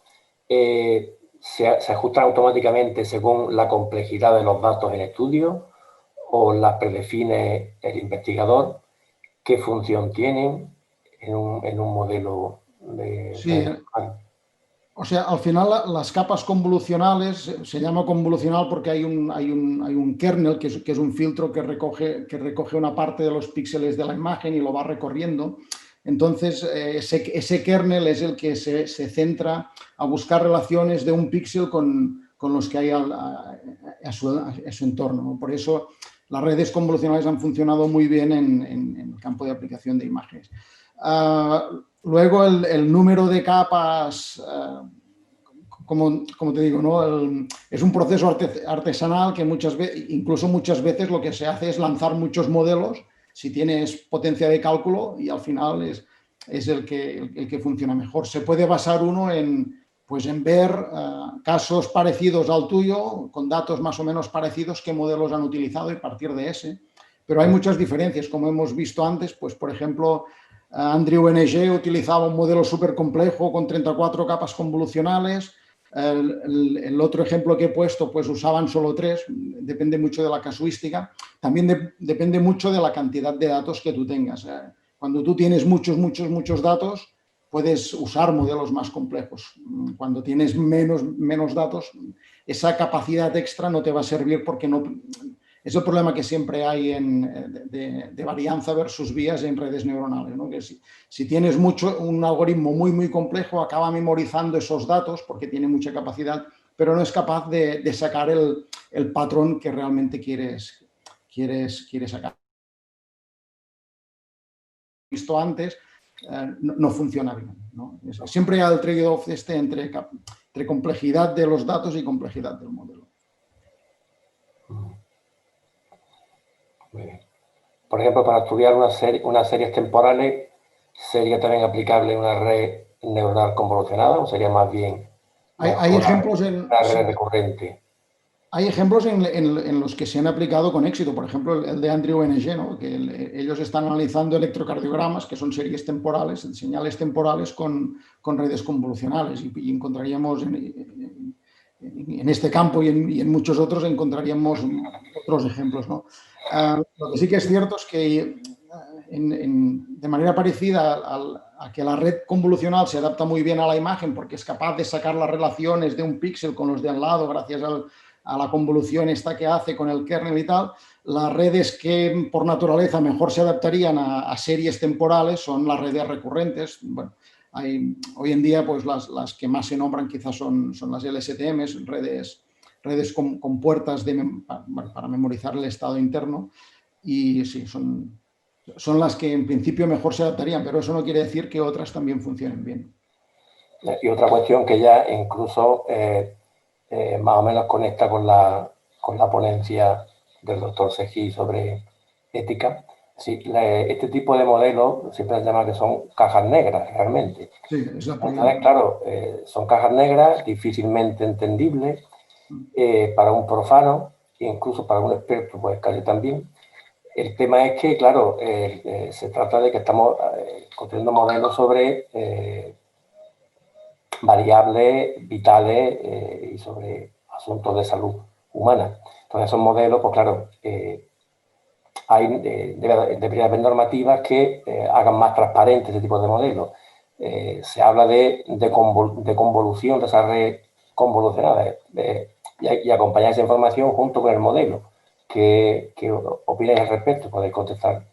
se ajustan automáticamente según la complejidad de los datos en estudio o las predefine el investigador. ¿Qué función tienen en un modelo de... Sí. O sea, al final las capas convolucionales, se llama convolucional porque hay un kernel que es un filtro que recoge una parte de los píxeles de la imagen y lo va recorriendo. Entonces, ese kernel es el que se centra a buscar relaciones de un píxel con los que hay a su entorno, ¿no? Por eso las redes convolucionales han funcionado muy bien en el campo de aplicación de imágenes. Luego el número de capas, como te digo, ¿no? Es un proceso artesanal que muchas veces lo que se hace es lanzar muchos modelos si tienes potencia de cálculo y al final es el que funciona mejor. Se puede basar uno en ver casos parecidos al tuyo, con datos más o menos parecidos, qué modelos han utilizado y partir de ese. Pero hay muchas diferencias, como hemos visto antes, pues por ejemplo, Andrew NG utilizaba un modelo súper complejo con 34 capas convolucionales. El otro ejemplo que he puesto, pues usaban solo 3, depende mucho de la casuística. También depende mucho de la cantidad de datos que tú tengas. Cuando tú tienes muchos datos, puedes usar modelos más complejos. Cuando tienes menos datos, esa capacidad extra no te va a servir porque no... Es el problema que siempre hay de varianza versus vías en redes neuronales, ¿no? Que si tienes un algoritmo muy complejo, acaba memorizando esos datos porque tiene mucha capacidad, pero no es capaz de sacar el patrón que realmente quieres sacar. Visto antes, no funciona bien, ¿no? Siempre hay el trade-off entre complejidad de los datos y complejidad del modelo. Muy bien. Por ejemplo, para estudiar unas series temporales, ¿sería también aplicable una red neuronal convolucionada o sería más bien hay ejemplos una red recurrente? Hay ejemplos en los que se han aplicado con éxito. Por ejemplo, el de Andrew NG, ¿no? Que ellos están analizando electrocardiogramas, que son series temporales, señales temporales con redes convolucionales. Y encontraríamos en este campo y en muchos otros encontraríamos otros ejemplos, ¿no? Lo que sí que es cierto es que de manera parecida a que la red convolucional se adapta muy bien a la imagen porque es capaz de sacar las relaciones de un píxel con los de al lado gracias a la convolución esta que hace con el kernel y tal, las redes que por naturaleza mejor se adaptarían a series temporales son las redes recurrentes. Bueno, hoy en día pues las que más se nombran quizás son las LSTMs, redes con puertas para memorizar el estado interno, y sí, son las que en principio mejor se adaptarían, pero eso no quiere decir que otras también funcionen bien. Y otra cuestión que ya incluso más o menos conecta con la ponencia del doctor Seguí sobre ética. Sí, este tipo de modelos siempre se llama que son cajas negras, realmente. Sí, exacto. Entonces, claro, son cajas negras difícilmente entendibles para un profano, e incluso para un experto, pues casi también. El tema es que, claro, se trata de que estamos construyendo modelos sobre variables vitales y sobre asuntos de salud humana. Entonces, esos modelos, pues claro, debería haber normativas que hagan más transparente ese tipo de modelos. Se habla de convolución de esa red convolucionada. y acompañar esa información junto con el modelo. ¿Qué opináis al respecto? Podéis contestar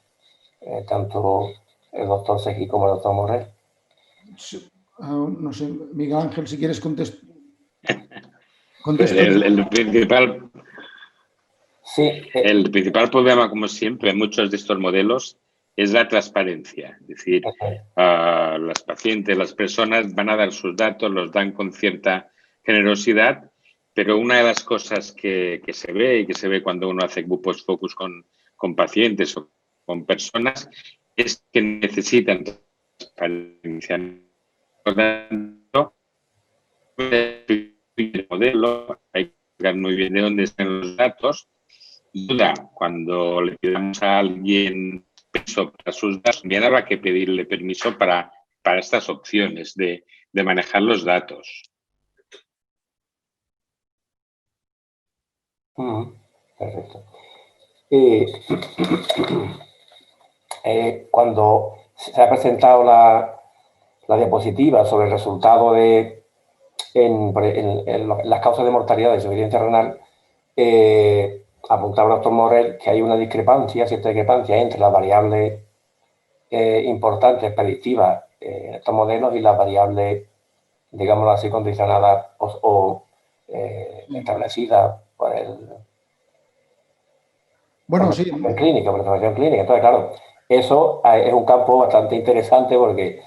tanto el doctor Seguí como el doctor Morrell. No sé, Miguel Ángel, si quieres contestar. El principal, sí, el principal problema, como siempre, en muchos de estos modelos es la transparencia. Es decir, las pacientes, las personas van a dar sus datos, los dan con cierta generosidad, pero una de las cosas que se ve y que se ve cuando uno hace grupos focus con pacientes o con personas es que necesitan transparencia. Por lo tanto, el modelo hay que ver muy bien de dónde están los datos. Y cuando le pidamos a alguien permiso para sus datos, también habrá que pedirle permiso para estas opciones de manejar los datos. Perfecto. Cuando se ha presentado la diapositiva sobre el resultado en las causas de mortalidad de insuficiencia renal, apuntaba el doctor Morrell que hay una cierta discrepancia entre las variables importantes predictivas en estos modelos y las variables, digámoslo así, condicionadas o establecidas por sí. Clínica, por la información clínica. Entonces, claro, eso es un campo bastante interesante porque,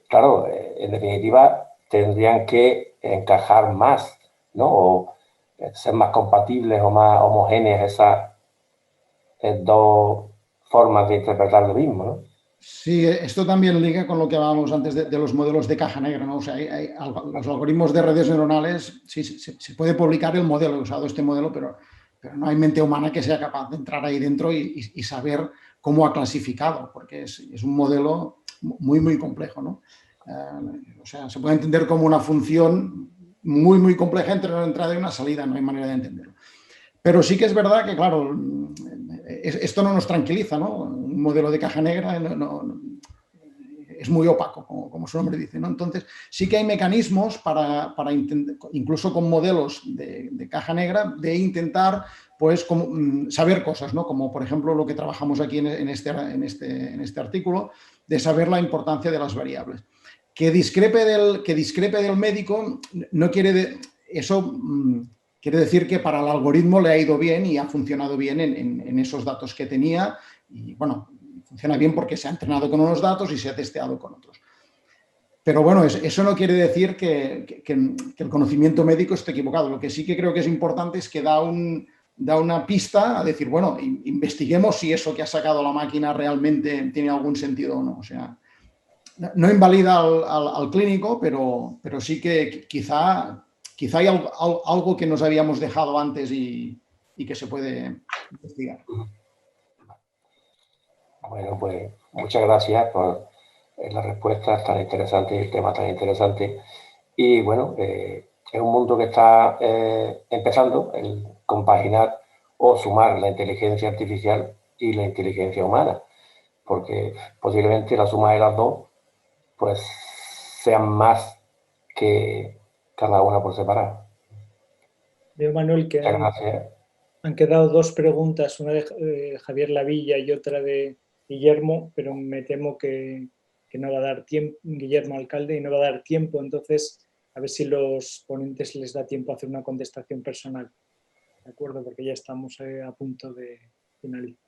claro, en definitiva, tendrían que encajar más, ¿no? O ser más compatibles o más homogéneas esas dos formas de interpretar lo mismo, ¿no? Sí, esto también liga con lo que hablábamos antes de los modelos de caja negra, ¿no? O sea, los algoritmos de redes neuronales, sí, se puede publicar el modelo, he usado este modelo, pero no hay mente humana que sea capaz de entrar ahí dentro y saber cómo ha clasificado, porque es un modelo muy, muy complejo, ¿no? O sea, se puede entender como una función muy, muy compleja entre una entrada y una salida, no hay manera de entenderlo. Pero sí que es verdad que, claro, esto no nos tranquiliza, ¿no? Un modelo de caja negra es muy opaco, como su nombre dice, ¿no? Entonces, sí que hay mecanismos para incluso con modelos de caja negra, de intentar, pues, saber cosas, ¿no? Como, por ejemplo, lo que trabajamos aquí en este artículo, de saber la importancia de las variables. Que discrepe del médico no quiere quiere decir que para el algoritmo le ha ido bien y ha funcionado bien en esos datos que tenía y, bueno, funciona bien porque se ha entrenado con unos datos y se ha testeado con otros. Pero bueno, eso no quiere decir que el conocimiento médico esté equivocado. Lo que sí que creo que es importante es que da una pista a decir, bueno, investiguemos si eso que ha sacado la máquina realmente tiene algún sentido o no. O sea, no invalida al clínico, pero sí que quizá hay algo que nos habíamos dejado antes y que se puede investigar. Bueno, pues muchas gracias por las respuestas tan interesantes y el tema tan interesante. Y bueno, es un mundo que está empezando el compaginar o sumar la inteligencia artificial y la inteligencia humana, porque posiblemente la suma de las dos pues sean más que cada una por separado. Veo, Manuel, que han quedado dos preguntas, una de Javier Lavilla y otra de Guillermo, pero me temo que no va a dar tiempo, Guillermo Alcalde, y no va a dar tiempo, entonces a ver si los ponentes les da tiempo a hacer una contestación personal, ¿de acuerdo? Porque ya estamos a punto de finalizar.